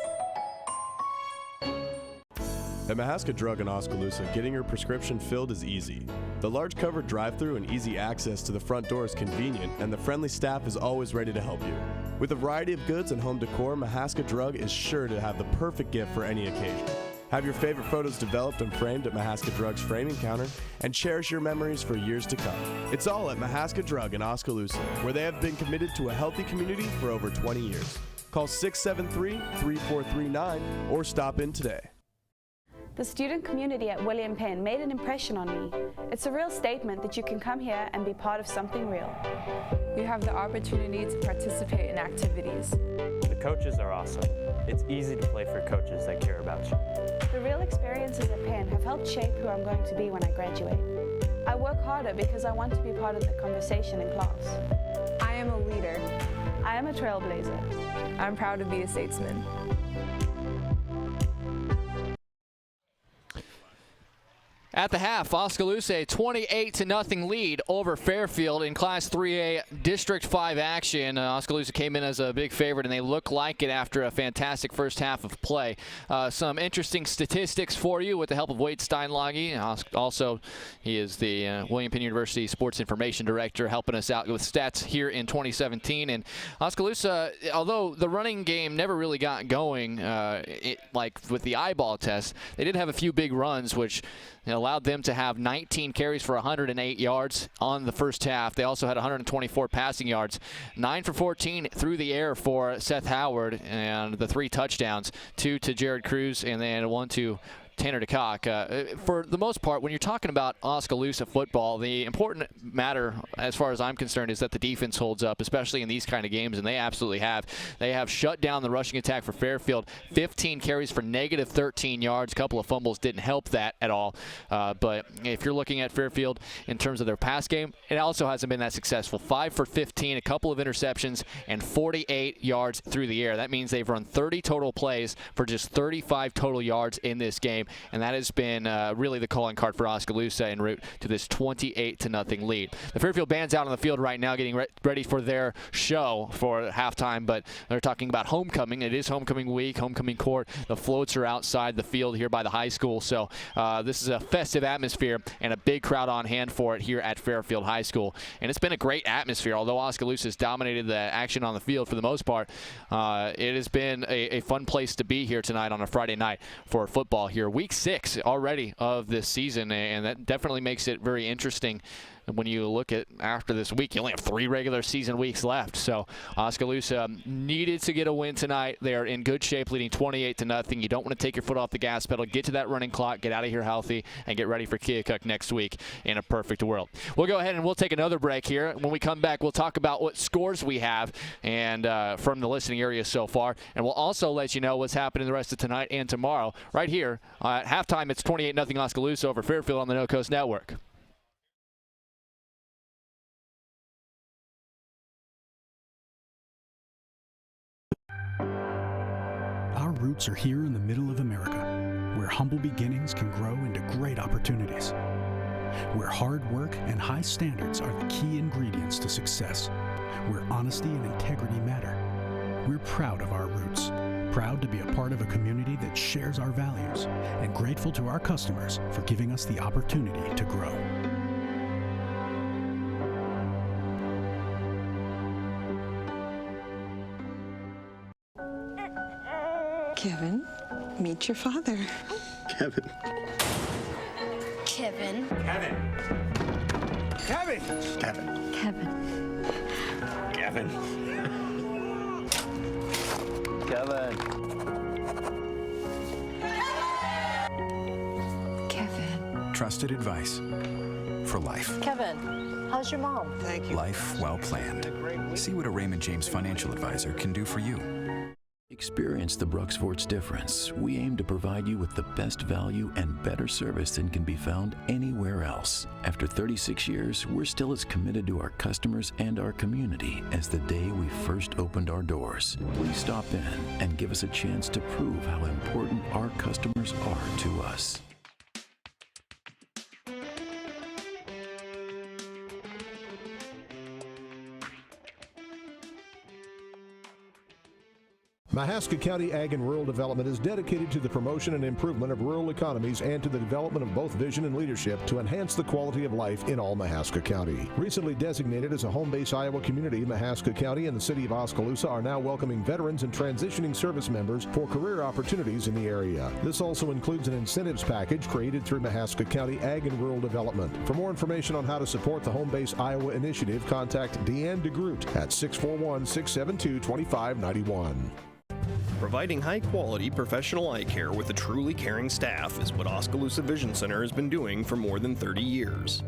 At Mahaska Drug in Oskaloosa, getting your prescription filled is easy. The large covered drive-thru and easy access to the front door is convenient, and the friendly staff is always ready to help you. With a variety of goods and home decor, Mahaska Drug is sure to have the perfect gift for any occasion. Have your favorite photos developed and framed at Mahaska Drug's framing counter, and cherish your memories for years to come. It's all at Mahaska Drug in Oskaloosa, where they have been committed to a healthy community for over 20 years. Call 673-3439 or stop in today. The student community at William Penn made an impression on me. It's a real statement that you can come here and be part of something real. You have the opportunity to participate in activities. The coaches are awesome. It's easy to play for coaches that care about you. The real experiences at Penn have helped shape who I'm going to be when I graduate. I work harder because I want to be part of the conversation in class. I am a leader. I am a trailblazer. I'm proud to be a statesman. At the half, Oskaloosa a 28-0 lead over Fairfield in Class 3A District 5 action. Oskaloosa came in as a big favorite, and they look like it after a fantastic first half of play. Some interesting statistics for you with the help of Wade Steinlage. Also, he is the William Penn University Sports Information Director, helping us out with stats here in 2017. And Oskaloosa, although the running game never really got going, like with the eyeball test, they did have a few big runs, which allowed them to have 19 carries for 108 yards on the first half. They also had 124 passing yards, 9 for 14 through the air for Seth Howard, and the 3 touchdowns, 2 to Jared Cruz, and then 1 to Tanner DeCock. For the most part, when you're talking about Oskaloosa football, the important matter, as far as I'm concerned, is that the defense holds up, especially in these kind of games, and they absolutely have. They have shut down the rushing attack for Fairfield. 15 carries for negative 13 yards. A couple of fumbles didn't help that at all. But if you're looking at Fairfield in terms of their pass game, it also hasn't been that successful. 5 for 15, a couple of interceptions, and 48 yards through the air. That means they've run 30 total plays for just 35 total yards in this game. And that has been really the calling card for Oskaloosa en route to this 28-0 lead. The Fairfield band's out on the field right now getting ready for their show for halftime, but they're talking about homecoming. It is homecoming week, homecoming court. The floats are outside the field here by the high school, so this is a festive atmosphere and a big crowd on hand for it here at Fairfield High School. And it's been a great atmosphere. Although Oskaloosa has dominated the action on the field for the most part, it has been a fun place to be here tonight on a Friday night for football here. Week 6 already of this season, and that definitely makes it very interesting. When you look at after this week, you only have 3 regular season weeks left. So Oskaloosa needed to get a win tonight. They are in good shape, leading 28-0. You don't want to take your foot off the gas pedal. Get to that running clock, get out of here healthy, and get ready for Keokuk next week in a perfect world. We'll go ahead and we'll take another break here. When we come back, we'll talk about what scores we have and from the listening area so far. And we'll also let you know what's happening the rest of tonight and tomorrow. Right here at halftime, it's 28-0 Oskaloosa over Fairfield on the No Coast Network. Our roots are here in the middle of America, where humble beginnings can grow into great opportunities, where hard work and high standards are the key ingredients to success, where honesty and integrity matter. We're proud of our roots, proud to be a part of a community that shares our values, and grateful to our customers for giving us the opportunity to grow. Kevin, meet your father. Kevin. Kevin. Kevin. Kevin. Kevin. Kevin. Kevin. Kevin. Kevin. Trusted advice for life. Kevin, how's your mom? Thank you. Life well planned. See what a Raymond James financial advisor can do for you. Experience the Bruxforts difference. We aim to provide you with the best value and better service than can be found anywhere else. After 36 years, we're still as committed to our customers and our community as the day we first opened our doors. Please stop in and give us a chance to prove how important our customers are to us. Mahaska County Ag and Rural Development is dedicated to the promotion and improvement of rural economies and to the development of both vision and leadership to enhance the quality of life in all Mahaska County. Recently designated as a home base Iowa community, Mahaska County and the city of Oskaloosa are now welcoming veterans and transitioning service members for career opportunities in the area. This also includes an incentives package created through Mahaska County Ag and Rural Development. For more information on how to support the Home Base Iowa initiative, contact Deanne DeGroot at 641-672-2591. Providing high-quality professional eye care with a truly caring staff is what Oskaloosa Vision Center has been doing for more than 30 years.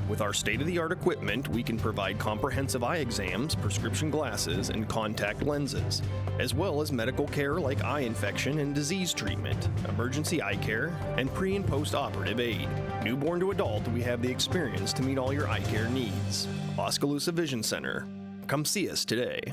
With our state-of-the-art equipment, we can provide comprehensive eye exams, prescription glasses, and contact lenses, as well as medical care like eye infection and disease treatment, emergency eye care, and pre- and post-operative aid. Newborn to adult, we have the experience to meet all your eye care needs. Oskaloosa Vision Center. Come see us today.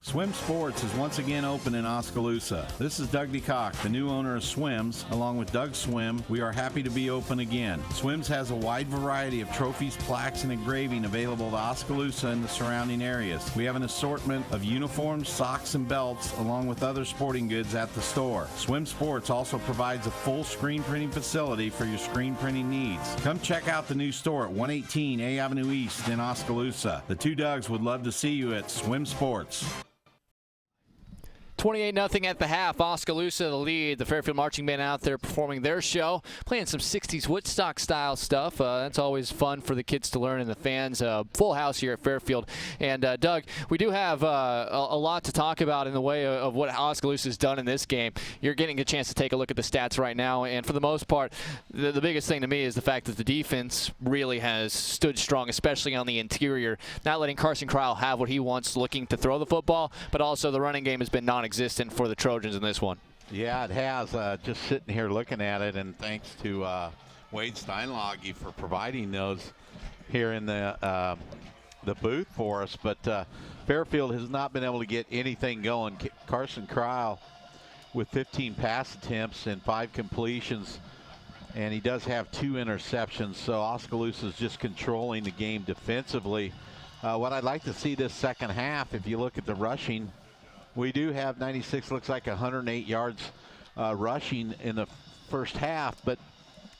Swim Sports is once again open in Oskaloosa. This is Doug DeCock, the new owner of Swims. Along with Doug Swim, we are happy to be open again. Swims has a wide variety of trophies, plaques, and engraving available to Oskaloosa and the surrounding areas. We have an assortment of uniforms, socks, and belts, along with other sporting goods at the store. Swim Sports also provides a full screen printing facility for your screen printing needs. Come check out the new store at 118 A Avenue East in Oskaloosa. The two Dougs would love to see you at Swim Sports. 28-0 at the half. Oskaloosa the lead. The Fairfield Marching Band out there performing their show, playing some 60s Woodstock-style stuff. That's always fun for the kids to learn and the fans. Full house here at Fairfield. And, Doug, we do have a lot to talk about in the way of what Oskaloosa's done in this game. You're getting a chance to take a look at the stats right now, and for the most part, the biggest thing to me is the fact that the defense really has stood strong, especially on the interior, not letting Carson Cryle have what he wants, looking to throw the football, but also the running game has been non-existent for the Trojans in this one. Yeah, it has. Just sitting here looking at it, and thanks to Wade Steinlage for providing those here in the booth for us. But Fairfield has not been able to get anything going. Carson Cryle with 15 pass attempts and 5 completions, and he does have 2 interceptions. So Oskaloosa is just controlling the game defensively. What I'd like to see this second half, if you look at the rushing, we do have 96, looks like 108 yards rushing in the first half, but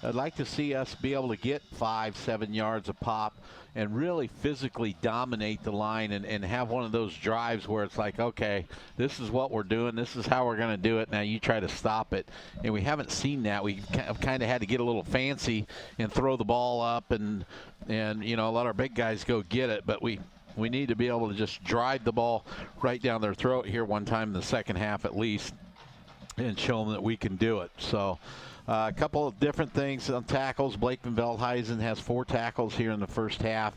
I'd like to see us be able to get 5-7 yards a pop and really physically dominate the line and have one of those drives where it's like, okay, this is what we're doing, this is how we're going to do it, now you try to stop it. And we haven't seen that. We kind of had to get a little fancy and throw the ball up and you know, let our big guys go get it, but we need to be able to just drive the ball right down their throat here one time in the second half at least and show them that we can do it. So a couple of different things on tackles. Blake Van Veldhuizen has 4 tackles here in the first half.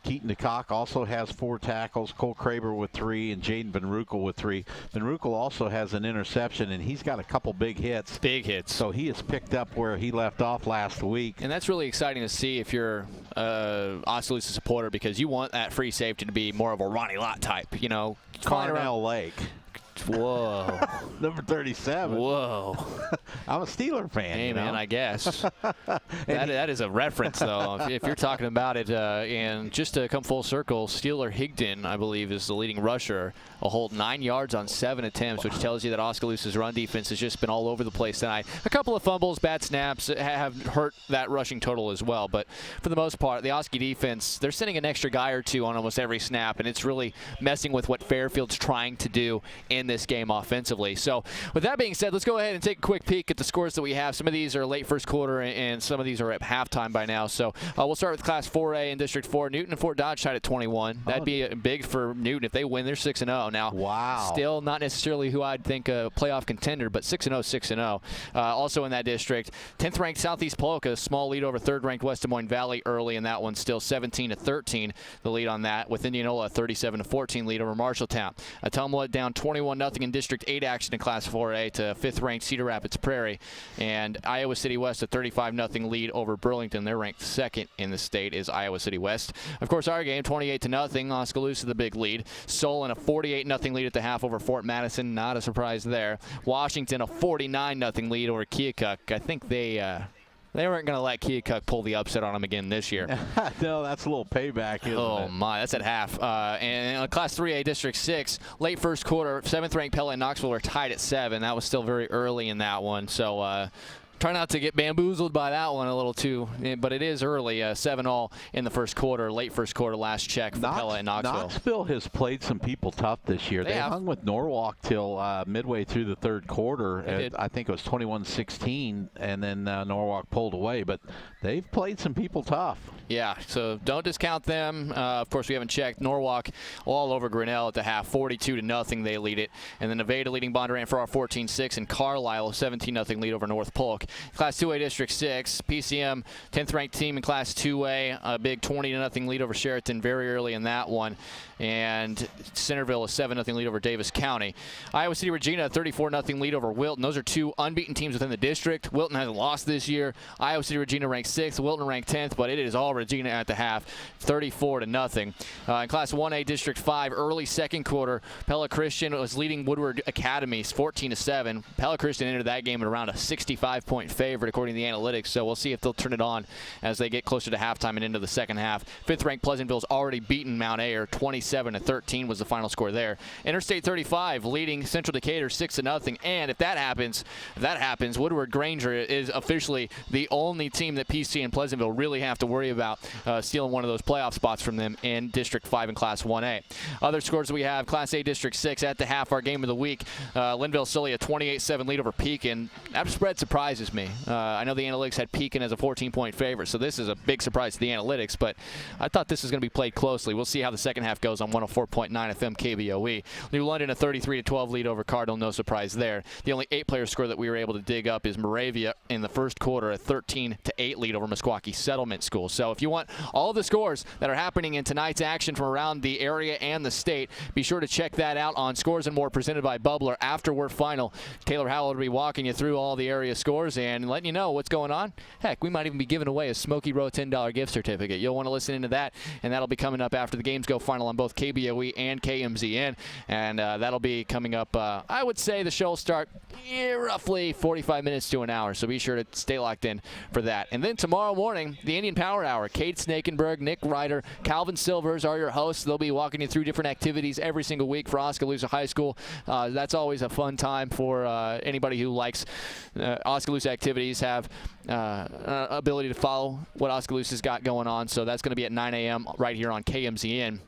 Keaton DeCock also has 4 tackles. Cole Kraber with 3 and Jaden Van Rukel with 3. Van Rukel also has an interception, and he's got a couple big hits. Big hits. So he has picked up where he left off last week. And that's really exciting to see if you're Oskaloosa supporter, because you want that free safety to be more of a Ronnie Lott type, you know. Carnell Lake. Whoa. Number 37. Whoa. I'm a Steeler fan. Hey, you know? man, I guess. that is a reference, though, if you're talking about it. And just to come full circle, Steeler Higdon, I believe, is the leading rusher. A whole 9 yards on 7 attempts, which tells you that Oskaloosa's run defense has just been all over the place tonight. A couple of fumbles, bad snaps have hurt that rushing total as well. But for the most part, the Oski defense, they're sending an extra guy or 2 on almost every snap, and it's really messing with what Fairfield's trying to do in this game offensively. So with that being said, let's go ahead and take a quick peek peek at the scores that we have. Some of these are late first quarter, and some of these are at halftime by now. So we'll start with Class 4A in District 4. Newton and Fort Dodge tied at 21. That'd be big for Newton if they win. They're 6-0 now. Wow. Still not necessarily who I'd think a playoff contender, but 6-0, 6-0. Also in that district, 10th ranked Southeast Polka, small lead over 3rd ranked West Des Moines Valley early in that one. Still 17-13 the lead on that, with Indianola 37-14 lead over Marshalltown. Ottumwa down 21-0 in District 8 action in Class 4A to 5th ranked Cedar Rapids Prairie, and Iowa City West a 35-0 lead over Burlington. They're ranked 2nd in the state is Iowa City West. Of course, our game 28-0. Oskaloosa the big lead. Solon a 48-0 lead at the half over Fort Madison. Not a surprise there. Washington a 49-0 lead over Keokuk. I think they weren't going to let Keokuk pull the upset on them again this year. No, that's a little payback, isn't it? Oh, my. That's at half. And Class 3A District 6, late first quarter, 7th-ranked Pella and Knoxville are tied at 7. That was still very early in that one. So try not to get bamboozled by that one a little too, but it is early. 7-all in the first quarter, late first quarter, last check for Pella and Knoxville. Knoxville has played some people tough this year. They hung with Norwalk till midway through the third quarter. I think it was 21-16, and then Norwalk pulled away. But they've played some people tough. Yeah, so don't discount them. Of course, we haven't checked. Norwalk all over Grinnell at the half, 42-0 they lead it. And then Nevada leading Bondurant for our 14-6, and Carlisle 17-0 lead over North Polk. Class 2A District 6, PCM 10th ranked team in Class 2A, a big 20-0 lead over Sheraton very early in that one. And Centerville a 7-0 lead over Davis County. Iowa City Regina a 34-0 lead over Wilton. Those are two unbeaten teams within the district. Wilton hasn't lost this year. Iowa City Regina ranked 6th, Wilton ranked 10th, but it is all Regina at the half, 34-0. In Class 1A District 5, early second quarter, Pella Christian was leading Woodward Academy 14-7. Pella Christian entered that game at around a 65-point favorite according to the analytics, so we'll see if they'll turn it on as they get closer to halftime and into the second half. 5th ranked Pleasantville's already beaten Mount Ayr, 27-13 was the final score there. Interstate 35 leading Central Decatur 6-0, and if that happens, Woodward Granger is officially the only team that PC and Pleasantville really have to worry about stealing one of those playoff spots from them in District 5 and Class 1A. Other scores we have, Class A District 6 at the half, our game of the week. Linville-Sully a 28-7 lead over Pekin. That spread surprises me. I know the analytics had Pekin as a 14-point favorite, so this is a big surprise to the analytics, but I thought this was going to be played closely. We'll see how the second half goes on 104.9 FM KBOE. New London a 33-12 lead over Cardinal, no surprise there. The only 8-player score that we were able to dig up is Moravia in the first quarter, a 13-8 lead over Meskwaki Settlement School. So if you want all the scores that are happening in tonight's action from around the area and the state, be sure to check that out on Scores and More presented by Bubbler after we're final. Taylor Howell will be walking you through all the area scores and letting you know what's going on. Heck, we might even be giving away a Smoky Row $10 gift certificate. You'll want to listen into that, and that'll be coming up after the games go final on both KBOE and KMZN, and that'll be coming up. I would say the show will start roughly 45 minutes to an hour, so be sure to stay locked in for that. And then tomorrow morning, the Indian Power Hour. Kate Snakenberg, Nick Ryder, Calvin Silvers are your hosts. They'll be walking you through different activities every single week for Oskaloosa High School. That's always a fun time for anybody who likes Oskaloosa activities, have ability to follow what Oskaloosa's got going on. So that's going to be at 9 a.m. right here on KMZN.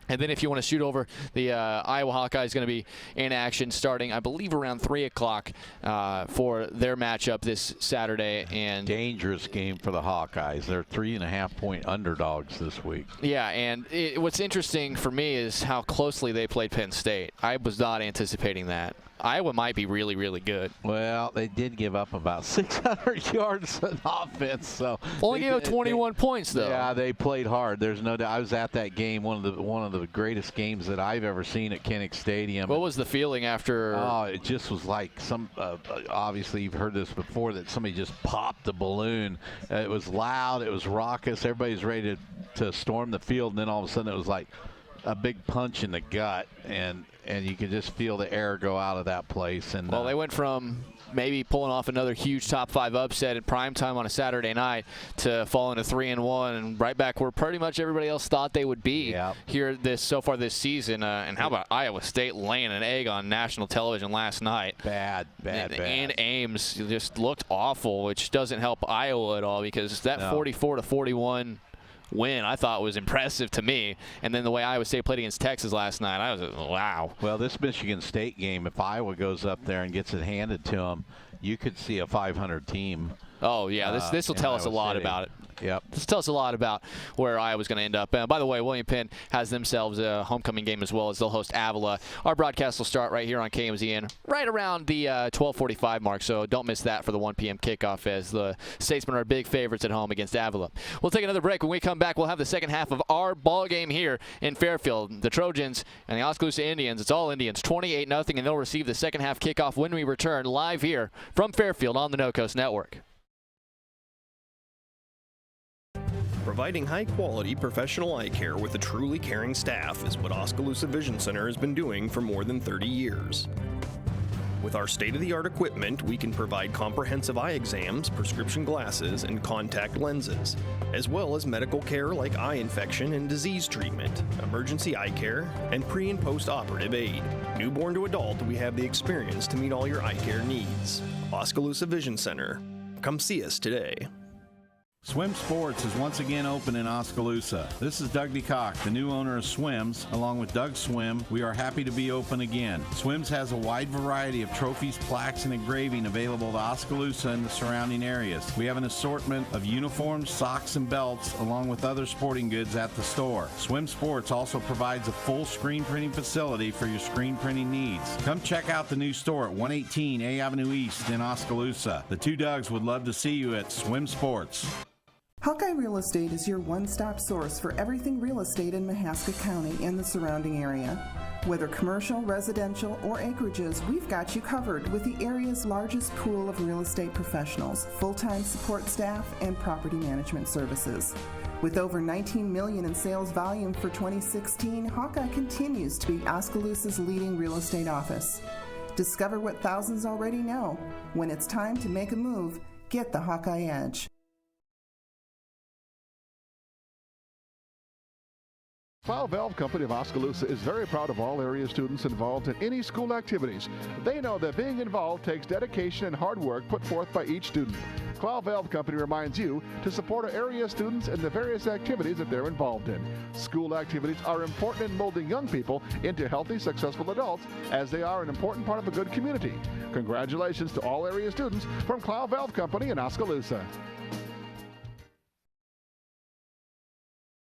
And then if you want to shoot over, the Iowa Hawkeyes going to be in action starting, I believe, around 3 o'clock for their matchup this Saturday. And dangerous game for the Hawkeyes. They're 3.5-point underdogs this week. Yeah, and what's interesting for me is how closely they played Penn State. I was not anticipating that. Iowa might be really, really good. Well, they did give up about 600 yards on offense. So only gave up 21 points, though. Yeah, they played hard. There's no doubt. I was at that game, one of the greatest games that I've ever seen at Kinnick Stadium. What was the feeling after? Oh, it just was like some. Obviously, you've heard this before, that somebody just popped the balloon. It was loud. It was raucous. Everybody's ready to storm the field, and then all of a sudden it was like a big punch in the gut, and you could just feel the air go out of that place. And well, they went from maybe pulling off another huge top 5 upset at prime time on a Saturday night to falling to 3-1 and right back where pretty much everybody else thought they would be here so far this season. And how about Iowa State laying an egg on national television last night? Bad. And Ames just looked awful, which doesn't help Iowa at all, because that 44-41 win I thought was impressive to me. And then the way Iowa State played against Texas last night, I was wow. Well, this Michigan State game, if Iowa goes up there and gets it handed to them, you could see a 500 team. Oh, yeah, this will tell us a lot about it. Yep. This tells us a lot about where Iowa's going to end up. By the way, William Penn has themselves a homecoming game as well, as they'll host Avila. Our broadcast will start right here on KMZN right around the 12:45 mark, so don't miss that for the 1 p.m. kickoff, as the Statesmen are big favorites at home against Avila. We'll take another break. When we come back, we'll have the second half of our ball game here in Fairfield. The Trojans and the Oskaloosa Indians, it's all Indians, 28-0, and they'll receive the second half kickoff when we return live here from Fairfield on the No Coast Network. Providing high-quality professional eye care with a truly caring staff is what Oskaloosa Vision Center has been doing for more than 30 years. With our state-of-the-art equipment, we can provide comprehensive eye exams, prescription glasses, and contact lenses, as well as medical care like eye infection and disease treatment, emergency eye care, and pre- and post-operative aid. Newborn to adult, we have the experience to meet all your eye care needs. Oskaloosa Vision Center. Come see us today. Swim Sports is once again open in Oskaloosa. This is Doug DeCock, the new owner of Swims. Along with Doug Swim, we are happy to be open again. Swims has a wide variety of trophies, plaques, and engraving available to Oskaloosa and the surrounding areas. We have an assortment of uniforms, socks, and belts, along with other sporting goods at the store. Swim Sports also provides a full screen printing facility for your screen printing needs. Come check out the new store at 118 A Avenue East in Oskaloosa. The two Dougs would love to see you at Swim Sports. Hawkeye Real Estate is your one-stop source for everything real estate in Mahaska County and the surrounding area. Whether commercial, residential, or acreages, we've got you covered with the area's largest pool of real estate professionals, full-time support staff, and property management services. With over $19 million in sales volume for 2016, Hawkeye continues to be Oskaloosa's leading real estate office. Discover what thousands already know. When it's time to make a move, get the Hawkeye Edge. Plow Valve Company of Oskaloosa is very proud of all area students involved in any school activities. They know that being involved takes dedication and hard work put forth by each student. Plow Valve Company reminds you to support our area students in the various activities that they're involved in. School activities are important in molding young people into healthy, successful adults, as they are an important part of a good community. Congratulations to all area students from Plow Valve Company in Oskaloosa.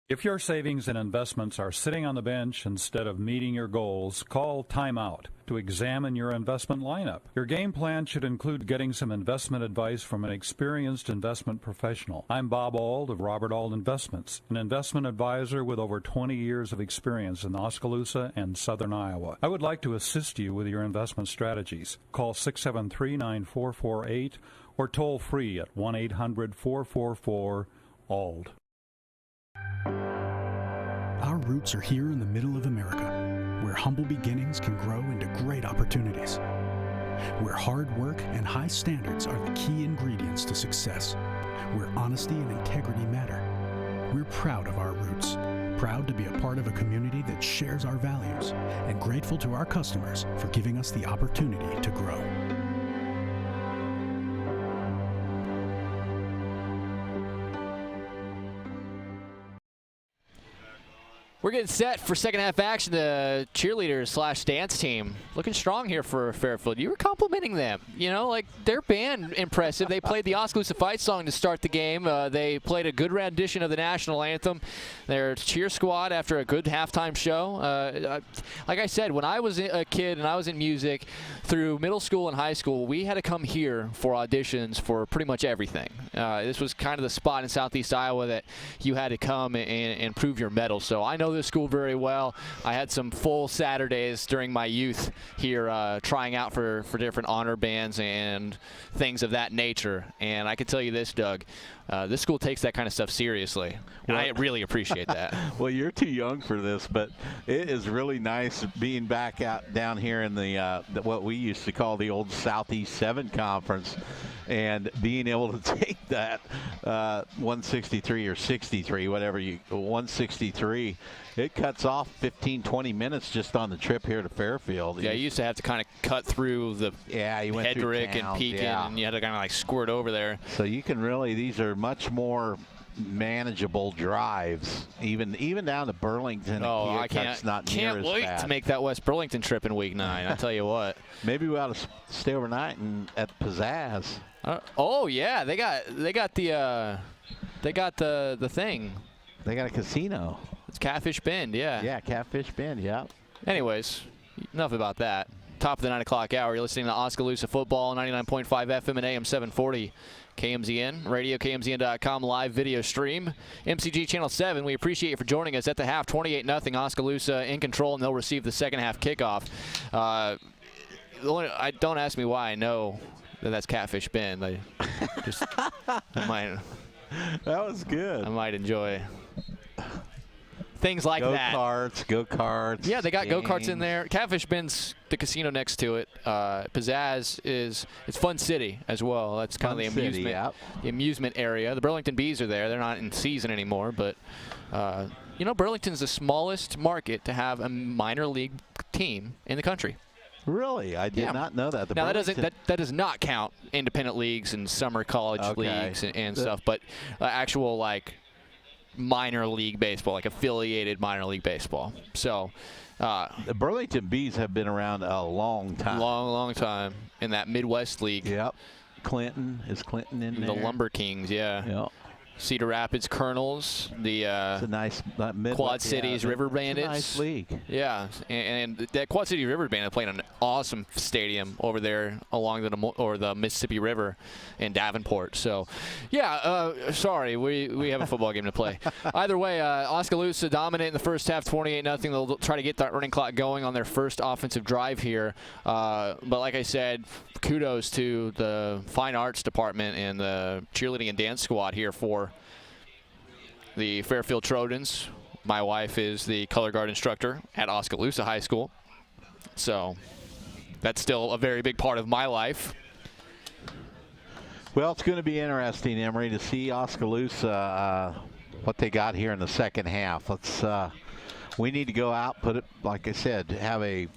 If your savings and investments are sitting on the bench instead of meeting your goals, call Time Out to examine your investment lineup. Your game plan should include getting some investment advice from an experienced investment professional. I'm Bob Auld of Robert Auld Investments, an investment advisor with over 20 years of experience in Oskaloosa and southern Iowa. I would like to assist you with your investment strategies. Call 673-9448 or toll free at 1-800-444-ALD. Our roots are here in the middle of America, where humble beginnings can grow into great opportunities, where hard work and high standards are the key ingredients to success, where honesty and integrity matter. We're proud of our roots, proud to be a part of a community that shares our values, and grateful to our customers for giving us the opportunity to grow. We're getting set for second half action. The cheerleaders/dance team looking strong here for Fairfield. You were complimenting them. You know, like their band impressive. They played the Oskaloosa Fight song to start the game. They played a good rendition of the national anthem. Their cheer squad after a good halftime show. Like I said, when I was a kid and I was in music through middle school and high school, we had to come here for auditions for pretty much everything. This was kind of the spot in Southeast Iowa that you had to come and prove your mettle. So I know this school very well. I had some full Saturdays during my youth here trying out for different honor bands and things of that nature. And I can tell you this, Doug, this school takes that kind of stuff seriously. And I really appreciate that. Well, you're too young for this, but it is really nice being back out down here in the what we used to call the old Southeast 7 Conference, and being able to take that 163 or 63, whatever 163, it cuts off 15, 20 minutes just on the trip here to Fairfield. Yeah, you used to have to kind of cut through the and Hedrick and Pekin, and you had to kind of like squirt over there. So you can really, these are much more manageable drives, even down to Burlington. Oh, I That's not near as wait bad. to make that West Burlington trip in week 9. I tell you what. Maybe we ought to stay overnight at Pizzazz. Oh yeah, they got the thing. They got a casino. It's Catfish Bend, yeah. Yeah, Catfish Bend, yeah. Anyways, enough about that. Top of the 9 o'clock hour. You're listening to Oskaloosa Football, 99.5 FM and AM 740. KMZN, radio, KMZN.com, live video stream. MCG Channel 7, we appreciate you for joining us at the half. 28-0, Oskaloosa in control, and they'll receive the second half kickoff. Don't ask me why I know that's Catfish Bend. That was good. I might enjoy things like that. Go-karts. Yeah, they got go-karts in there. Catfish Bend's the casino next to it. Pizzazz it's Fun City as well. That's kind of the amusement area. The Burlington Bees are there. They're not in season anymore, but Burlington's the smallest market to have a minor league team in the country. Really? I did not know that. Now, that does not count independent leagues and summer college leagues and stuff, but actual, minor league baseball, affiliated minor league baseball. So the Burlington Bees have been around a long time. Long time in that Midwest League. Yep. Is Clinton in there? The Lumber Kings, yeah. Yep. Cedar Rapids Colonels, the it's a nice Quad Cities River Bandits. It's a nice league. Yeah, and that Quad City River Bandit played an awesome stadium over there along the Mississippi River in Davenport. So, yeah, sorry, we have a football game to play. Either way, Oskaloosa dominant in the first half, 28-0. They'll try to get that running clock going on their first offensive drive here. But like I said, kudos to the fine arts department and the cheerleading and dance squad here for the Fairfield Trojans. My wife is the color guard instructor at Oskaloosa High School, so that's still a very big part of my life. Well, it's going to be interesting, Emery, to see Oskaloosa, what they got here in the second half. We need to go out, put it, like I said, have a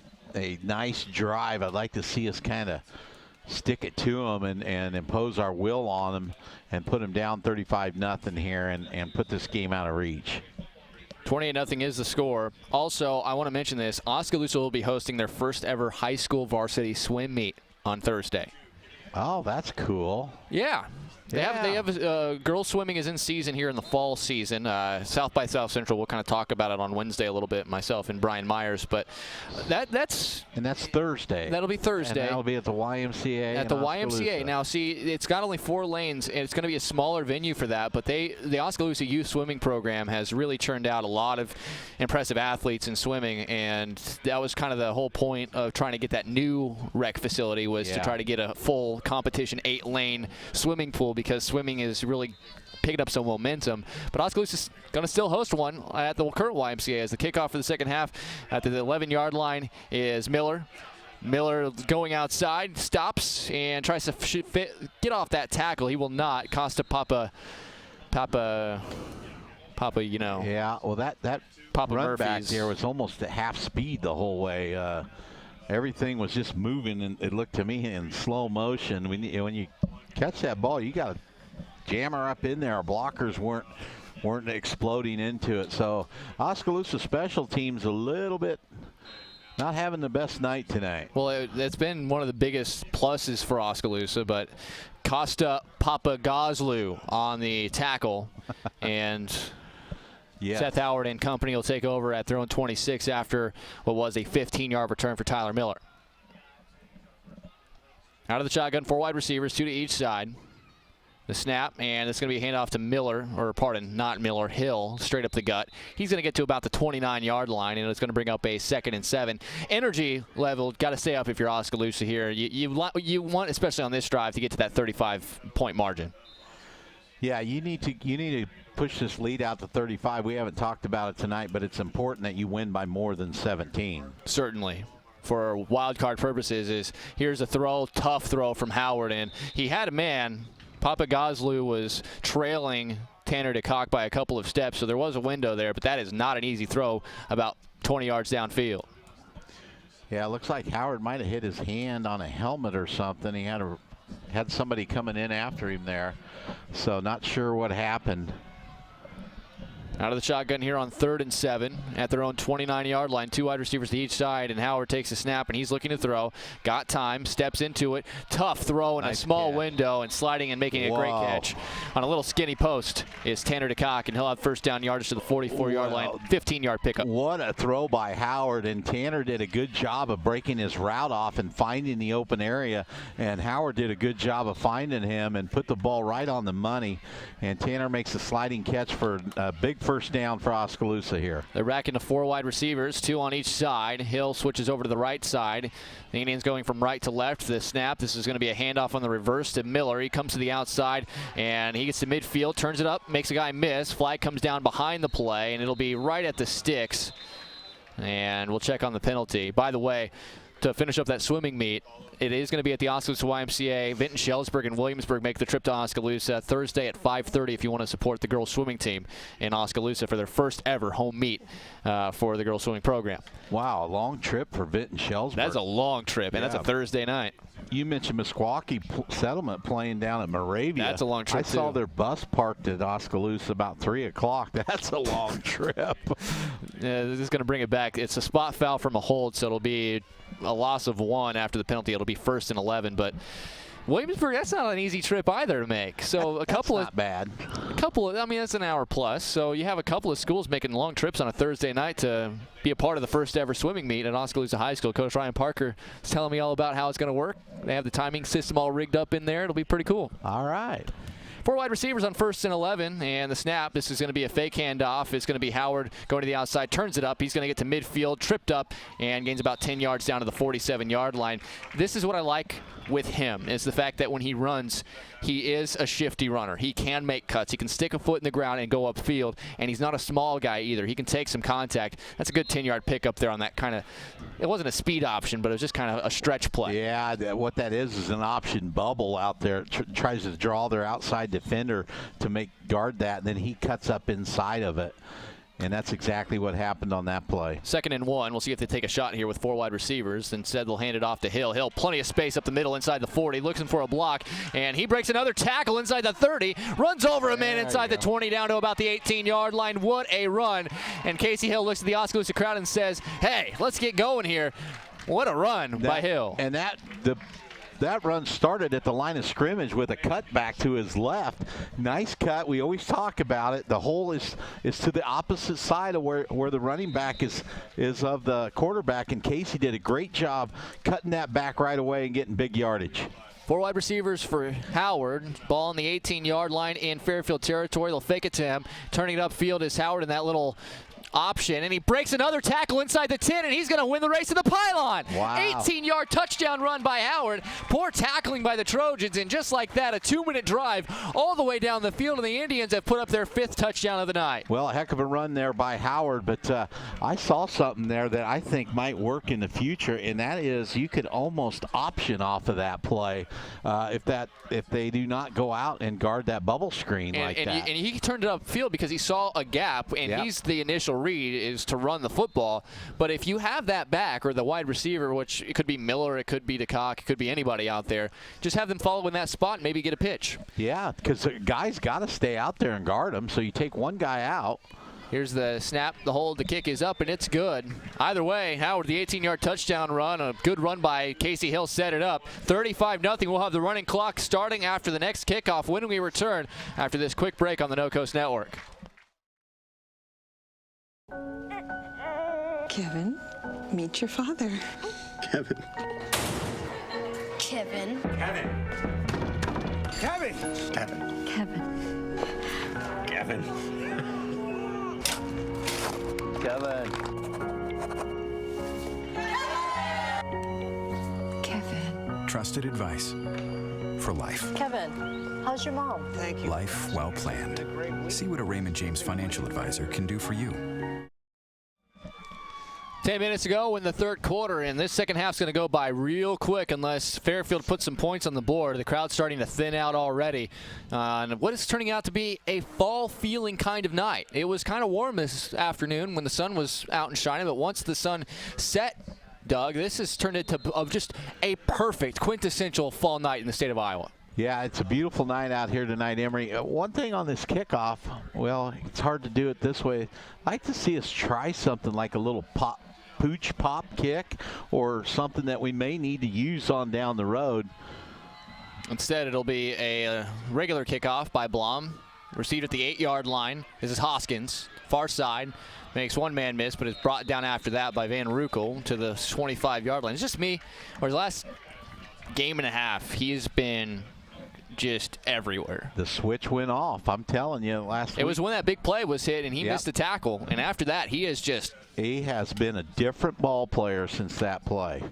nice drive. I'd like to see us kind of stick it to them and impose our will on them and put them down 35-0 here and put this game out of reach. 28-0 is the score. Also, I want to mention this. Oskaloosa will be hosting their first ever high school varsity swim meet on Thursday. Oh, that's cool. Yeah. They have girls swimming is in season here in the fall season. South by South Central, we'll kind of talk about it on Wednesday a little bit, myself and Brian Myers. But that's Thursday. That'll be Thursday. And that'll be at the YMCA. At the YMCA. Now, see, it's got only 4 lanes, and it's going to be a smaller venue for that. But the Oskaloosa Youth Swimming Program has really churned out a lot of impressive athletes in swimming, and that was kind of the whole point of trying to get that new rec facility was to try to get a full competition 8-lane swimming pool, because swimming is really picking up some momentum. But Oskaloosa is going to still host one at the current YMCA as the kickoff for the second half. At the 11-yard line is Miller. Miller going outside, stops, and tries to get off that tackle. He will not. Costa Papa, you know. Yeah, well, that Papa run Murphy's back there was almost at half speed the whole way. Everything was just moving, and it looked to me in slow motion. When you catch that ball, you got to jam her up in there. Our blockers weren't exploding into it. So Oskaloosa special teams a little bit not having the best night tonight. Well, it's been one of the biggest pluses for Oskaloosa, but Costa Papagazlu on the tackle, and yes. Seth Howard and company will take over at their own 26 after what was a 15-yard return for Tyler Miller. Out of the shotgun, 4 wide receivers, 2 to each side. The snap, and it's going to be a handoff to Miller, or pardon, not Miller, Hill, straight up the gut. He's going to get to about the 29-yard line, and it's going to bring up a 2nd and 7. Energy level, got to stay up if you're Oskaloosa here. You want, especially on this drive, to get to that 35-point margin. Yeah, you need to push this lead out to 35. We haven't talked about it tonight, but it's important that you win by more than 17. Certainly. For wild card purposes, here's a throw, tough throw from Howard, and he had a man. Papagazlu was trailing Tanner DeCock by a couple of steps, so there was a window there, but that is not an easy throw about 20 yards downfield. Yeah, it looks like Howard might have hit his hand on a helmet or something. He had somebody coming in after him there, so not sure what happened. Out of the shotgun here on 3rd and 7 at their own 29-yard line. 2 wide receivers to each side, and Howard takes a snap, and he's looking to throw. Got time, steps into it. Tough throw in a small window, and sliding and making a great catch. On a little skinny post is Tanner DeCock, and he'll have first down yardage to the 44-yard line, 15-yard pickup. What a throw by Howard, and Tanner did a good job of breaking his route off and finding the open area, and Howard did a good job of finding him and put the ball right on the money, and Tanner makes a sliding catch for a big first down for Oskaloosa here. They're back into 4 wide receivers, 2 on each side. Hill switches over to the right side. The Indians going from right to left. The snap, this is going to be a handoff on the reverse to Miller. He comes to the outside, and he gets to midfield, turns it up, makes a guy miss. Flag comes down behind the play, and it'll be right at the sticks. And we'll check on the penalty. By the way, to finish up that swimming meet, it is going to be at the Oskaloosa YMCA. Vinton, Shellsburg, and Williamsburg make the trip to Oskaloosa Thursday at 5:30 if you want to support the girls swimming team in Oskaloosa for their first ever home meet for the girls swimming program. Wow, a long trip for Vinton, Shellsburg. That's a long trip, and that's a Thursday night. You mentioned Meskwaki Settlement playing down at Moravia. That's a long trip, I saw their bus parked at Oskaloosa about 3 o'clock. That's a long trip. This is going to bring it back. It's a spot foul from a hold, so it'll be a loss of 1 after the penalty. It'll be 1st and 11, but Williamsburg, that's not an easy trip either to make. So a couple that's not bad. I mean, that's an hour plus. So you have a couple of schools making long trips on a Thursday night to be a part of the first ever swimming meet at Oskaloosa High School. Coach Ryan Parker is telling me all about how it's going to work. They have the timing system all rigged up in there. It'll be pretty cool. All right. 4 wide receivers on 1st and 11, and the snap. This is going to be a fake handoff. It's going to be Howard going to the outside, turns it up. He's going to get to midfield, tripped up, and gains about 10 yards down to the 47-yard line. This is what I like with him, is the fact that when he runs, he is a shifty runner. He can make cuts. He can stick a foot in the ground and go upfield, and he's not a small guy either. He can take some contact. That's a good 10-yard pickup there on that kind of, it wasn't a speed option, but it was just kind of a stretch play. Yeah, what that is an option bubble out there. Tries to draw their outside defender to guard that, and then he cuts up inside of it. And that's exactly what happened on that play. 2nd and 1. We'll see if they take a shot here with 4 wide receivers. Instead, they'll hand it off to Hill. Hill, plenty of space up the middle inside the 40. Looking for a block, and he breaks another tackle inside the 30. Runs over a man inside the 20 down to about the 18-yard line. What a run. And Casey Hill looks at the Oskaloosa crowd and says, hey, let's get going here. What a run by Hill. And that run started at the line of scrimmage with a cut back to his left. Nice cut. We always talk about it. The hole is to the opposite side of where the running back is of the quarterback, and Casey did a great job cutting that back right away and getting big yardage. 4 wide receivers for Howard. Ball on the 18-yard line in Fairfield territory. They'll fake it to him. Turning it upfield is Howard in that little option, and he breaks another tackle inside the 10, and he's going to win the race to the pylon. Wow. 18-yard touchdown run by Howard. Poor tackling by the Trojans, and just like that, a 2-minute drive all the way down the field, and the Indians have put up their 5th touchdown of the night. Well, a heck of a run there by Howard, but I saw something there that I think might work in the future, and that is you could almost option off of that play if they do not go out and guard that bubble screen that. And he turned it upfield because he saw a gap, and he's the initial read is to run the football. But if you have that back or the wide receiver, which it could be Miller, it could be DeCock, it could be anybody out there, just have them follow in that spot and maybe get a pitch. Yeah, because the guy's got to stay out there and guard him, so you take one guy out. Here's the snap, the hold, the kick is up, and it's good. Either way, Howard, the 18-yard touchdown run, a good run by Casey Hill set it up. 35-0. We'll have the running clock starting after the next kickoff when we return after this quick break on the No Coast Network. Kevin, meet your father. Kevin. Kevin. Kevin. Kevin. Kevin. Kevin. Kevin. Kevin. Kevin. Trusted advice for life. Kevin, how's your mom? Thank you. Life well planned. See what a Raymond James financial advisor can do for you. 10 minutes ago in the 3rd quarter, and this second half's going to go by real quick unless Fairfield puts some points on the board. The crowd's starting to thin out already. And what is turning out to be a fall-feeling kind of night. It was kind of warm this afternoon when the sun was out and shining, but once the sun set, Doug, this has turned into just a perfect, quintessential fall night in the state of Iowa. Yeah, it's a beautiful night out here tonight, Emory. One thing on this kickoff, well, it's hard to do it this way. I'd like to see us try something like a little pooch pop kick or something that we may need to use on down the road. Instead, it'll be a regular kickoff by Blom. Received at the 8-yard line. This is Hoskins, far side. Makes one man miss, but it's brought down after that by Van Rukel to the 25-yard line. It's just me, or his last game and a half, he's been just everywhere. The switch went off. I'm telling you, last week. It was when that big play was hit and he missed the tackle. And after that, he has been a different ball player since that play.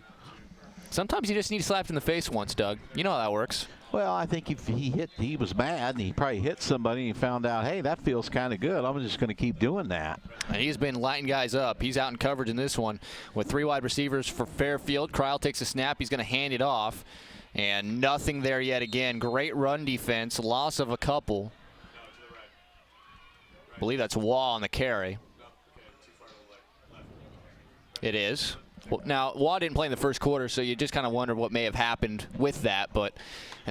Sometimes you just need slapped in the face once, Doug. You know how that works. Well, I think if he was mad and he probably hit somebody and he found out, hey, that feels kind of good. I'm just going to keep doing that. And he's been lighting guys up. He's out in coverage in this one with 3 wide receivers for Fairfield. Kryle takes a snap. He's going to hand it off. And nothing there yet again. Great run defense. Loss of a couple. I believe that's Waugh on the carry. It is. Well, now, Waugh didn't play in the first quarter, so you just kind of wonder what may have happened with that, but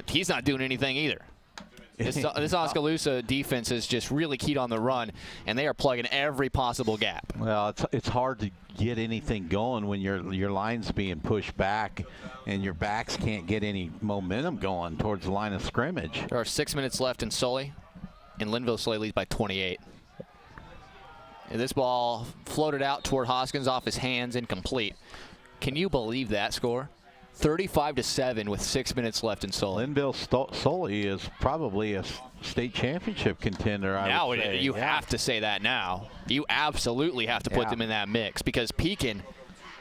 he's not doing anything either. This Oskaloosa defense is just really keyed on the run, and they are plugging every possible gap. Well, it's hard to get anything going when your line's being pushed back and your backs can't get any momentum going towards the line of scrimmage. There are 6 minutes left in Sully, and Linville Sully leads by 28. And this ball floated out toward Hoskins off his hands, incomplete. Can you believe that score? 35-7 with 6 minutes left in Sully. Linville Sully is probably a state championship contender, I would say. You have to say that now. You absolutely have to put them in that mix because Pekin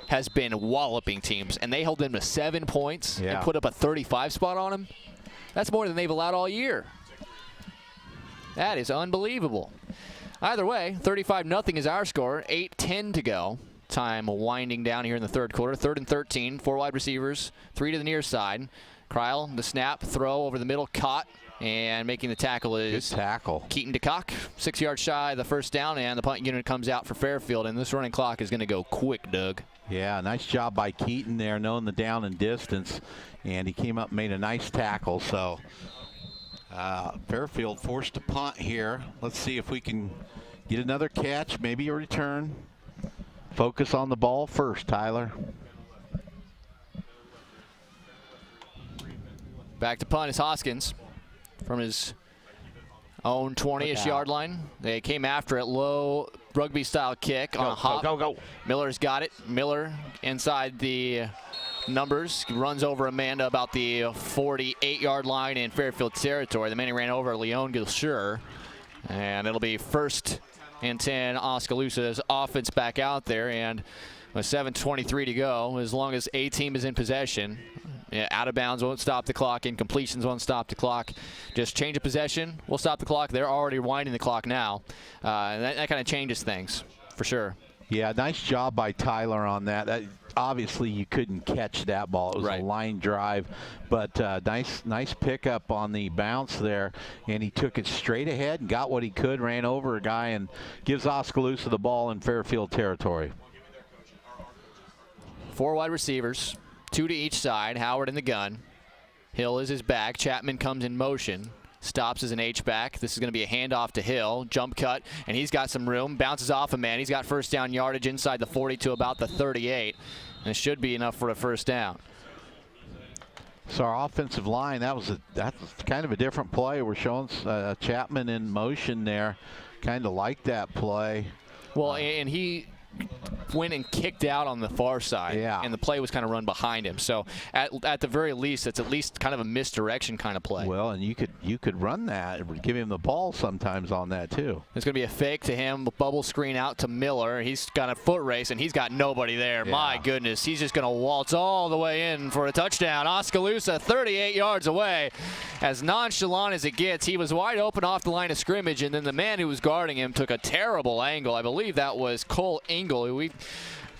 has been walloping teams, and they held them to 7 points and put up a 35 spot on them. That's more than they've allowed all year. That is unbelievable. Either way, 35-0 is our score. 8:10 to go. Time winding down here in the third quarter. 3rd and 13. 4 wide receivers. 3 to the near side. Kryle, the snap, throw over the middle, caught, and making the tackle is good tackle. Keaton DeCock, 6 yards shy of the first down, and the punt unit comes out for Fairfield, and this running clock is going to go quick, Doug. Yeah, nice job by Keaton there, knowing the down and distance, and he came up and made a nice tackle. So Fairfield forced to punt here. Let's see if we can get another catch, maybe a return. Focus on the ball first, Tyler. Back to punt is Hoskins from his own 20-ish yard line. They came after it, low rugby-style kick on a hop. Go. Miller's got it. Miller inside the numbers, runs over Amanda about the 48-yard line in Fairfield territory. The man who ran over Leon Gilsher, and it'll be 1st and 10. Oskaloosa's offense back out there, and with 7:23 to go, as long as a team is in possession, out of bounds won't stop the clock, incompletions won't stop the clock. Just change of possession, we'll stop the clock. They're already winding the clock now, and that kind of changes things for sure. Yeah, nice job by Tyler on that. Obviously, you couldn't catch that ball. It was a line drive, but nice pickup on the bounce there, and he took it straight ahead and got what he could, ran over a guy, and gives Oskaloosa the ball in Fairfield territory. 4 wide receivers, 2 to each side. Howard in the gun. Hill is his back. Chapman comes in motion. Stops as an H-back. This is going to be a handoff to Hill. Jump cut, and he's got some room. Bounces off a man. He's got first down yardage inside the 40 to about the 38. And it should be enough for a first down. So our offensive line, that's kind of a different play. We're showing Chapman in motion there. Kind of like that play. Well, and he went and kicked out on the far side, and the play was kind of run behind him. So at the very least, it's at least kind of a misdirection kind of play. Well, and you could run that, give him the ball sometimes on that too. There's going to be a fake to him, bubble screen out to Miller. He's got a foot race, and he's got nobody there. Yeah. My goodness, he's just going to waltz all the way in for a touchdown. Oskaloosa 38 yards away. As nonchalant as it gets, he was wide open off the line of scrimmage, and then the man who was guarding him took a terrible angle. I believe that was Cole Engel, who we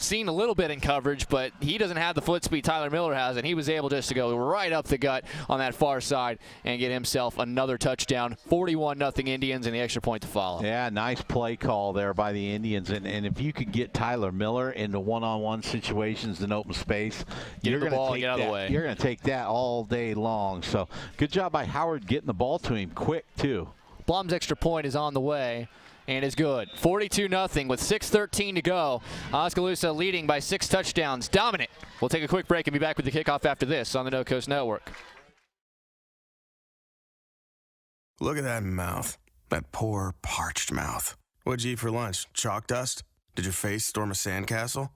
seen a little bit in coverage, but he doesn't have the foot speed Tyler Miller has, and he was able just to go right up the gut on that far side and get himself another touchdown. 41-0 Indians, and the extra point to follow. Yeah, nice play call there by the Indians. And if you could get Tyler Miller into one-on-one situations in open space, you're going to get out of the way. You're going to take that all day long. So good job by Howard getting the ball to him quick, too. Blum's extra point is on the way and is good. 42-0 with 6:13 to go. Oskaloosa leading by 6 touchdowns. Dominant. We'll take a quick break and be back with the kickoff after this on the No Coast Network. Look at that mouth. That poor, parched mouth. What'd you eat for lunch? Chalk dust? Did your face storm a sandcastle?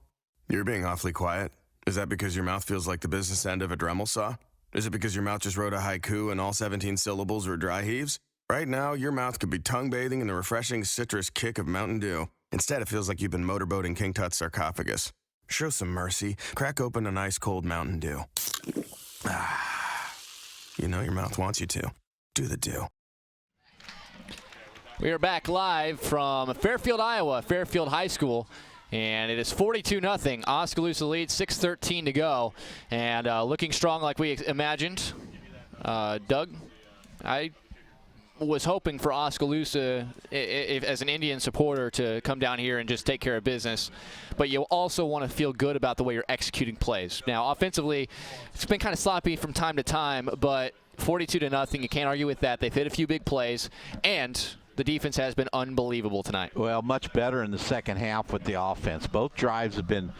You're being awfully quiet. Is that because your mouth feels like the business end of a Dremel saw? Is it because your mouth just wrote a haiku and all 17 syllables were dry heaves? Right now, your mouth could be tongue bathing in the refreshing citrus kick of Mountain Dew. Instead, it feels like you've been motorboating King Tut's sarcophagus. Show some mercy. Crack open an ice-cold Mountain Dew. Ah. You know your mouth wants you to. Do the Dew. We are back live from Fairfield, Iowa, Fairfield High School, and it is 42-0. Oskaloosa leads, 6:13 to go, and looking strong like we imagined. Doug, I was hoping for Oskaloosa, as an Indian supporter, to come down here and just take care of business, but you also want to feel good about the way you're executing plays. Now, offensively, it's been kind of sloppy from time to time, but 42-0, you can't argue with that. They've hit a few big plays, and the defense has been unbelievable tonight. Well, much better in the second half with the offense. Both drives have been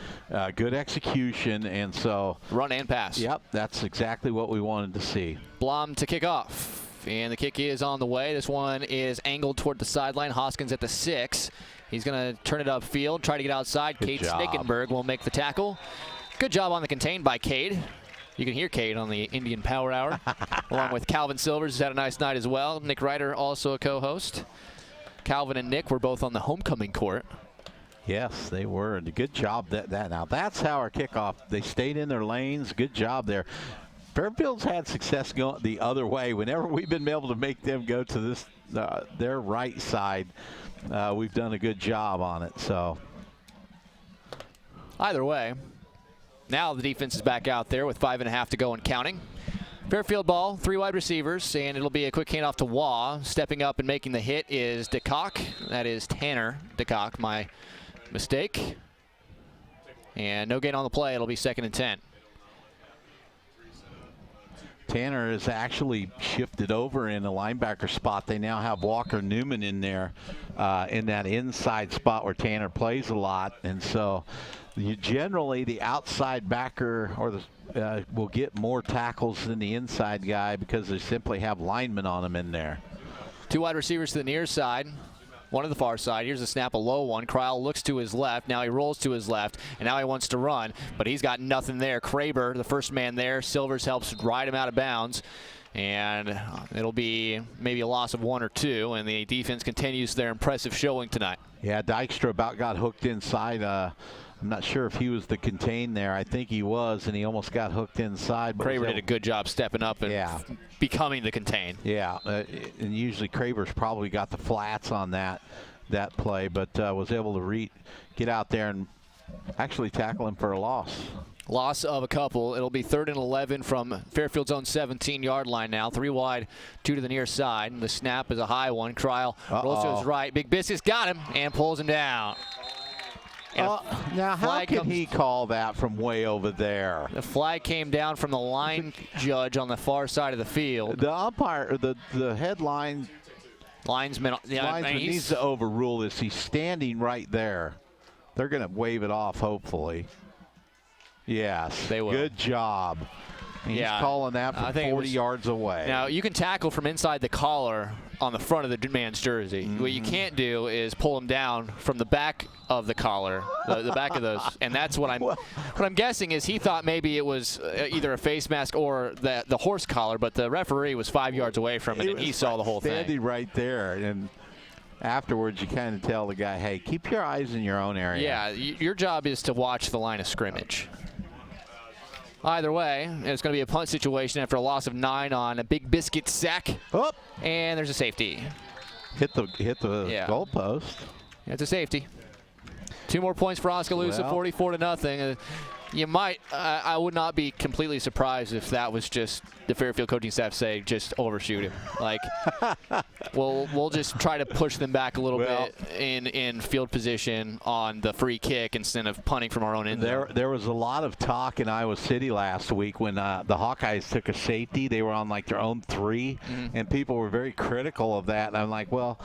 good execution, and so run and pass. Yep, that's exactly what we wanted to see. Blum to kick off, and the kick is on the way. This one is angled toward the sideline. Hoskins at the 6. He's going to turn it upfield, try to get outside. Cade Snakenberg will make the tackle. Good job on the contain by Cade. You can hear Cade on the Indian Power Hour, along with Calvin Silvers, who's had a nice night as well. Nick Ryder, also a co-host. Calvin and Nick were both on the homecoming court. Yes, they were. And good job. Now, that's how our kickoff, they stayed in their lanes. Good job there. Fairfield's had success going the other way. Whenever we've been able to make them go to this their right side, we've done a good job on it. So either way, now the defense is back out there with 5.5 to go and counting. Fairfield ball, 3 wide receivers, and it'll be a quick handoff to Waugh. Stepping up and making the hit is DeCock. That is Tanner DeCock, my mistake. And no gain on the play. It'll be 2nd and 10. Tanner has actually shifted over in the linebacker spot. They now have Walker Newman in there in that inside spot where Tanner plays a lot. And so generally the outside backer or will get more tackles than the inside guy because they simply have linemen on them in there. 2 wide receivers to the near side. One to the far side. Here's a snap, a low one. Kryle looks to his left. Now he rolls to his left, and now he wants to run, but he's got nothing there. Kraber, the first man there. Silvers helps ride him out of bounds, and it'll be maybe a loss of 1 or 2, and the defense continues their impressive showing tonight. Yeah, Dykstra about got hooked inside. I'm not sure if he was the contain there. I think he was, and he almost got hooked inside. But Kraber did a good job stepping up and becoming the contain. Yeah, and usually Kraber's probably got the flats on that play, but was able to get out there and actually tackle him for a loss. Loss of a couple. It'll be 3rd and 11 from Fairfield's own 17-yard line now. 3 wide, 2 to the near side. And the snap is a high one. Kryle rolls to his right. Big Biscuits got him and pulls him down. Now, how can he call that from way over there? The flag came down from the line judge on the far side of the field. The umpire, the headline linesman needs to overrule this. He's standing right there. They're going to wave it off, hopefully. Yes, they will. Good job. He's calling that from 40 yards away. Now, you can tackle from inside the collar on the front of the man's jersey. What you can't do is pull him down from the back of the collar, the back of those. And that's what I'm guessing is he thought maybe it was either a face mask or the horse collar, but the referee was 5 yards away from it, and he saw the whole thing. Standing right there. And afterwards, you kind of tell the guy, hey, keep your eyes in your own area. Yeah, your job is to watch the line of scrimmage. Either way, it's going to be a punt situation after a loss of 9 on a Big Biscuit sack. Oh. And there's a safety. Hit the goalpost. It's a safety. 2 more points for Oskaloosa, 44-0. You might, I would not be completely surprised if that was just the Fairfield coaching staff saying, just overshoot him. Like, we'll just try to push them back a little bit in field position on the free kick instead of punting from our own end zone. There was a lot of talk in Iowa City last week when the Hawkeyes took a safety. They were on like their own 3, and people were very critical of that. And I'm like, well,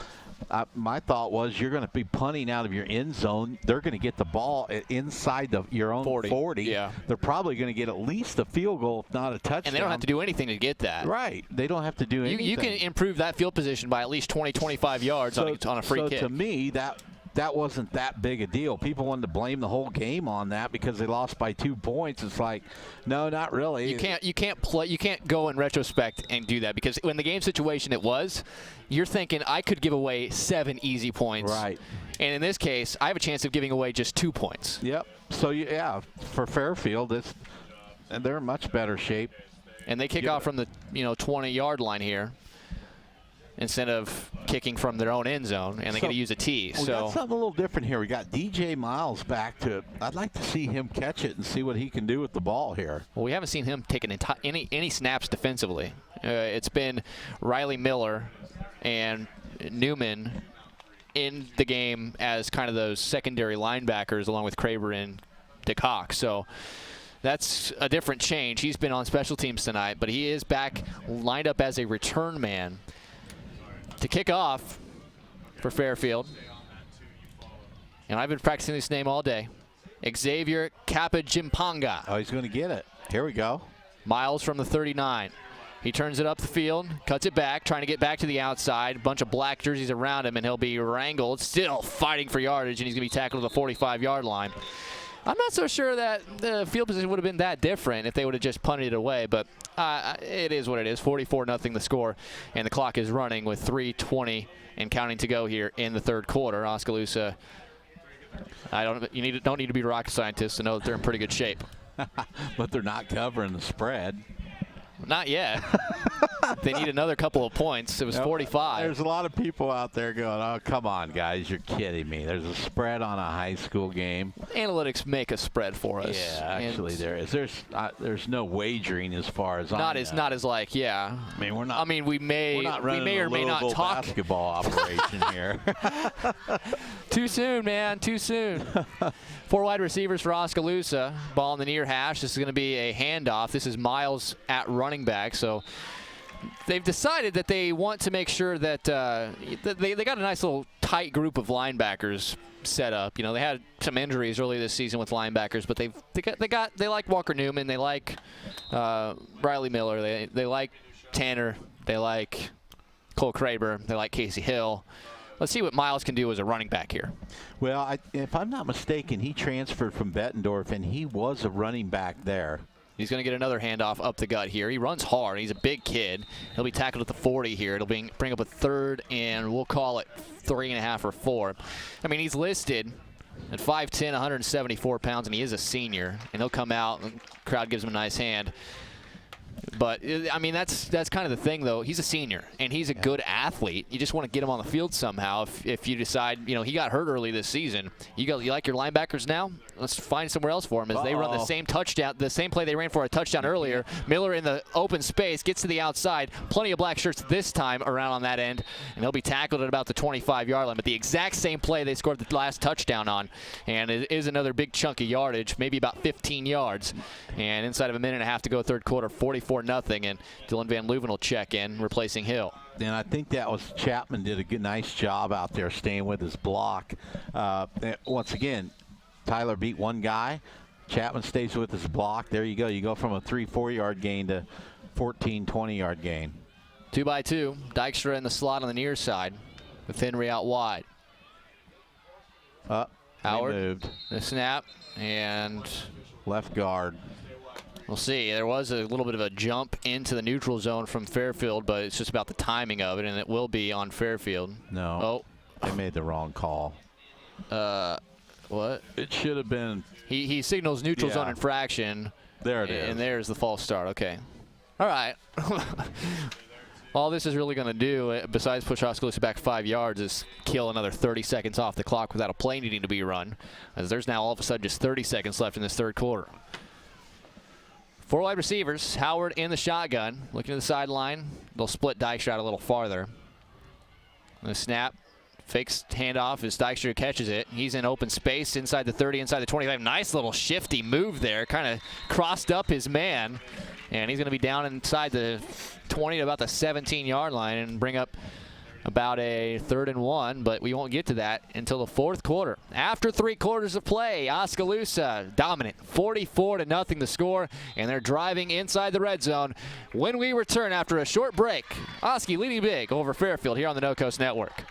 my thought was you're going to be punting out of your end zone. They're going to get the ball inside your own 40. Yeah. They're probably going to get at least a field goal, if not a touchdown. And they don't have to do anything to get that. Right. They don't have to do anything. You can improve that field position by at least 20, 25 yards on a free kick. So to me, that wasn't that big a deal. People wanted to blame the whole game on that because they lost by 2 points. It's like, no, not really. You can't go in retrospect and do that, because when the game situation you're thinking I could give away 7 easy points. Right. And in this case, I have a chance of giving away just 2 points. Yep. So yeah, for Fairfield, they're in much better shape. And they kick off from the 20-yard line here, instead of kicking from their own end zone, and they got to use a tee. We got something a little different here. We got DJ Miles back to it. I'd like to see him catch it and see what he can do with the ball here. Well, we haven't seen him take any snaps defensively. It's been Riley Miller and Newman in the game as kind of those secondary linebackers, along with Kraber and DeCock. So that's a different change. He's been on special teams tonight, but he is back lined up as a return man to kick off for Fairfield. And I've been practicing this name all day. Xavier Kapajimpanga. Oh, he's going to get it. Here we go. Miles from the 39. He turns it up the field, cuts it back, trying to get back to the outside. Bunch of black jerseys around him, and he'll be wrangled, still fighting for yardage, and he's going to be tackled at the 45-yard line. I'm not so sure that the field position would have been that different if they would have just punted it away, but it is what it is. 44-0 the score, and the clock is running with 3:20 and counting to go here in the third quarter. Oskaloosa, don't need to be a rocket scientist to know that they're in pretty good shape. But they're not covering the spread. Not yet. They need another couple of points. It was 45. There's a lot of people out there going, oh, come on, guys. You're kidding me. There's a spread on a high school game. Analytics make a spread for us. Yeah, actually there is. There's no wagering as far as not as like, yeah. I mean, we're not. I mean, we may or may not talk basketball operation here. Too soon, man. Too soon. 4 wide receivers for Oskaloosa. Ball in the near hash. This is going to be a handoff. This is Miles at running back. So they've decided that they want to make sure that they got a nice little tight group of linebackers set up. They had some injuries early this season with linebackers, but they like Walker Newman, they like Riley Miller, they like Tanner, they like Cole Kraber, they like Casey Hill. Let's see what Miles can do as a running back here. Well, if I'm not mistaken, he transferred from Bettendorf, and he was a running back there. He's going to get another handoff up the gut here. He runs hard. He's a big kid. He'll be tackled at the 40 here. It'll bring up a third, and we'll call it 3.5 or 4. I mean, he's listed at 5'10", 174 pounds, and he is a senior. And he'll come out, and the crowd gives him a nice hand. But, I mean, that's kind of the thing, though. He's a senior, and he's a good athlete. You just want to get him on the field somehow. If you decide, he got hurt early this season. You like your linebackers now? Let's find somewhere else for him as they run the same touchdown, the same play they ran for a touchdown earlier. Miller in the open space, gets to the outside. Plenty of black shirts this time around on that end, and he'll be tackled at about the 25-yard line. But the exact same play they scored the last touchdown on, and it is another big chunk of yardage, maybe about 15 yards. And inside of a minute and a half to go third quarter, 44-0, and Dylan Van Leuven will check in, replacing Hill. And I think that was Chapman did a nice job out there staying with his block. Once again, Tyler beat one guy. Chapman stays with his block. There you go. You go from a 3-4 yard gain to 14, 20-yard gain. 2-by-2. Dykstra in the slot on the near side with Henry out wide. Howard moved. The snap and left guard. We'll see. There was a little bit of a jump into the neutral zone from Fairfield, but it's just about the timing of it, and it will be on Fairfield. No. They made the wrong call. What? It should have been. He signals neutral zone infraction. There it is. And there's the false start. Okay. All right. All this is really going to do, besides push Oskaloosa back 5 yards, is kill another 30 seconds off the clock without a play needing to be run, as there's now all of a sudden just 30 seconds left in this third quarter. 4 wide receivers, Howard in the shotgun, looking to the sideline. They'll split Dykstra out a little farther. The snap, fakes handoff as Dykstra catches it. He's in open space inside the 30, inside the 25. Nice little shifty move there, kind of crossed up his man. And he's going to be down inside the 20 to about the 17-yard line and bring up about a 3rd and 1, but we won't get to that until the fourth quarter. After 3 quarters of play, Oskaloosa dominant, 44-0 the score, and they're driving inside the red zone. When we return after a short break, Oski leading big over Fairfield here on the No Coast Network.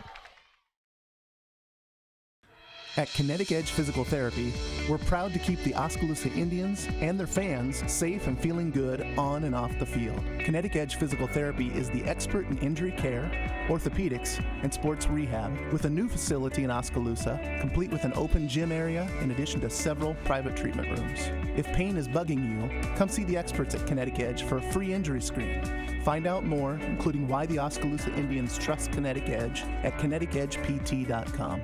At Kinetic Edge Physical Therapy, we're proud to keep the Oskaloosa Indians and their fans safe and feeling good on and off the field. Kinetic Edge Physical Therapy is the expert in injury care, orthopedics, and sports rehab, with a new facility in Oskaloosa, complete with an open gym area in addition to several private treatment rooms. If pain is bugging you, come see the experts at Kinetic Edge for a free injury screen. Find out more, including why the Oskaloosa Indians trust Kinetic Edge, at kineticedgept.com.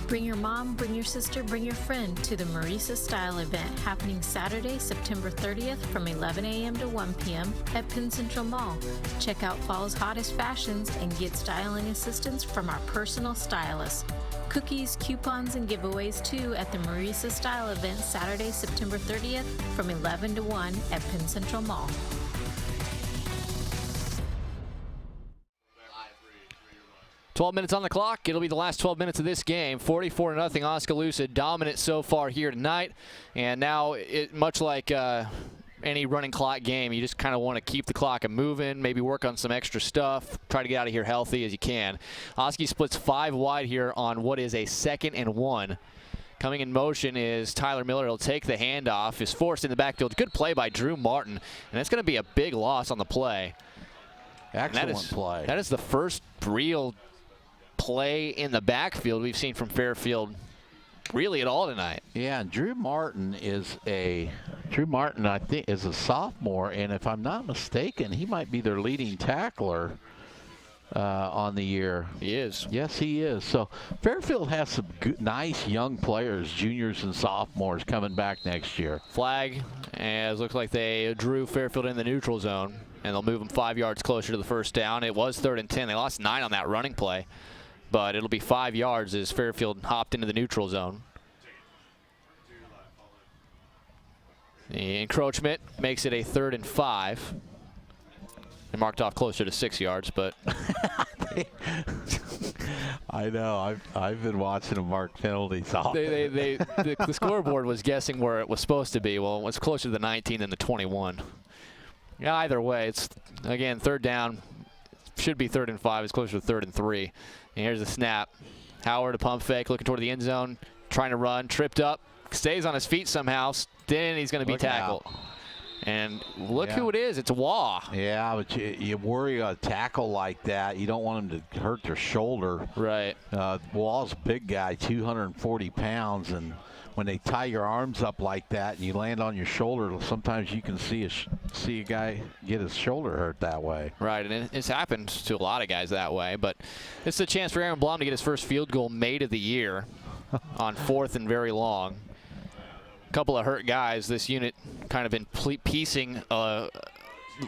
Bring your mom, bring your sister, bring your friend to the Marisa Style event happening Saturday, September 30th from 11 a.m. to 1 p.m. at Penn Central Mall. Check out fall's hottest fashions and get styling assistance from our personal stylists. Cookies, coupons, and giveaways too at the Marisa Style event Saturday, September 30th from 11 to 1 at Penn Central Mall. "12 minutes on the clock. It'll be the last 12 minutes of this game. 44-0 Oskaloosa, dominant so far here tonight. And now, much like any running clock game, you just kind of want to keep the clock moving, maybe work on some extra stuff, try to get out of here healthy as you can. Oski splits 5 wide here on what is a 2nd and 1. Coming in motion is Tyler Miller. He'll take the handoff, is forced in the backfield. Good play by Drew Martin, and that's going to be a big loss on the play. Excellent play. That is the first real play in the backfield we've seen from Fairfield really at all tonight. Yeah, Drew Martin, I think, is a sophomore, and if I'm not mistaken, he might be their leading tackler on the year. He is. Yes, he is. So Fairfield has some good, nice young players, juniors and sophomores, coming back next year. Flag, as looks like they drew Fairfield in the neutral zone, and they'll move them 5 yards closer to the first down. It was 3rd and 10. They lost 9 on that running play, but it'll be 5 yards as Fairfield hopped into the neutral zone. The encroachment makes it a 3rd and 5. They marked off closer to 6 yards, but I know. I've been watching them mark penalties off. The scoreboard was guessing where it was supposed to be. Well, it was closer to the 19 than the 21. Yeah, either way, it's, again, 3rd down. Should be 3rd and 5. It's closer to 3rd and 3. And here's the snap. Howard, a pump fake, looking toward the end zone, trying to run, tripped up, stays on his feet somehow. Then he's going to be tackled. And look who it is. It's Waugh. Yeah, but you worry a tackle like that. You don't want him to hurt their shoulder. Right. Waugh's a big guy, 240 pounds, and when they tie your arms up like that and you land on your shoulder, sometimes you can see a guy get his shoulder hurt that way. Right, and it's happened to a lot of guys that way. But it's a chance for Aaron Blom to get his first field goal made of the year on 4th and very long. Couple of hurt guys. This unit kind of been piecing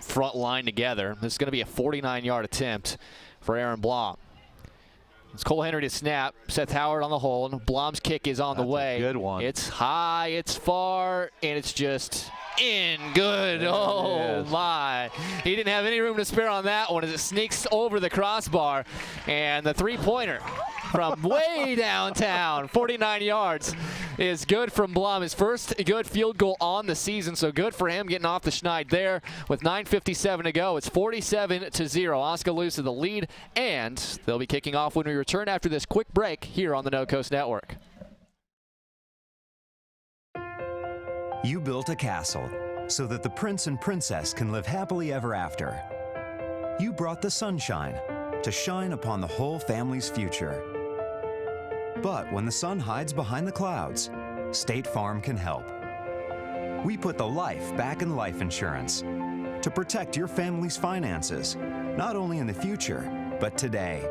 front line together. This is going to be a 49-yard attempt for Aaron Blom. It's Cole Henry to snap. Seth Howard on the hold. Blom's kick is on the way. Good one. It's high, it's far, and it's just in. Good. There oh, my. He didn't have any room to spare on that one as it sneaks over the crossbar. And the three-pointer from way downtown, 49 yards, is good from Blom. His first good field goal on the season, so good for him getting off the schneid there with 9:57 to go. It's 47-0. Oskaloosa the lead, and they'll be kicking off when we return after this quick break here on the No Coast Network. You built a castle so that the prince and princess can live happily ever after. You brought the sunshine to shine upon the whole family's future. But when the sun hides behind the clouds, State Farm can help. We put the life back in life insurance to protect your family's finances, not only in the future, but today.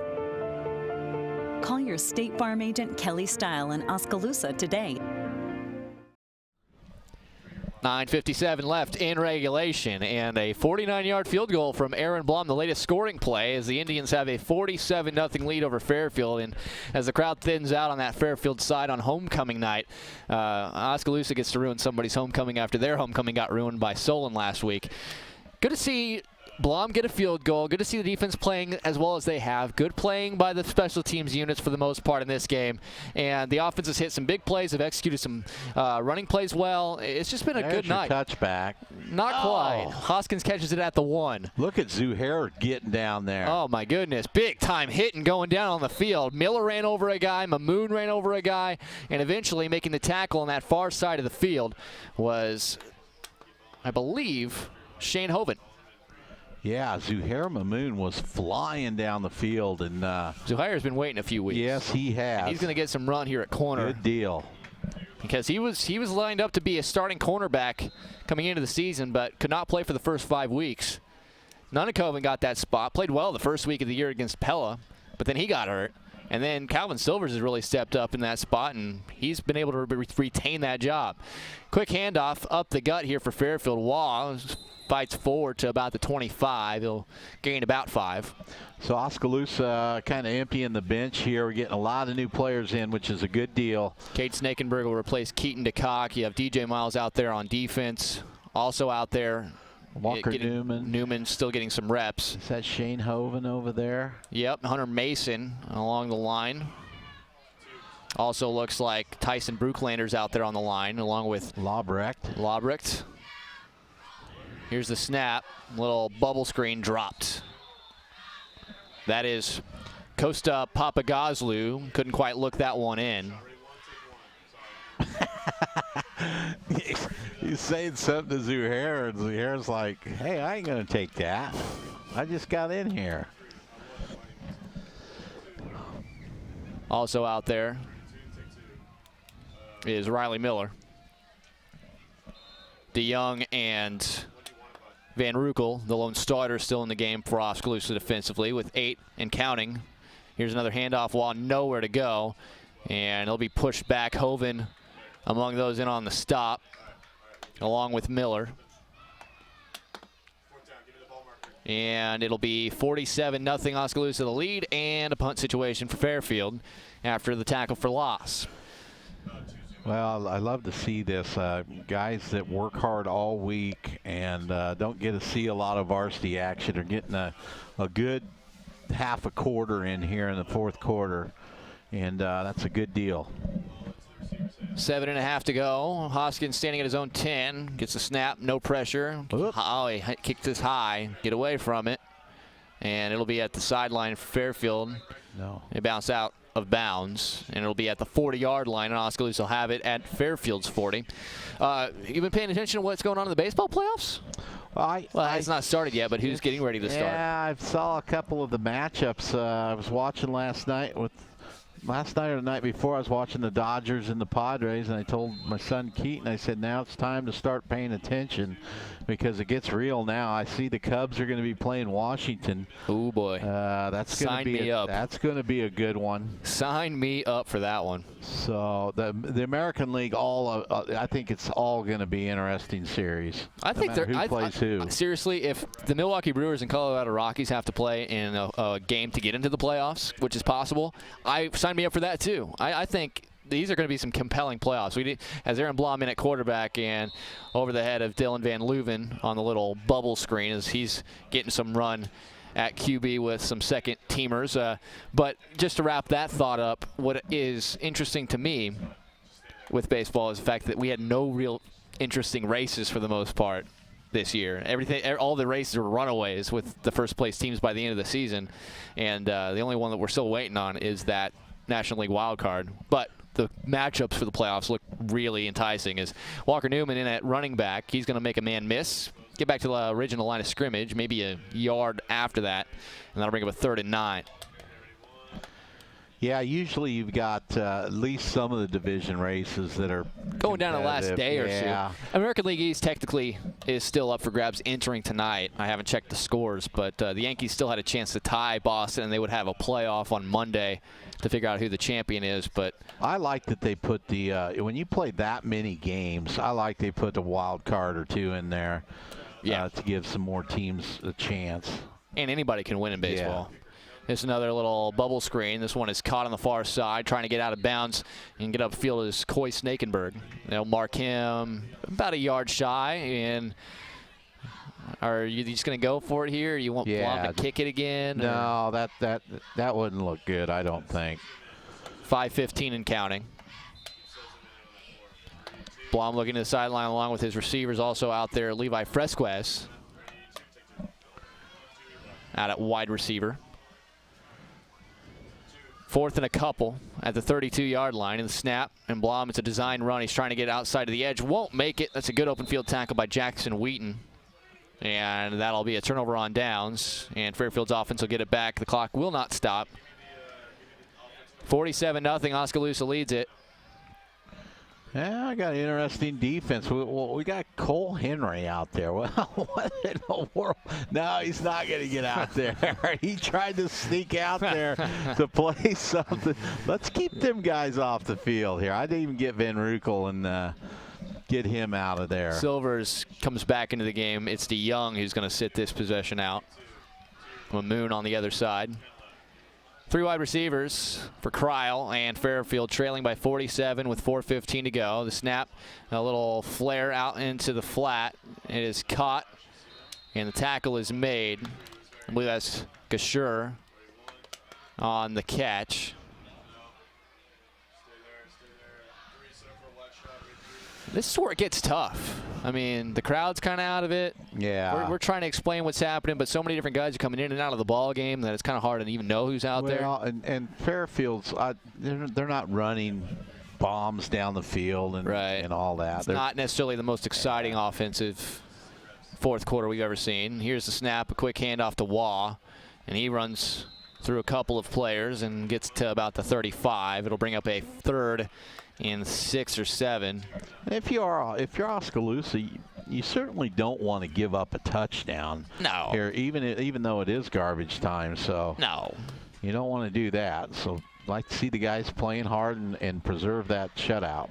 Call your State Farm agent Kelly Style in Oskaloosa today. 9:57 left in regulation, and a 49-yard field goal from Aaron Blum, the latest scoring play, as the Indians have a 47-0 lead over Fairfield. And as the crowd thins out on that Fairfield side on homecoming night, Oskaloosa gets to ruin somebody's homecoming after their homecoming got ruined by Solon last week. Good to see Blum get a field goal. Good to see the defense playing as well as they have. Good playing by the special teams units for the most part in this game. And the offense has hit some big plays, have executed some running plays well. It's just been a good night. Touchback. Not quite. Hoskins catches it at the 1. Look at Zuhair getting down there. Oh, my goodness. Big time hitting going down on the field. Miller ran over a guy. Mamoon ran over a guy. And eventually making the tackle on that far side of the field was, I believe, Shane Hoven. Yeah, Zuhair Mamoon was flying down the field. And Zuhair's been waiting a few weeks. Yes, he has. And he's going to get some run here at corner. Good deal. Because he was lined up to be a starting cornerback coming into the season, but could not play for the first 5 weeks. Nunakoven got that spot. Played well the first week of the year against Pella, but then he got hurt. And then Calvin Silvers has really stepped up in that spot, and he's been able to retain that job. Quick handoff up the gut here for Fairfield. Waugh fights forward to about the 25. He'll gain about 5. So Oskaloosa kind of emptying the bench here. We're getting a lot of new players in, which is a good deal. Kate Snakenberg will replace Keaton DeCock. You have DJ Miles out there on defense. Also out there, Walker Newman. Newman still getting some reps. Is that Shane Hoven over there? Yep, Hunter Mason along the line. Also looks like Tyson Brooklander's out there on the line, along with Lobrecht. Here's the snap. Little bubble screen dropped. That is Costa Papagazlu. Couldn't quite look that one in. He's saying something to Zuhair, and Zuhair's like, hey, I ain't going to take that. I just got in here. Also out there is Riley Miller. DeYoung and Van Rukel, the lone starter, still in the game for Oskaloosa defensively with 8 and counting. Here's another handoff. Waugh nowhere to go, and he'll be pushed back. Hoven among those in on the stop, along with Miller. And it'll be 47-0 Oskaloosa the lead, and a punt situation for Fairfield after the tackle for loss. Well, I love to see this. Guys that work hard all week and don't get to see a lot of varsity action are getting a good half a quarter in here in the fourth quarter, and that's a good deal. 7.5 to go. Hoskins standing at his own 10. Gets a snap, no pressure. Oh, he kicked this high. Get away from it. And it'll be at the sideline for Fairfield. No. It bounced out of bounds, and it'll be at the 40-yard line, and Oskaloosa will have it at Fairfield's 40. You been paying attention to what's going on in the baseball playoffs? Well, it's not started yet, but who's getting ready to start? Yeah, I saw a couple of the matchups. I was watching last night or the night before. I was watching the Dodgers and the Padres, and I told my son Keaton, I said, now it's time to start paying attention because it gets real now. I see the Cubs are going to be playing Washington. Oh boy, that's going to be a good one. Sign me up for that one. So the American League, I think it's all going to be interesting series. I think who plays who. Seriously, if the Milwaukee Brewers and Colorado Rockies have to play in a game to get into the playoffs, which is possible, sign me up for that too. I think these are going to be some compelling playoffs. As Aaron Blum in at quarterback and over the head of Dylan Van Leuven on the little bubble screen as he's getting some run at QB with some second teamers. But just to wrap that thought up, what is interesting to me with baseball is the fact that we had no real interesting races for the most part this year. All the races were runaways with the first place teams by the end of the season, and the only one that we're still waiting on is that National League wild card. But the matchups for the playoffs look really enticing as Walker Newman in at running back. He's going to make a man miss, get back to the original line of scrimmage, maybe a yard after that, and that'll bring up a 3rd and 9. Yeah, usually you've got at least some of the division races that are going down the last day or two. American League East technically is still up for grabs entering tonight. I haven't checked the scores, but the Yankees still had a chance to tie Boston, and they would have a playoff on Monday to figure out who the champion is. But I like that they put the when you play that many games, I like they put a wild card or two in there to give some more teams a chance. And anybody can win in baseball. Yeah. There's another little bubble screen. This one is caught on the far side, trying to get out of bounds and get upfield is Coy Snakenberg. They'll mark him about a yard shy. And are you just going to go for it here? Or you want Blom to kick it again? No, that wouldn't look good, I don't think. 5:15 and counting. Blom looking to the sideline along with his receivers also out there. Levi Fresquez out at wide receiver. 4th and a couple at the 32-yard line in the snap. And Blom, it's a design run. He's trying to get outside of the edge. Won't make it. That's a good open field tackle by Jackson Wheaton. And that'll be a turnover on downs. And Fairfield's offense will get it back. The clock will not stop. 47-0. Oskaloosa leads it. Yeah, I got an interesting defense. We got Cole Henry out there. Well, what in the world? No, he's not going to get out there. He tried to sneak out there to play something. Let's keep them guys off the field here. I didn't even get Van Rukel and get him out of there. Silvers comes back into the game. It's DeYoung who's going to sit this possession out. Mamoon on the other side. 3 wide receivers for Cryle and Fairfield, trailing by 47 with 4:15 to go. The snap, a little flare out into the flat. It is caught, and the tackle is made. I believe that's Gashur on the catch. This is where it gets tough. I mean, the crowd's kind of out of it. Yeah. We're trying to explain what's happening, but so many different guys are coming in and out of the ball game that it's kind of hard to even know who's out there. Well, and Fairfield's, they're not running bombs down the field and all that. It's not necessarily the most exciting offensive fourth quarter we've ever seen. Here's the snap, a quick handoff to Waugh, and he runs through a couple of players and gets to about the 35. It'll bring up a 3rd and 6 or 7. If you're Oskaloosa, you certainly don't want to give up a touchdown. No. Here, even though it is garbage time, so no, you don't want to do that. So I'd like to see the guys playing hard and preserve that shutout.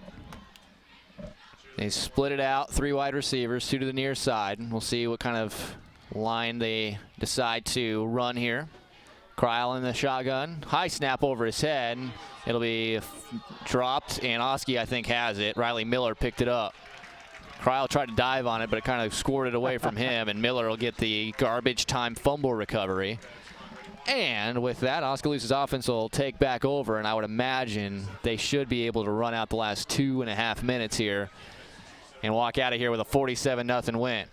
They split it out, 3 wide receivers, 2 to the near side. We'll see what kind of line they decide to run here. Cryle in the shotgun. High snap over his head. It'll be dropped, and Oski, I think, has it. Riley Miller picked it up. Cryle tried to dive on it, but it kind of squirted away from him, and Miller will get the garbage time fumble recovery. And with that, Oskaloosa's offense will take back over, and I would imagine they should be able to run out the last 2.5 minutes here and walk out of here with a 47-0 win.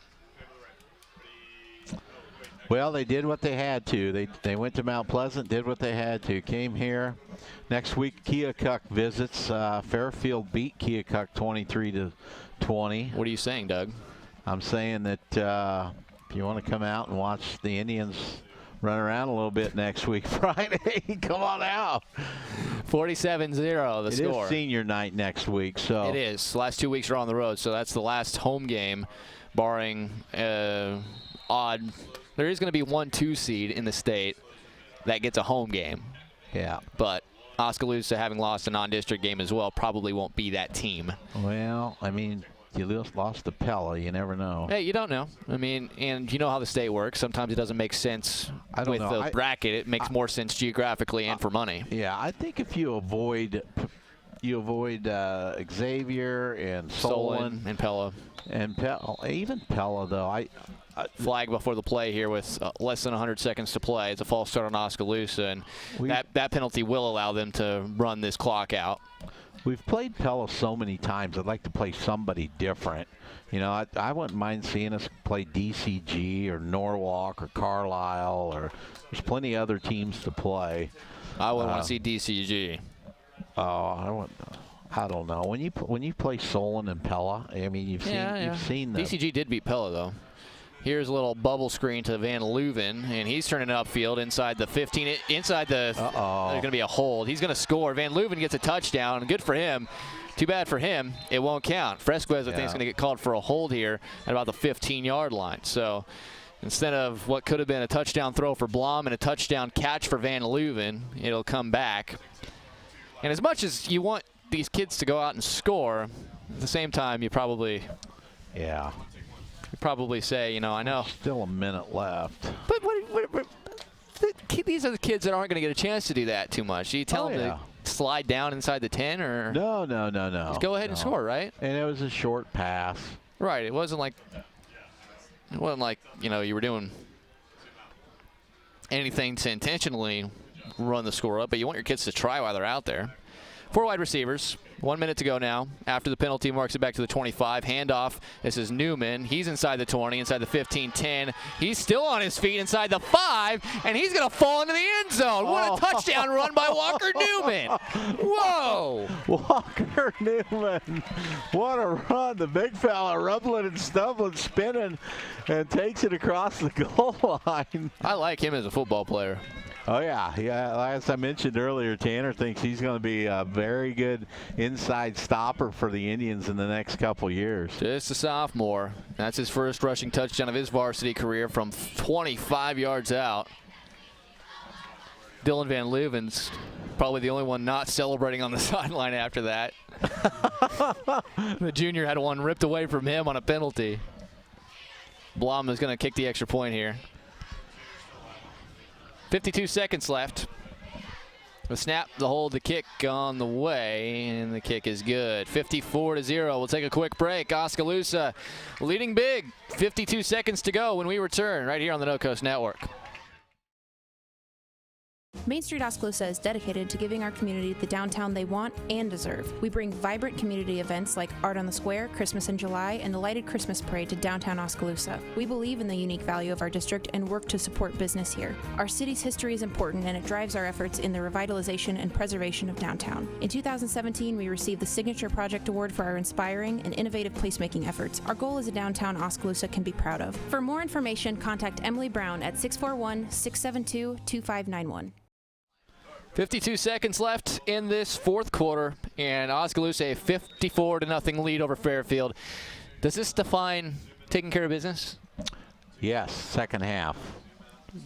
Well, they did what they had to. They went to Mount Pleasant, did what they had to, came here. Next week, Keokuk visits. Fairfield beat Keokuk 23-20. What are you saying, Doug? I'm saying that if you want to come out and watch the Indians run around a little bit next week, Friday, come on out. 47-0 the score. It is senior night next week. So it is. The last 2 weeks are on the road, so that's the last home game, barring odd. There is going to be 1-2 seed in the state that gets a home game. Yeah. But Oskaloosa, having lost a non-district game as well, probably won't be that team. Well, I mean, you lost to Pella. You never know. Hey, you don't know. I mean, and you know how the state works. Sometimes it doesn't make sense with the bracket. It makes more sense geographically and for money. Yeah, I think if you avoid Xavier and Solon and Pella. And even Pella, though, flag before the play here with less than 100 seconds to play. It's a false start on Oskaloosa, and that penalty will allow them to run this clock out. We've played Pella so many times. I'd like to play somebody different. You know, I wouldn't mind seeing us play DCG or Norwalk or Carlisle, or there's plenty of other teams to play. I would want to see DCG. Oh, I don't know. When you play Solon and Pella, I mean, you've seen them. DCG did beat Pella though. Here's a little bubble screen to Van Leuven, and he's turning upfield inside the 15. Inside the, there's going to be a hold. He's going to score. Van Leuven gets a touchdown. Good for him. Too bad for him. It won't count. Fresquez, I think, is going to get called for a hold here at about the 15-yard line. So instead of what could have been a touchdown throw for Blom and a touchdown catch for Van Leuven, it'll come back. And as much as you want these kids to go out and score, at the same time, you probably say, you know, I know. Still a minute left. But these are the kids that aren't going to get a chance to do that too much. Do you tell them to slide down inside the 10 or? No. Just go ahead and score, right? And it was a short pass. Right. It wasn't like, you know, you were doing anything to intentionally run the score up, but you want your kids to try while they're out there. 4 wide receivers. 1 minute to go now. After the penalty, marks it back to the 25. Handoff. This is Newman. He's inside the 20, inside the 15, 10. He's still on his feet inside the 5, and he's going to fall into the end zone. What a touchdown run by Walker Newman. Whoa. Walker Newman. What a run. The big fella rumbling and stumbling, spinning, and takes it across the goal line. I like him as a football player. Oh, yeah. As I mentioned earlier, Tanner thinks he's going to be a very good inside stopper for the Indians in the next couple years. Just a sophomore. That's his first rushing touchdown of his varsity career from 25 yards out. Dylan Van Leuven's probably the only one not celebrating on the sideline after that. The junior had one ripped away from him on a penalty. Blom is going to kick the extra point here. 52 seconds left. The snap, the hold, the kick on the way, and the kick is good. 54-0. We'll take a quick break. Oskaloosa leading big. 52 seconds to go when we return right here on the No Coast Network. Main Street Oskaloosa is dedicated to giving our community the downtown they want and deserve. We bring vibrant community events like Art on the Square, Christmas in July, and the Lighted Christmas Parade to downtown Oskaloosa. We believe in the unique value of our district and work to support business here. Our city's history is important, and it drives our efforts in the revitalization and preservation of downtown. In 2017, we received the Signature Project Award for our inspiring and innovative placemaking efforts. Our goal is a downtown Oskaloosa can be proud of. For more information, contact Emily Brown at 641-672-2591. 52 seconds left in this fourth quarter, and Oskaloosa a 54-0 lead over Fairfield. Does this define taking care of business? Yes, second half.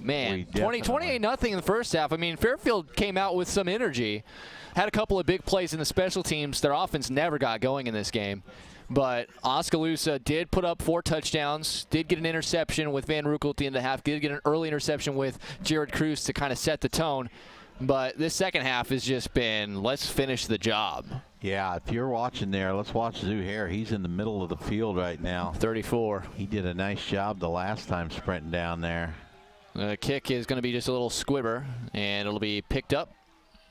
Man, 28-0 in the first half. I mean, Fairfield came out with some energy, had a couple of big plays in the special teams. Their offense never got going in this game. But Oskaloosa did put up 4 touchdowns, did get an interception with Van Rukel at the end of the half, did get an early interception with Jared Cruz to kind of set the tone. But this second half has just been, let's finish the job. Yeah, if you're watching there, let's watch Zuhair. He's in the middle of the field right now. 34. He did a nice job the last time sprinting down there. The kick is going to be just a little squibber, and it'll be picked up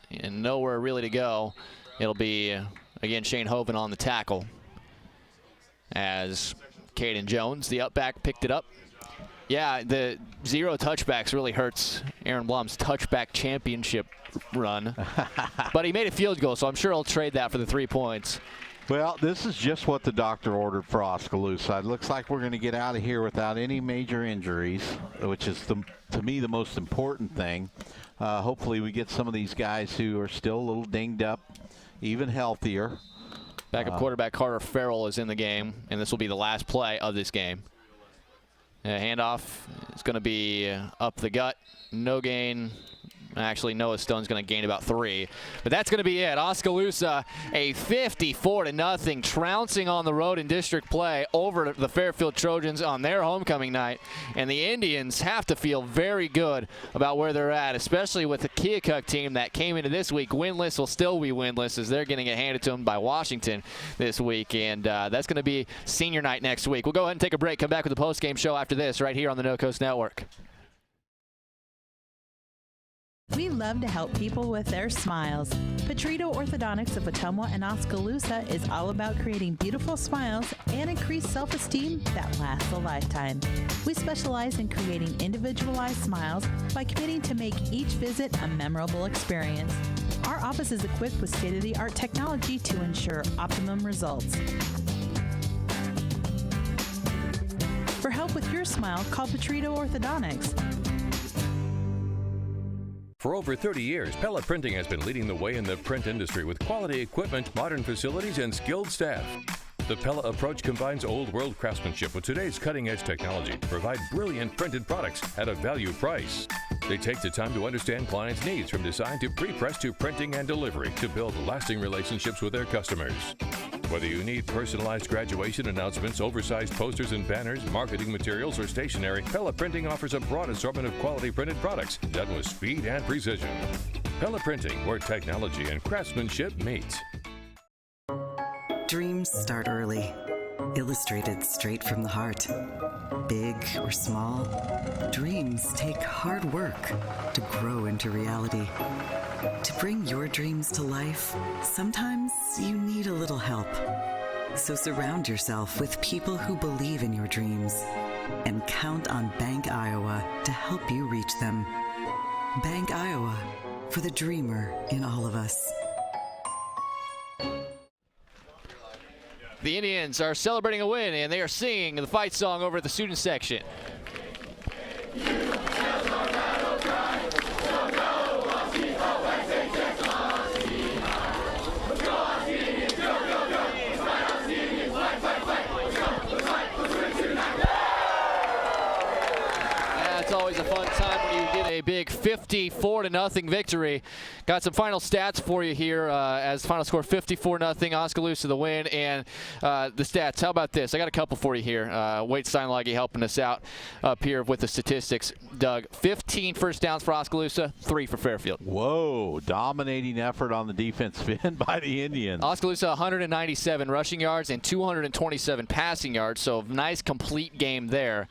and nowhere really to go. It'll be, again, Shane Hoven on the tackle as Caden Jones, the up back, picked it up. Yeah, the 0 touchbacks really hurts Aaron Blum's touchback championship run. But he made a field goal, so I'm sure he'll trade that for the 3 points. Well, this is just what the doctor ordered for Oskaloosa. It looks like we're going to get out of here without any major injuries, which is, to me, the most important thing. Hopefully we get some of these guys who are still a little dinged up, even healthier. Backup quarterback Carter Farrell is in the game, and this will be the last play of this game. Handoff is going to be up the gut. No gain. Actually, Noah Stone's going to gain about 3. But that's going to be it. Oskaloosa, a 54-0 trouncing on the road in district play over the Fairfield Trojans on their homecoming night. And the Indians have to feel very good about where they're at, especially with the Keokuk team that came into this week winless, will still be winless as they're getting it handed to them by Washington this week. And that's going to be senior night next week. We'll go ahead and take a break. Come back with the postgame show after this right here on the No Coast Network. We love to help people with their smiles. Petrito Orthodontics of Ottumwa and Oskaloosa is all about creating beautiful smiles and increased self-esteem that lasts a lifetime. We specialize in creating individualized smiles by committing to make each visit a memorable experience. Our office is equipped with state-of-the-art technology to ensure optimum results. For help help with your smile, call Petrito Orthodontics. For over 30 years, Pella Printing has been leading the way in the print industry with quality equipment, modern facilities, and skilled staff. The Pella approach combines old-world craftsmanship with today's cutting-edge technology to provide brilliant printed products at a value price. They take the time to understand clients' needs from design to pre-press to printing and delivery to build lasting relationships with their customers. Whether you need personalized graduation announcements, oversized posters and banners, marketing materials, or stationery, Pella Printing offers a broad assortment of quality printed products done with speed and precision. Pella Printing, where technology and craftsmanship meet. Dreams start early, illustrated straight from the heart. Big or small, dreams take hard work to grow into reality. To bring your dreams to life, sometimes you need a little help. So surround yourself with people who believe in your dreams and count on Bank Iowa to help you reach them. Bank Iowa, for the dreamer in all of us. The Indians are celebrating a win, and they are singing the fight song over at the student section. It's always a fun time when you get a big 54-0 victory. Got some final stats for you here as final score 54-0, Oskaloosa the win, and the stats. How about this? I got a couple for you here. Wade Steinlage helping us out up here with the statistics. Doug, 15 first downs for Oskaloosa, 3 for Fairfield. Whoa, dominating effort on the defensive end by the Indians. Oskaloosa 197 rushing yards and 227 passing yards, so nice complete game there.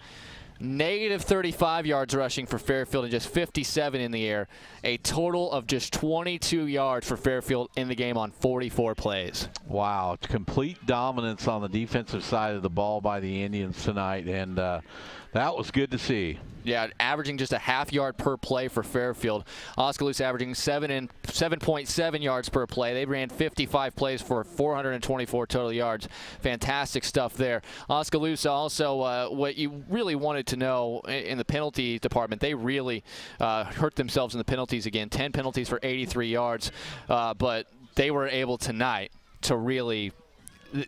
Negative 35 yards rushing for Fairfield and just 57 in the air. A total of just 22 yards for Fairfield in the game on 44 plays. Wow, complete dominance on the defensive side of the ball by the Indians tonight, and that was good to see. Yeah, averaging just a half yard per play for Fairfield. Oskaloosa averaging 7.7 yards per play. They ran 55 plays for 424 total yards. Fantastic stuff there. Oskaloosa also, what you really wanted to know in the penalty department, they really hurt themselves in the penalties again. 10 penalties for 83 yards, but they were able tonight to really,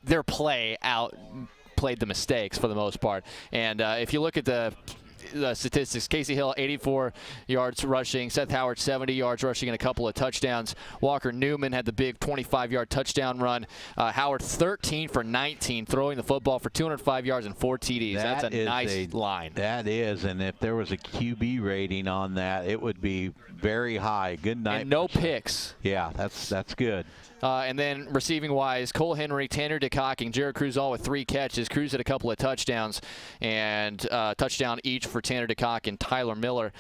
their play outplayed the mistakes for the most part. And if you look at the statistics, Casey Hill 84 yards rushing, Seth Howard 70 yards rushing and a couple of touchdowns. Walker Newman had the big 25-yard touchdown run. Howard 13 for 19, throwing the football for 205 yards and 4 TDs. That's a nice line. That is, and if there was a QB rating on that, it would be very high. Good night. And no picks. Yeah, that's good. And then receiving-wise, Cole Henry, Tanner DeCock, and Jared Cruz all with 3 catches. Cruz had a couple of touchdowns, and touchdown each for Tanner DeCock and Tyler Miller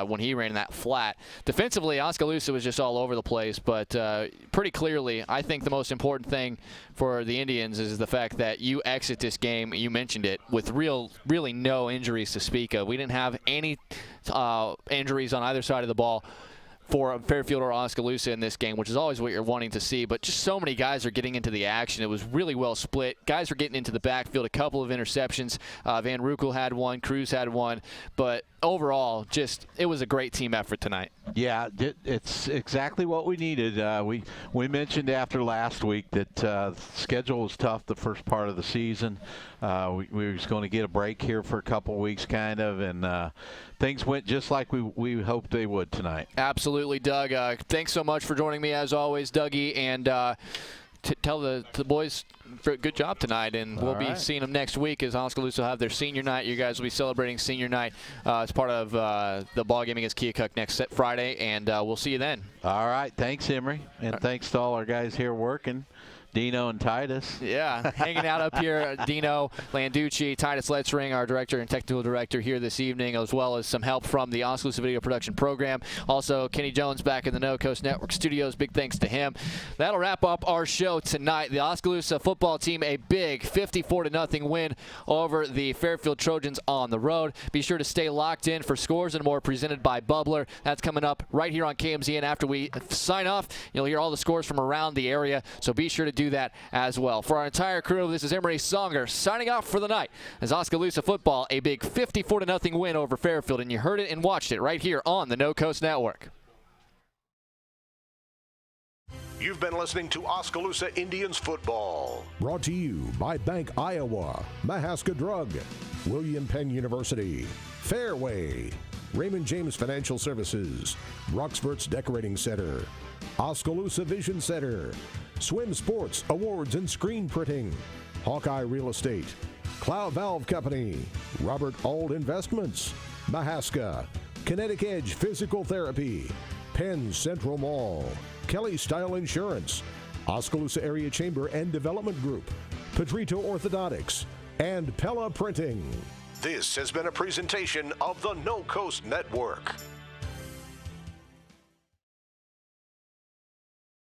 when he ran that flat. Defensively, Oskaloosa was just all over the place, but pretty clearly, I think the most important thing for the Indians is the fact that you exit this game, you mentioned it, with really no injuries to speak of. We didn't have any injuries on either side of the ball for Fairfield or Oskaloosa in this game, which is always what you're wanting to see. But just so many guys are getting into the action. It was really well split. Guys are getting into the backfield. A couple of interceptions. Van Rukel had one. Cruz had one. But overall, it was a great team effort tonight. Yeah, it's exactly what we needed. We mentioned after last week that the schedule was tough the first part of the season. We were just going to get a break here for a couple weeks, kind of, and things went just like we hoped they would tonight. Absolutely, Doug. Thanks so much for joining me, as always, Dougie. And tell the boys good job tonight, and we'll be seeing them next week as Oskaloosa will have their senior night. You guys will be celebrating senior night as part of the ball game against Keokuk next Friday, and we'll see you then. All right. Thanks, Emery, and thanks to all our guys here working. Dino and Titus. Yeah, hanging out up here. Dino Landucci, Titus Letzring, our director and technical director here this evening, as well as some help from the Oskaloosa Video Production Program. Also, Kenny Jones back in the No Coast Network studios. Big thanks to him. That'll wrap up our show tonight. The Oskaloosa football team, a big 54-0 win over the Fairfield Trojans on the road. Be sure to stay locked in for Scores and More presented by Bubbler. That's coming up right here on KMZN. After we sign off, you'll hear all the scores from around the area, so be sure to do do that as well. For our entire crew, this is Emery Songer signing off for the night as Oskaloosa football, a big 54-0 win over Fairfield, and you heard it and watched it right here on the No Coast Network. You've been listening to Oskaloosa Indians football. Brought to you by Bank Iowa, Mahaska Drug, William Penn University, Fairway, Raymond James Financial Services, Roxburt's Decorating Center, Oskaloosa Vision Center, Swim Sports Awards and Screen Printing, Hawkeye Real Estate, Cloud Valve Company, Robert Auld Investments, Mahaska, Kinetic Edge Physical Therapy, Penn Central Mall, Kelly Style Insurance, Oskaloosa Area Chamber and Development Group, Petrito Orthodontics, and Pella Printing. This has been a presentation of the No Coast Network.